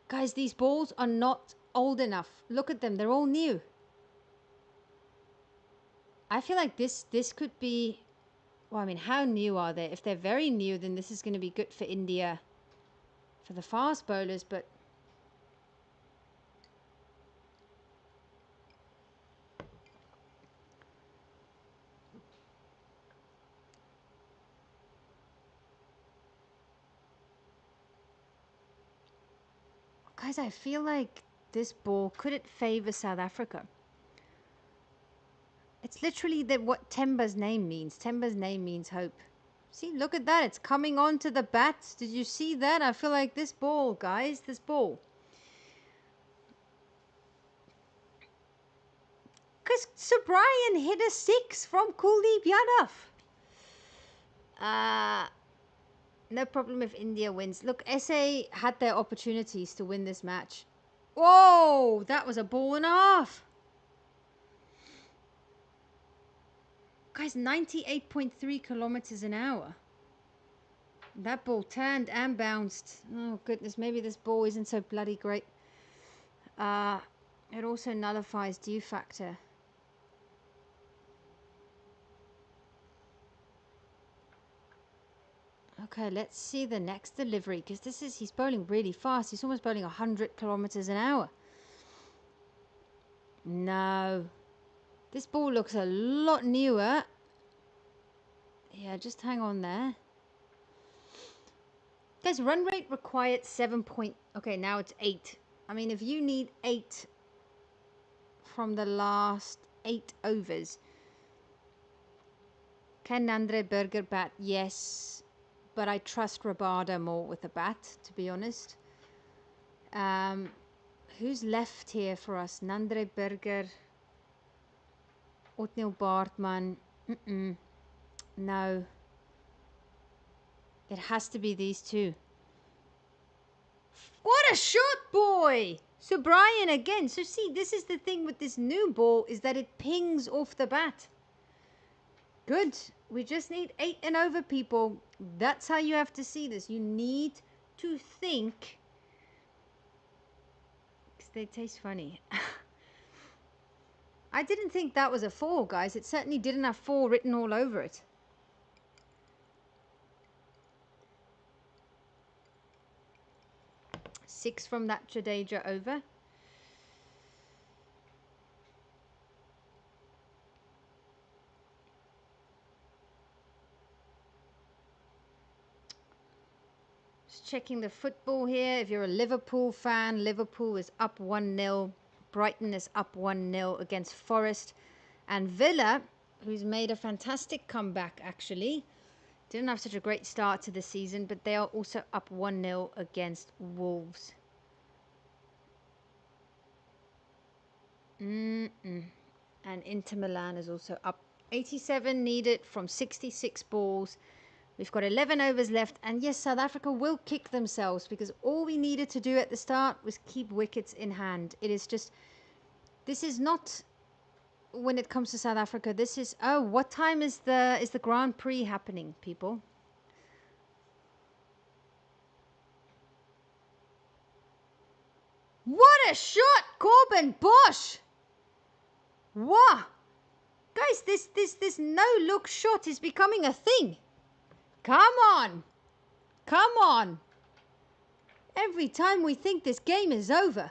Guys, these balls are not old enough. Look at them. They're all new. I feel like this could be... Well, I mean, how new are they? If they're very new, then this is going to be good for India. For the fast bowlers, but... Guys, I feel like this ball, could it favour South Africa? It's literally what Temba's name means. Temba's name means hope. See, look at that. It's coming onto the bats. Did you see that? I feel like this ball, guys, this ball. Because Sir Brian hit a 6 from Kuldeep Yadav. No problem if India wins. Look, SA had their opportunities to win this match. Whoa, that was a ball and a half. Guys, 98.3 kilometers an hour. That ball turned and bounced. Oh, goodness, maybe this ball isn't so bloody great. It also nullifies dew factor. Okay, let's see the next delivery, because he's bowling really fast. He's almost bowling 100 kilometers an hour. No. This ball looks a lot newer. Yeah, just hang on there. Guys, run rate required 7 point... Okay, now it's 8. I mean, if you need 8 from the last 8 overs. Can Andre Berger bat? Yes. But I trust Rabada more with the bat, to be honest. Who's left here for us? Nandre Berger. Otniel Baartman. No. It has to be these two. What a shot, boy! So Brian again. So see, this is the thing with this new ball, is that it pings off the bat. Good. We just need 8 and over, people. That's how you have to see this. You need to think. Because they taste funny. I didn't think that was a 4, guys. It certainly didn't have 4 written all over it. Six from that Jadeja over. Just checking the football here. If you're a Liverpool fan, Liverpool is up 1-0. Brighton is up 1-0 against Forest. And Villa, who's made a fantastic comeback, actually. Didn't have such a great start to the season, but they are also up 1-0 against Wolves. And Inter Milan is also up 87 needed from 66 balls. We've got 11 overs left, and yes, South Africa will kick themselves because all we needed to do at the start was keep wickets in hand. It is just, this is not, when it comes to South Africa, this is, oh, what time is the Grand Prix happening, people? What a shot, Corbin Bosch! Wow! Guys, this no-look shot is becoming a thing. Come on! Come on! Every time we think this game is over.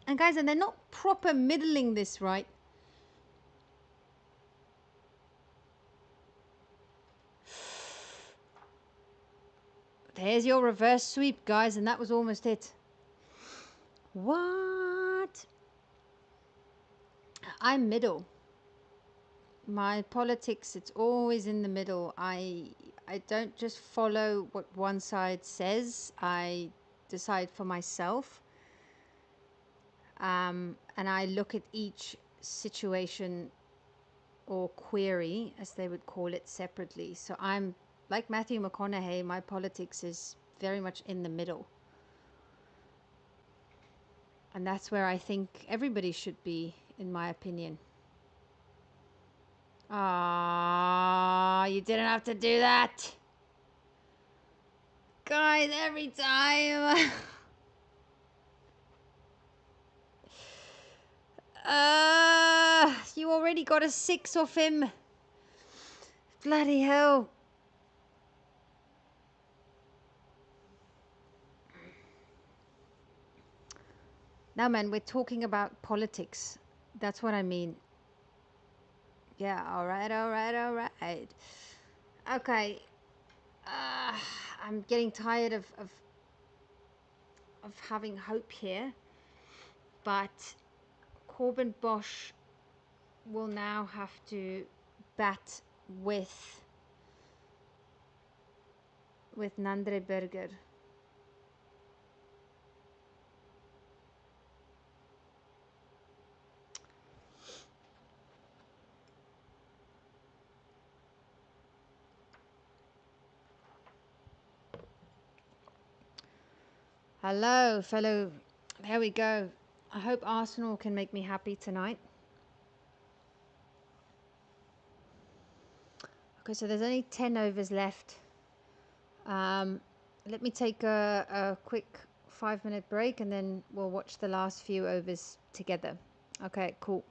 And guys, and they're not proper middling this right. There's your reverse sweep, guys, and that was almost it. What? I'm middle. My politics, it's always in the middle. I don't just follow what one side says. I decide for myself. And I look at each situation or query, as they would call it, separately. So I'm like Matthew McConaughey. My politics is very much in the middle, and that's where I think everybody should be, in my opinion. Ah, you didn't have to do that, guys. Every time. You already got a 6 off him. Bloody hell. Now, man, we're talking about politics. That's what I mean. Yeah, all right, all right, all right. Okay. I'm getting tired of having hope here. But Corbin Bosch will now have to bat with Nandre Berger. Hello, fellow. There we go. I hope Arsenal can make me happy tonight. Okay, so there's only 10 overs left. Let me take a quick 5-minute break and then we'll watch the last few overs together. Okay, cool.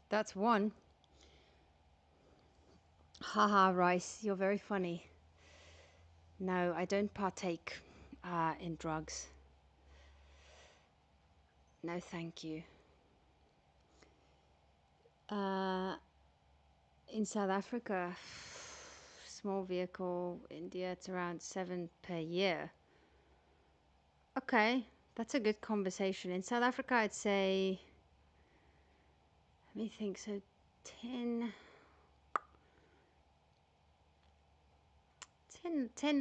That's one. Haha, Rice, you're very funny. No, I don't partake in drugs. No, thank you. In South Africa, small vehicle, India, it's around 7 per year. Okay, that's a good conversation. In South Africa, I'd say, let me think, so 10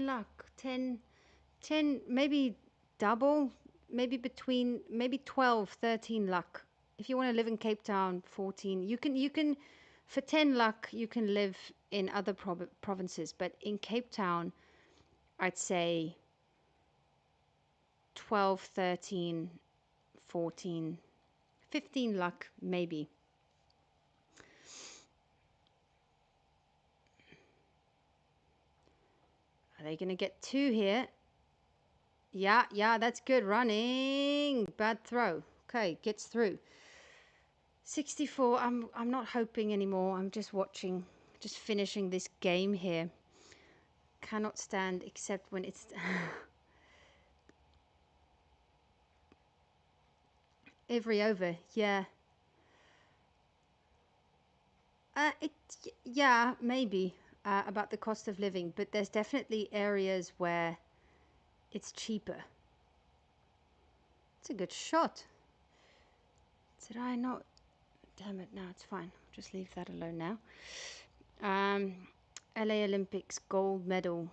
lakh, 10, maybe double, maybe between, maybe 12, 13 lakh. If you want to live in Cape Town, 14. You can, for 10 lakh, you can live in other provinces. But in Cape Town, I'd say 12, 13, 14, 15 lakh, maybe. Are they going to get two here? Yeah, that's good running. Bad throw. Okay, gets through. 64. I'm not hoping anymore. I'm just watching, just finishing this game here. Cannot stand except when it's every over. Yeah. Yeah, maybe about the cost of living, but there's definitely areas where it's cheaper. It's a good shot. Did I not? Damn it! No, it's fine. I'll just leave that alone now. LA Olympics gold medal.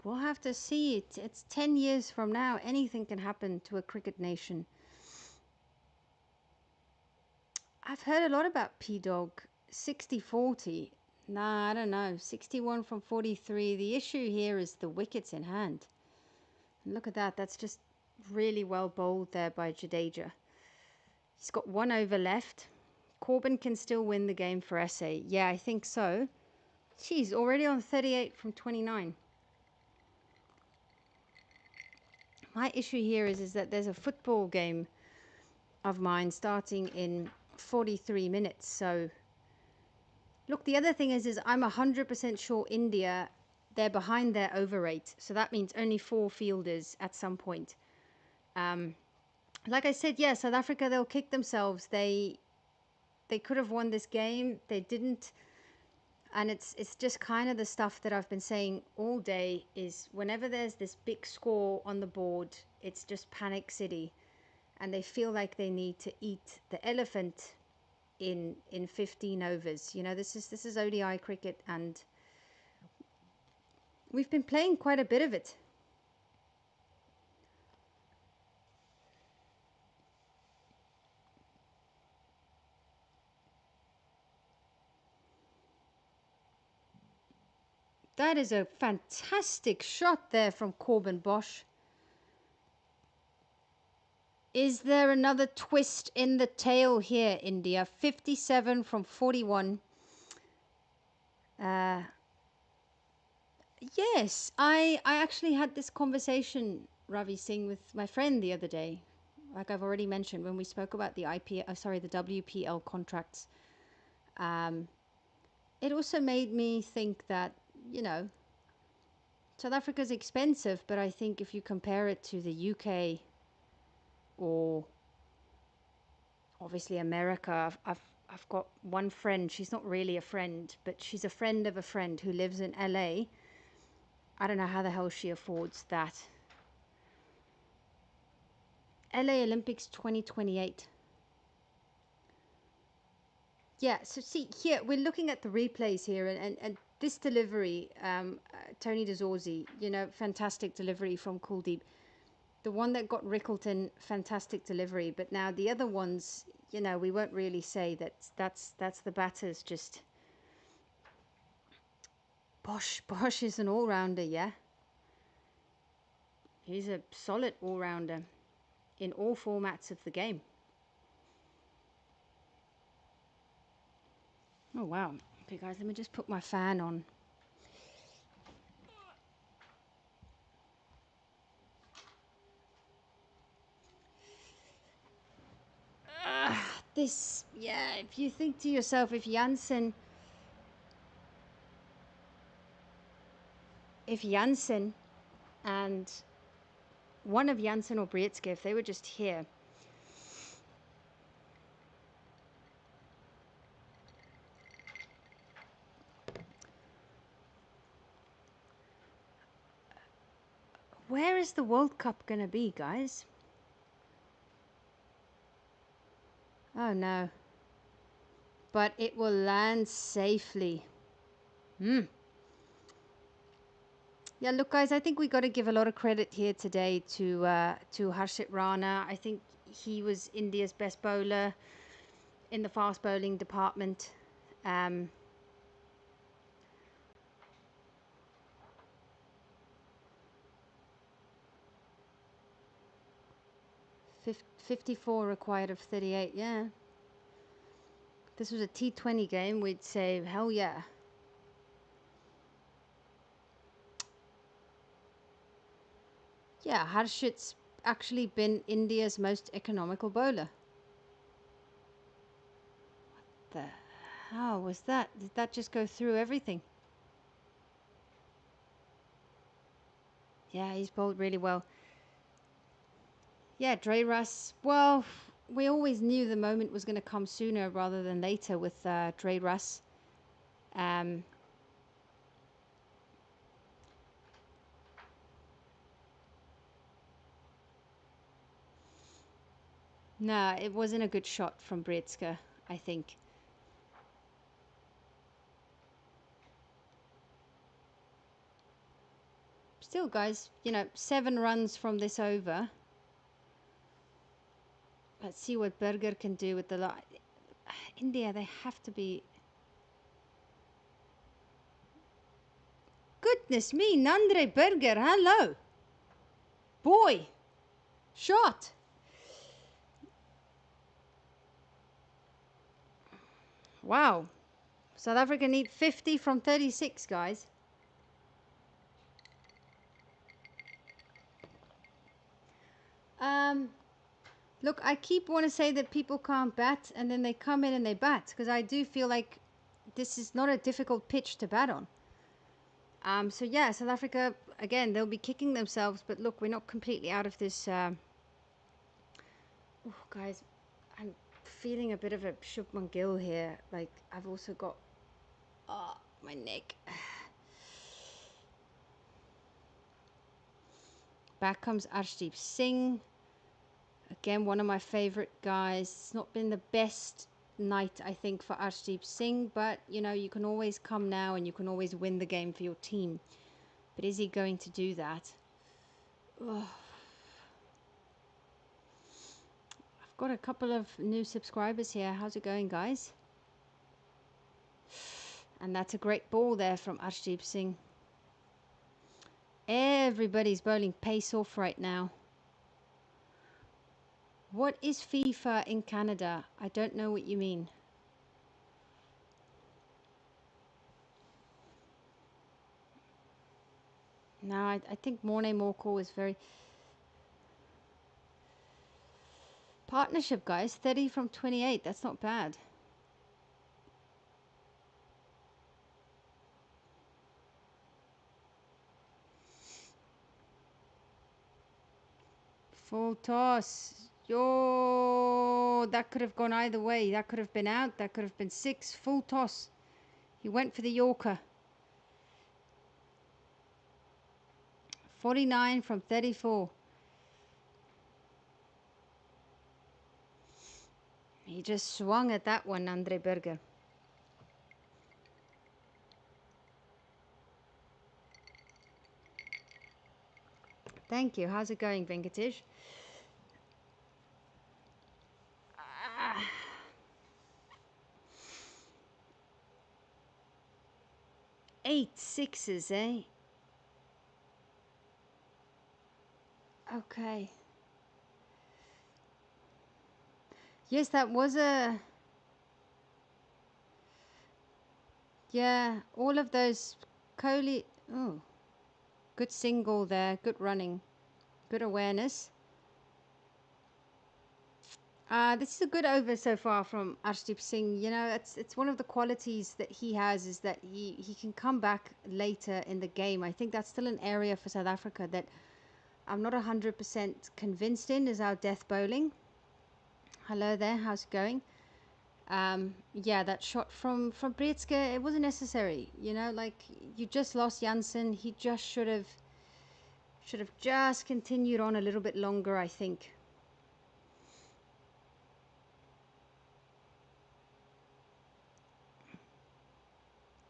We'll have to see it. It's 10 years from now. Anything can happen to a cricket nation. I've heard a lot about P-Dog. 60-40. Nah, I don't know. 61 from 43. The issue here is the wickets in hand. And look at that. That's just really well bowled there by Jadeja. He's got 1 over left. Corbin can still win the game for SA. Yeah, I think so. She's already on 38 from 29. My issue here is that there's a football game of mine starting in 43 minutes. So, look, the other thing is I'm 100% sure India, they're behind their over rate. So that means only 4 fielders at some point. Like I said, yeah, South Africa, they'll kick themselves. They could have won this game. They didn't. And it's just kind of the stuff that I've been saying all day is whenever there's this big score on the board, it's just panic city. And they feel like they need to eat the elephant in 15 overs. You know, this is ODI cricket, and we've been playing quite a bit of it. That is a fantastic shot there from Corbin Bosch. Is there another twist in the tail here, India? 57 from 41. Yes, I actually had this conversation, Ravi Singh, with my friend the other day. Like I've already mentioned when we spoke about the the WPL contracts. It also made me think that, you know, South Africa's expensive, but I think if you compare it to the UK or obviously America, I've got one friend. She's not really a friend, but she's a friend of a friend who lives in LA. I don't know how the hell she affords that. LA Olympics 2028. Yeah, so see here, we're looking at the replays here, and this delivery, Tony DeZorzi, you know, fantastic delivery from Kuldeep. The one that got Rickleton, fantastic delivery, but now the other ones, you know, we won't really say that that's the batters. Just Bosch is an all-rounder, yeah. He's a solid all-rounder in all formats of the game. Oh wow. Okay guys, let me just put my fan on. this, yeah, if you think to yourself, if Janssen and one of Janssen or Brietzke, if they were just here, where is the World Cup gonna be, guys? Oh no. But it will land safely. Yeah, look, guys, I think we got to give a lot of credit here today to Harshit Rana. I think he was India's best bowler in the fast bowling department. 54 required of 38, yeah. If this was a T20 game, we'd say, hell yeah. Yeah, Harshit's actually been India's most economical bowler. What the hell was that? Did that just go through everything? Yeah, he's bowled really well. Yeah, Dre Russ. Well, we always knew the moment was going to come sooner rather than later with Dre Russ. No, it wasn't a good shot from Brietzke, I think. Still, guys, 7 runs from this over. Let's see what Berger can do with the lot. India, they have to be... Goodness me, Nandre Berger, hello. Boy, shot. Wow. South Africa need 50 from 36, guys. Look, I keep want to say that people can't bat, and then they come in and they bat, because I do feel like this is not a difficult pitch to bat on. So yeah, South Africa, again, they'll be kicking themselves, but look, we're not completely out of this. Oh, guys, I'm feeling a bit of a Shubman Gill here. Like, I've also got my neck. Back comes Arshdeep Singh. Again, one of my favorite guys. It's not been the best night, I think, for Arshdeep Singh, but you can always come now and you can always win the game for your team. But is he going to do that? Oh. I've got a couple of new subscribers here. How's it going, guys? And that's a great ball there from Arshdeep Singh. Everybody's bowling pace off right now. What is FIFA in Canada? I don't know what you mean. No, I think Morne Morkel is very... Partnership, guys. 30 from 28. That's not bad. Full toss. Yo, that could have gone either way. That could have been out. That could have been 6. Full toss. He went for the Yorker. 49 from 34. He just swung at that one, Andre Berger. Thank you. How's it going, Venkatesh? 8 sixes, eh? Okay. Yes, that was a... Yeah, all of those... Kohli... Oh. Good single there. Good running. Good awareness. This is a good over so far from Arshdeep Singh. You know, it's one of the qualities that he has is that he can come back later in the game. I think that's still an area for South Africa that I'm not 100% convinced in is our death bowling. Hello there, how's it going? Yeah, that shot from Prietske, it wasn't necessary. You know, like you just lost Janssen. He just should have just continued on a little bit longer, I think.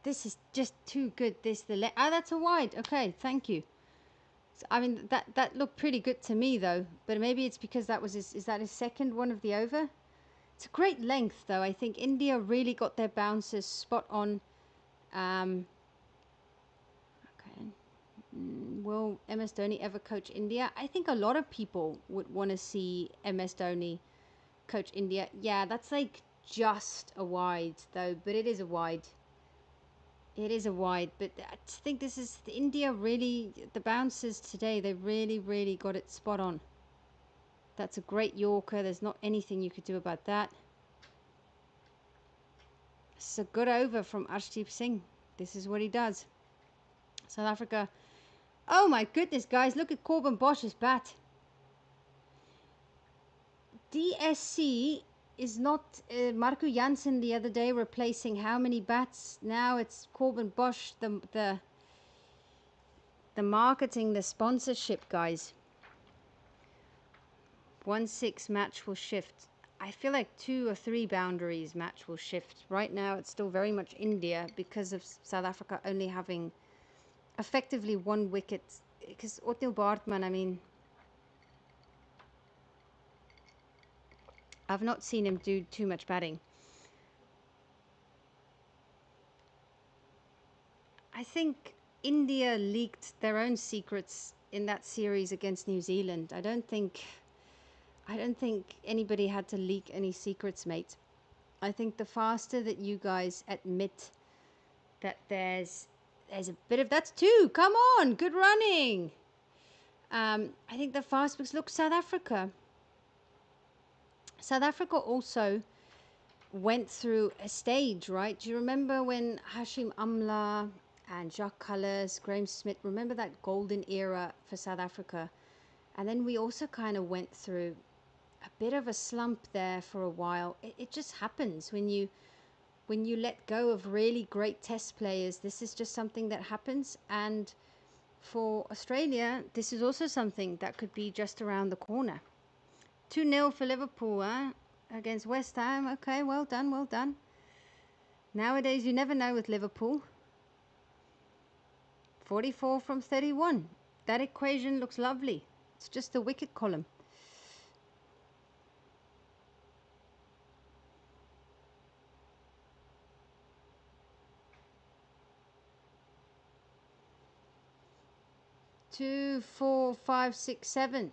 This is just too good. That's a wide. Okay, thank you. So, I mean, that looked pretty good to me though. But maybe it's because that was is that his second one of the over? It's a great length though. I think India really got their bounces spot on. Okay. Will MS Dhoni ever coach India? I think a lot of people would want to see MS Dhoni coach India. Yeah, that's like just a wide though, but it is a wide. It is a wide, but I think this is India really, the bounces today, they really, really got it spot on. That's a great Yorker. There's not anything you could do about that. It's a good over from Arshdeep Singh. This is what he does. South Africa. Oh my goodness, guys. Look at Corbin Bosch's bat. DSC is not Marco Jansen the other day replacing how many bats? Now it's Corbin Bosch, the marketing, the sponsorship, guys. 1-6 match will shift. I feel like 2 or 3 boundaries match will shift. Right now it's still very much India because of South Africa only having effectively 1 wicket. Because Otto Bartman, I mean, I've not seen him do too much batting. I think India leaked their own secrets in that series against New Zealand. I don't think anybody had to leak any secrets, mate. I think the faster that you guys admit that there's a bit of that's 2. Come on, good running. I think the fast because look, South Africa also went through a stage, right? Do you remember when Hashim Amla and Jacques Kallis, Graeme Smith, remember that golden era for South Africa? And then we also kind of went through a bit of a slump there for a while. It just happens when you let go of really great test players. This is just something that happens. And for Australia, this is also something that could be just around the corner. 2-0 for Liverpool, against West Ham. Okay, well done, well done. Nowadays, you never know with Liverpool. 44 from 31. That equation looks lovely. It's just the wicket column. Two, 4, 5, 6, 7.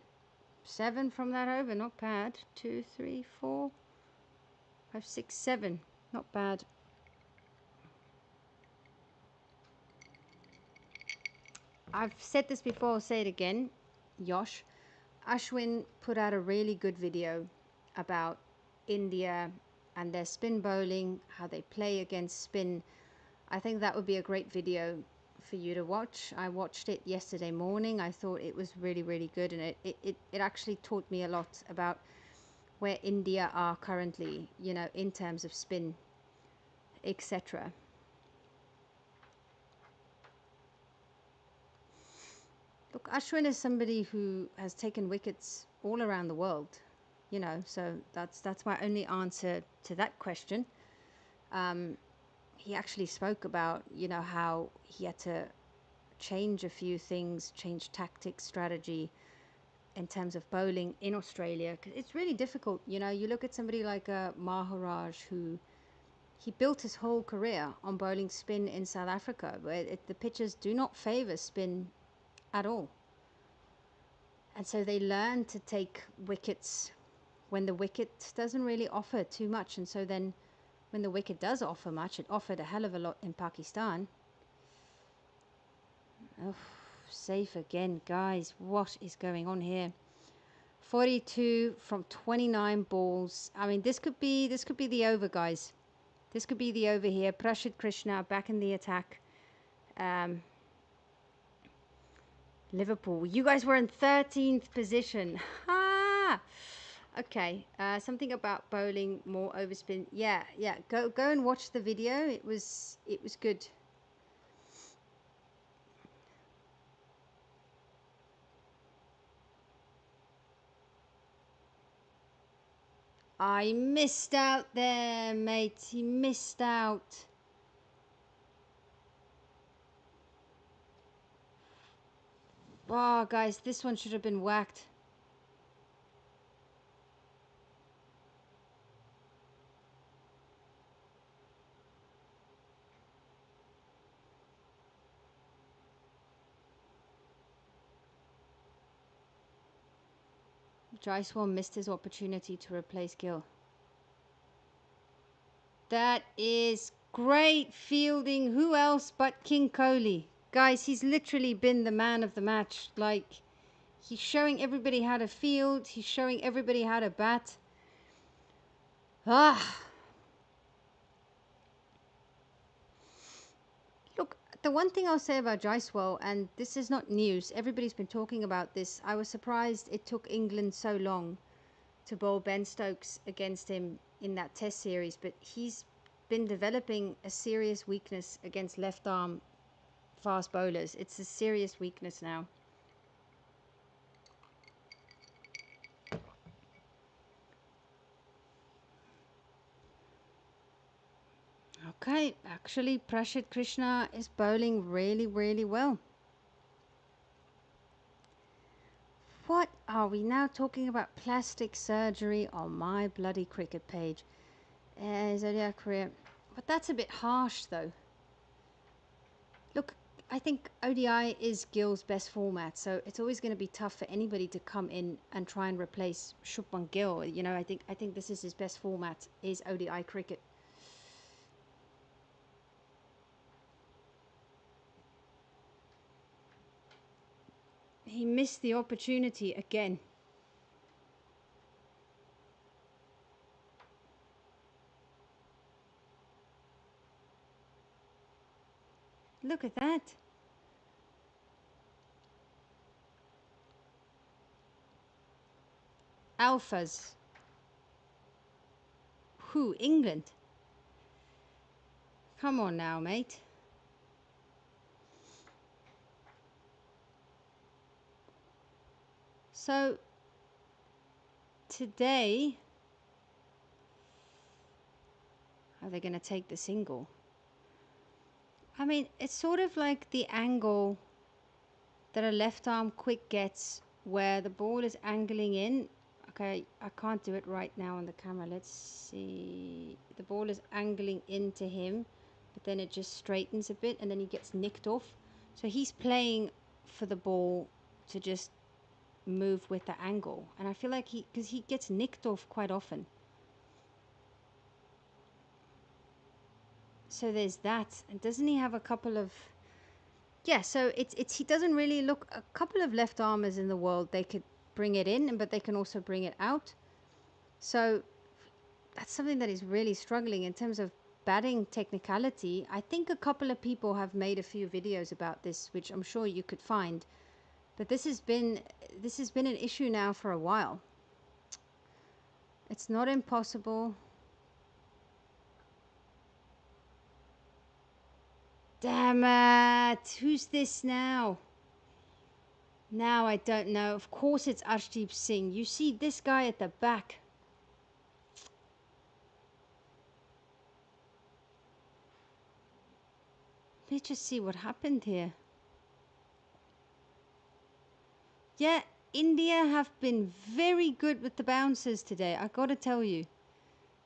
7 from that over, not bad. 2, 3, 4, 5, 6, 7. Not bad. I've said this before, I'll say it again. Yosh. Ashwin put out a really good video about India and their spin bowling, how they play against spin. I think that would be a great video for you to watch. I watched it yesterday morning. I thought it was really, really good, and it actually taught me a lot about where India are currently, you know, in terms of spin, etc. Look, Ashwin is somebody who has taken wickets all around the world, you know, so that's my only answer to that question. He actually spoke about, you know, how he had to change a few things, change tactics, strategy in terms of bowling in Australia. 'Cause it's really difficult, you know. You look at somebody like Maharaj, who he built his whole career on bowling spin in South Africa, where the pitches do not favour spin at all. And so they learn to take wickets when the wicket doesn't really offer too much. And so then when the wicket does offer much, it offered a hell of a lot in Pakistan. Oh, safe again, guys. What is going on here? 42 from 29 balls. I mean, this could be the over, guys. This could be the over here. Prashid Krishna back in the attack. Liverpool. You guys were in 13th position. Ha! Okay. Something about bowling more overspin. Yeah. Go and watch the video. It was good. I missed out there, mate. He missed out. Oh, guys, this one should have been whacked. Jaiswal missed his opportunity to replace Gill. That is great fielding. Who else but King Kohli? Guys, he's literally been the man of the match. Like, he's showing everybody how to field. He's showing everybody how to bat. Look, the one thing I'll say about Jaiswal, and this is not news, everybody's been talking about this. I was surprised it took England so long to bowl Ben Stokes against him in that test series, but he's been developing a serious weakness against left arm fast bowlers. It's a serious weakness now. Okay, actually Prashid Krishna is bowling really, really well. What are we now talking about? Plastic surgery on my bloody cricket page. Zodiac career. But that's a bit harsh though. Look, I think ODI is Gill's best format, so it's always going to be tough for anybody to come in and try and replace Shubman Gill. You know, I think this is his best format, is ODI cricket. He missed the opportunity again. Look at that. Alphas. Who? England? Come on now, mate. So, today, are they going to take the single? I mean, it's sort of like the angle that a left arm quick gets where the ball is angling in. Okay, I can't do it right now on the camera. Let's see. The ball is angling into him, but then it just straightens a bit and then he gets nicked off. So he's playing for the ball to just move with the angle. And I feel like because he gets nicked off quite often. So there's that. And doesn't he have a couple of... Yeah, so it's he doesn't really look... A couple of left armers in the world, they could bring it in, but they can also bring it out. So that's something that is really struggling in terms of batting technicality. I think a couple of people have made a few videos about this, which I'm sure you could find. But this has been an issue now for a while. It's not impossible. Damn it! Who's this now? Now I don't know. Of course it's Arshdeep Singh. You see this guy at the back. Let's just see what happened here. Yeah, India have been very good with the bouncers today. I gotta tell you.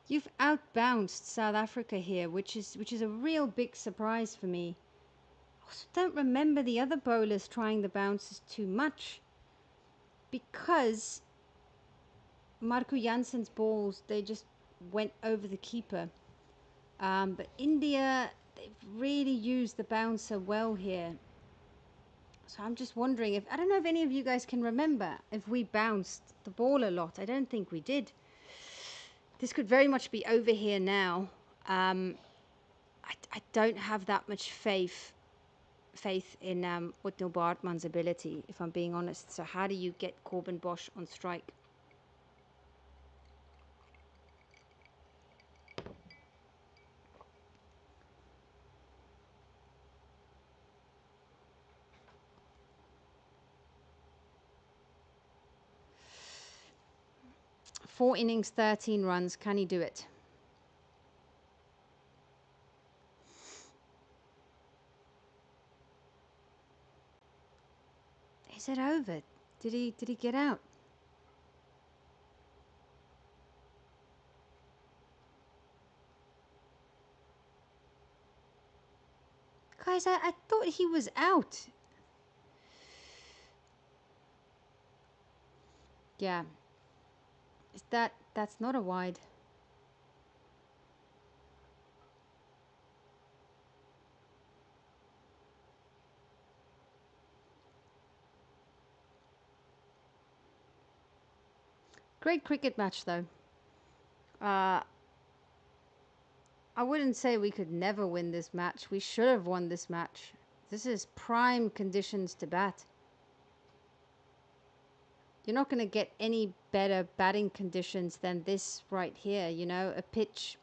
You've outbounced South Africa here, which is a real big surprise for me. I also don't remember the other bowlers trying the bounces too much, because Marco Janssen's balls, they just went over the keeper. But India, they've really used the bouncer well here. So I'm just wondering if, I don't know if any of you guys can remember if we bounced the ball a lot. I don't think we did. This could very much be over here now. I don't have that much faith in Utnil Bartman's ability, if I'm being honest. So how do you get Corbin Bosch on strike? Four innings, 13 runs. Can he do it? Is it over? Did he get out? Guys, I thought he was out. Yeah. Is that's not a wide. Great cricket match though. I wouldn't say we could never win this match. We should have won this match. This is prime conditions to bat. You're not going to get any better batting conditions than this right here. You know, a pitch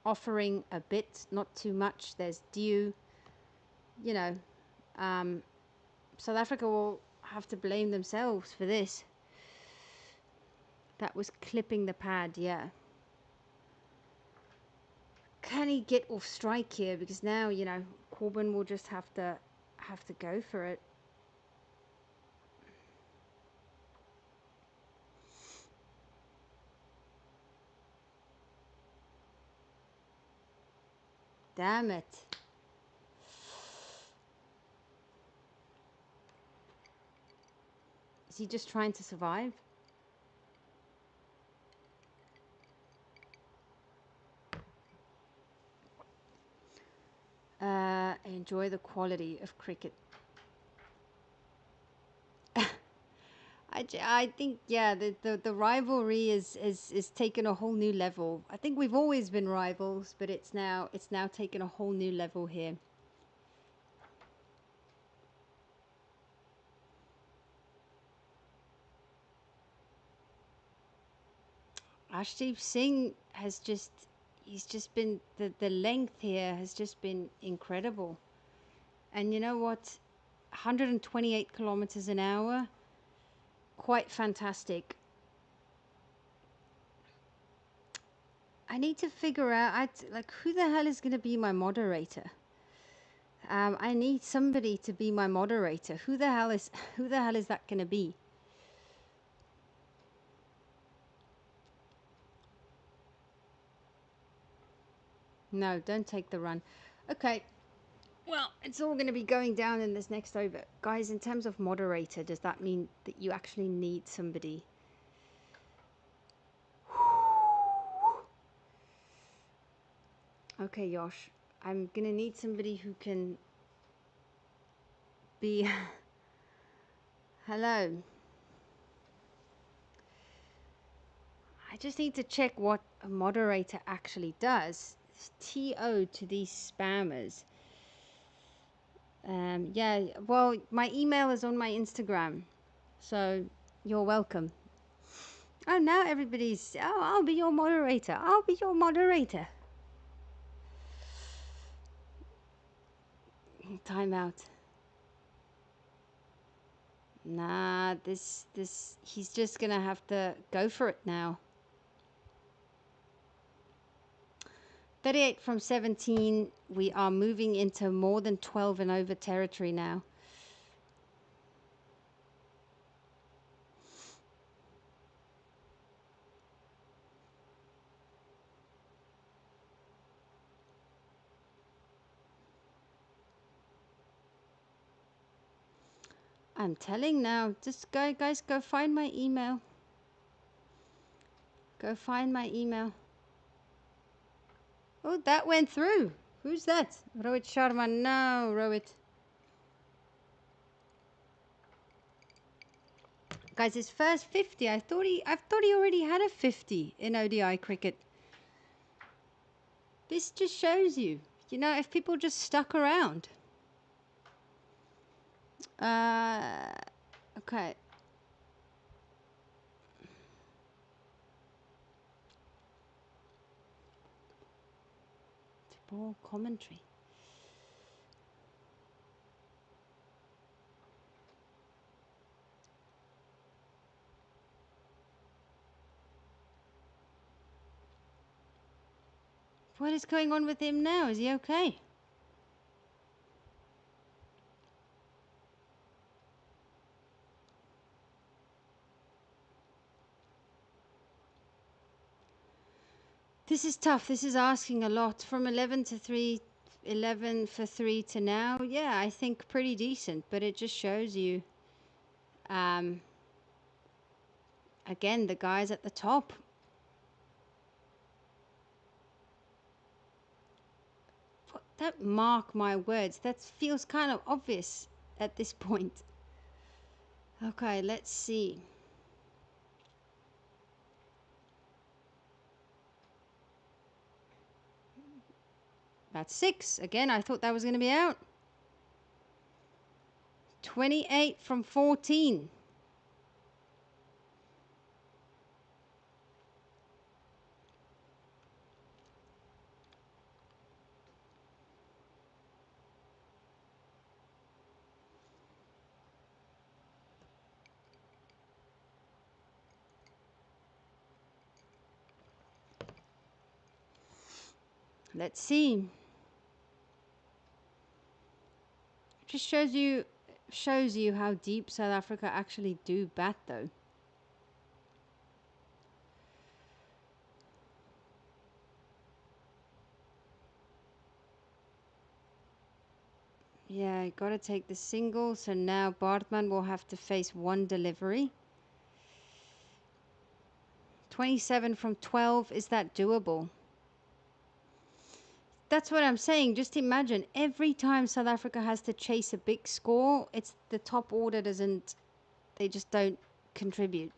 offering a bit, not too much. There's dew. You know, South Africa will have to blame themselves for this. That was clipping the pad, yeah. Can he get off strike here? Because now, you know, Corbin will just have to go for it. Damn it. Is he just trying to survive? Enjoy the quality of cricket. I think, yeah, the rivalry is taken a whole new level. I think we've always been rivals, but it's now taken a whole new level here. Ashdeep Singh has he's just been, the length here has just been incredible. And you know what? 128 kilometers an hour, quite fantastic. I need to figure out, like, who the hell is going to be my moderator? I need somebody to be my moderator. Who the hell is that going to be? No, don't take the run. Okay. Well, it's all going to be going down in this next over. Guys, in terms of moderator, does that mean that you actually need somebody? Okay, Yosh. I'm going to need somebody who can be... Hello. I just need to check what a moderator actually does. TO to these spammers. Yeah, well, my email is on my Instagram, so you're welcome. Oh, now everybody's, oh, I'll be your moderator. I'll be your moderator. Time out. Nah, he's just gonna have to go for it now. 38 from 17. We are moving into more than 12 and over territory now. I'm telling now, just guys, go find my email. Go find my email. Oh, that went through. Who's that? Rohit Sharma. No, Rohit. Guys, his first 50. I thought he already had a 50 in ODI cricket. This just shows you, you know, if people just stuck around. Okay. Ball commentary. What is going on with him now? Is he okay? This is tough. This is asking a lot. From 11 to 3, 11 for 3 to now. Yeah, I think pretty decent. But it just shows you, again, the guys at the top. That, mark my words, that feels kind of obvious at this point. Okay, let's see. That's 6. Again, I thought that was going to be out. 28 from 14. Let's see. Just shows you how deep South Africa actually do bat, though. Yeah, got to take the single. So now Bartman will have to face one delivery. 27 from 12. Is that doable? That's what I'm saying. Just imagine every time South Africa has to chase a big score, it's the top order doesn't, they just don't contribute.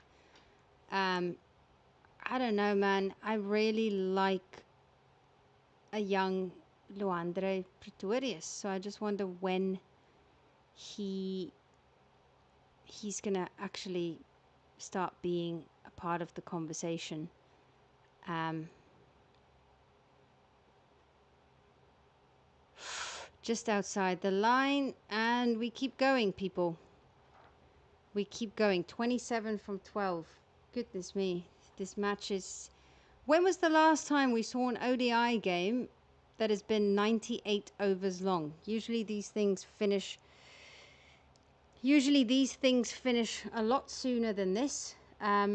I don't know, man. I really like a young Luandre Pretorius. So I just wonder when he's gonna actually start being a part of the conversation. Just outside the line, and we keep going, people. We keep going. 27 from 12. Goodness me, this match is... When was the last time we saw an ODI game that has been 98 overs long? Usually these things finish a lot sooner than this. Yeah,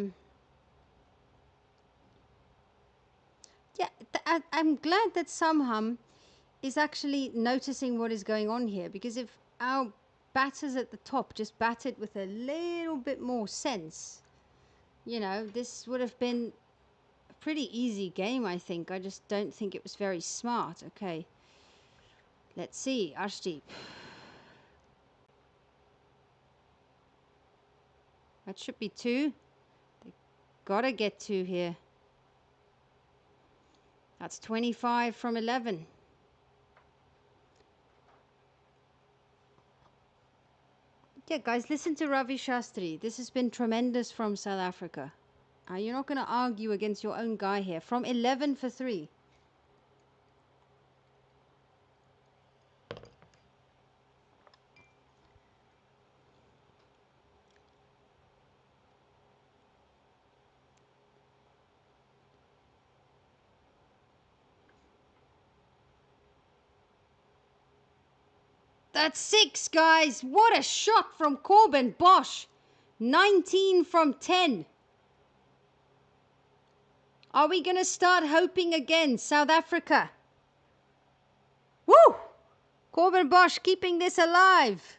I'm glad that Samham is actually noticing what is going on here, because if our batters at the top just batted with a little bit more sense, you know, this would have been a pretty easy game, I think. I just don't think it was very smart. Okay, let's see. Arshdeep. That should be 2. They gotta get 2 here. That's 25 from 11. Yeah, guys, listen to Ravi Shastri. This has been tremendous from South Africa. You're not going to argue against your own guy here. From 11 for 3. That's 6, guys. What a shot from Corbin Bosch. 19 from 10. Are we going to start hoping again, South Africa? Woo! Corbin Bosch keeping this alive.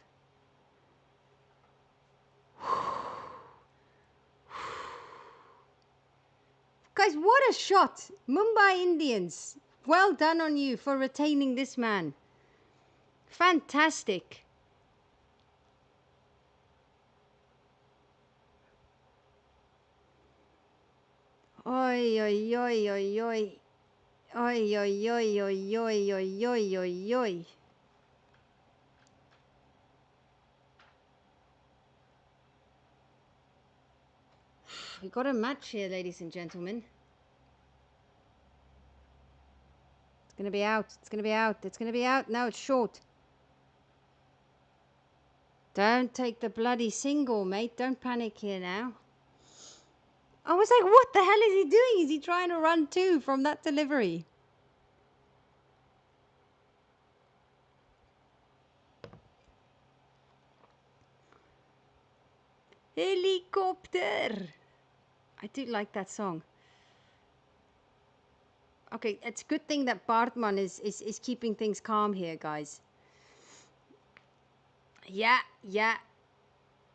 Guys, what a shot. Mumbai Indians, well done on you for retaining this man. Fantastic. Oi, oi, oi, oi, oi. Oi, oi, oi, oi, oi, oi, oi, oi, oi. We got a match here, ladies and gentlemen. It's gonna be out. It's gonna be out. It's gonna be out. No, it's short. Don't take the bloody single, mate. Don't panic here now. I was like, what the hell is he doing? Is he trying to run two from that delivery? Helicopter. I do like that song. Okay, it's a good thing that Bartman is keeping things calm here, guys. Yeah.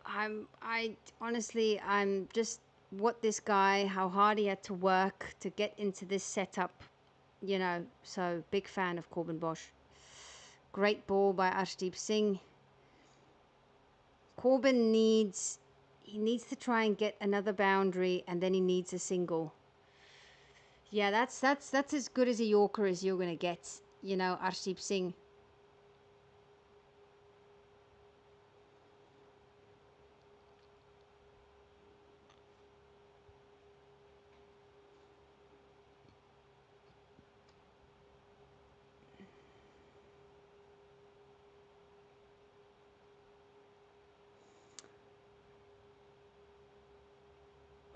I honestly, I'm just what this guy, how hard he had to work to get into this setup, you know. So big fan of Corbin Bosch. Great ball by Arshdeep Singh. Corbin needs to try and get another boundary, and then he needs a single. Yeah, that's as good as a Yorker as you're gonna get, you know, Arshdeep Singh.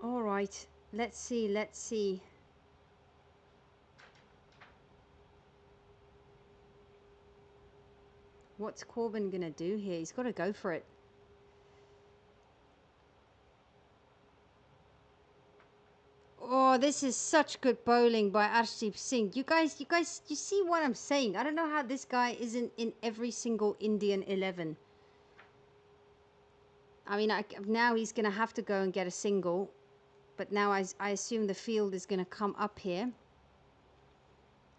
All right, let's see. What's Corbin gonna do here? He's got to go for it. Oh, this is such good bowling by Arshdeep Singh. You guys, you see what I'm saying? I don't know how this guy isn't in every single Indian 11. I mean, now he's gonna have to go and get a single, but now I assume the field is gonna come up here.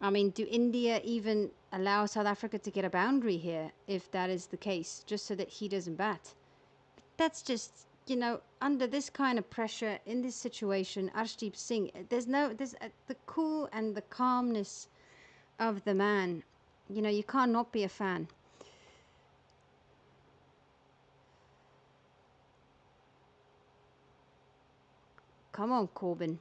I mean, do India even allow South Africa to get a boundary here, if that is the case, just so that he doesn't bat? That's just, you know, under this kind of pressure, in this situation, Arshdeep Singh, there's the cool and the calmness of the man. You know, you can't not be a fan. Come on, Corbin.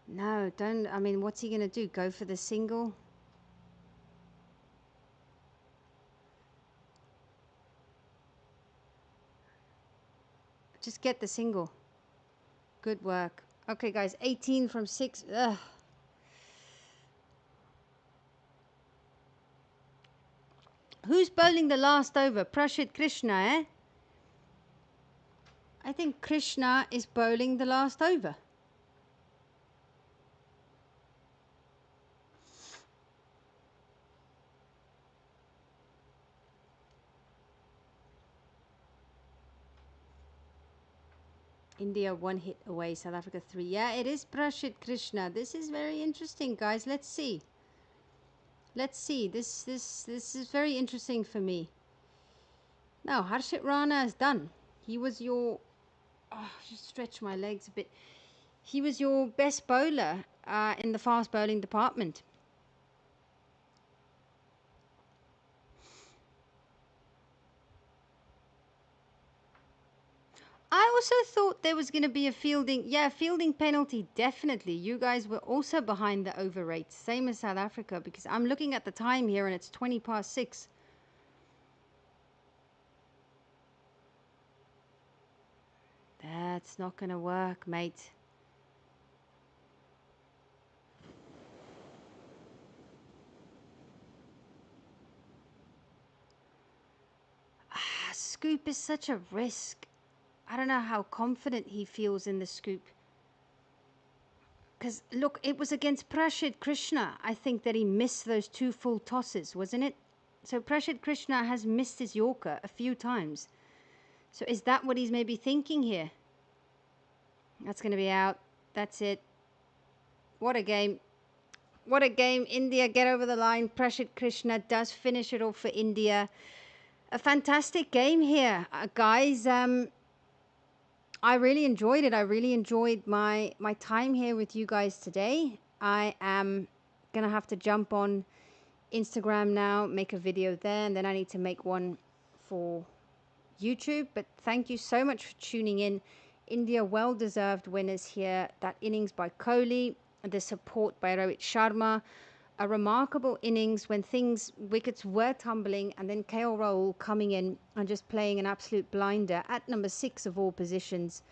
No, don't. I mean, what's he going to do? Go for the single? Just get the single. Good work. Okay, guys, 18 from 6. Ugh. Who's bowling the last over? Prashit Krishna, eh? I think Krishna is bowling the last over. India 1 hit away, South Africa 3. Yeah, it is Prashit Krishna. This is very interesting, guys. Let's see. Let's see. This is very interesting for me. Now, Harshit Rana is done. He was your... Oh, just stretch my legs a bit. He was your best bowler in the fast bowling department. I also thought there was going to be a fielding penalty, definitely. You guys were also behind the over rate, same as South Africa, because I'm looking at the time here and it's 20 past 6. That's not going to work, mate. Scoop is such a risk. I don't know how confident he feels in the scoop. Because, look, it was against Prashit Krishna, I think, that he missed those 2 full tosses, wasn't it? So Prashit Krishna has missed his Yorker a few times. So is that what he's maybe thinking here? That's going to be out. That's it. What a game. What a game. India get over the line. Prashit Krishna does finish it off for India. A fantastic game here, guys. I really enjoyed it. I really enjoyed my time here with you guys today. I am gonna have to jump on Instagram now, make a video there, and then I need to make one for YouTube. But thank you so much for tuning in. India well-deserved winners here. That innings by Kohli, the support by Rohit Sharma, a remarkable innings when wickets were tumbling, and then KL Rahul coming in and just playing an absolute blinder at number 6 of all positions.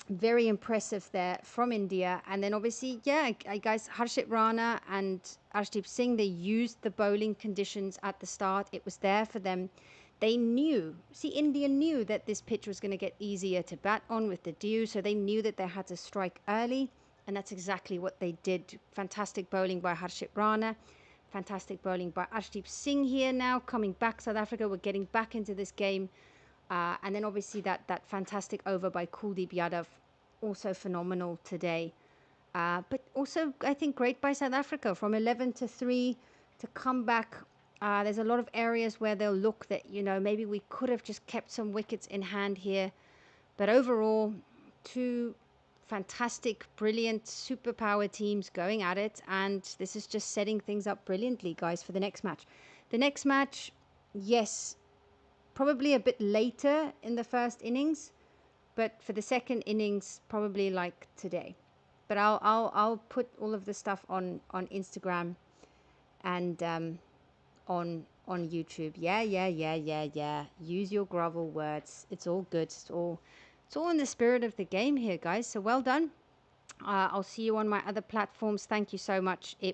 Very impressive there from India. And then obviously, yeah, guys, Harshit Rana and Arshdeep Singh, they used the bowling conditions at the start. It was there for them. They knew, India knew that this pitch was going to get easier to bat on with the dew, so they knew that they had to strike early, and that's exactly what they did. Fantastic bowling by Harshit Rana, fantastic bowling by Arshdeep Singh here now, coming back South Africa. We're getting back into this game. And then obviously that fantastic over by Kuldeep Yadav, also phenomenal today. But also, I think, great by South Africa from 11 to 3 to come back. There's a lot of areas where they'll look that, maybe we could have just kept some wickets in hand here. But overall, two fantastic, brilliant, superpower teams going at it. And this is just setting things up brilliantly, guys, for the next match. The next match, yes, probably a bit later in the first innings, but for the second innings, probably like today. But I'll put all of the stuff on Instagram and on YouTube. Yeah. Use your grovel words. It's all good. It's all in the spirit of the game here, guys. So well done. I'll see you on my other platforms. Thank you so much. It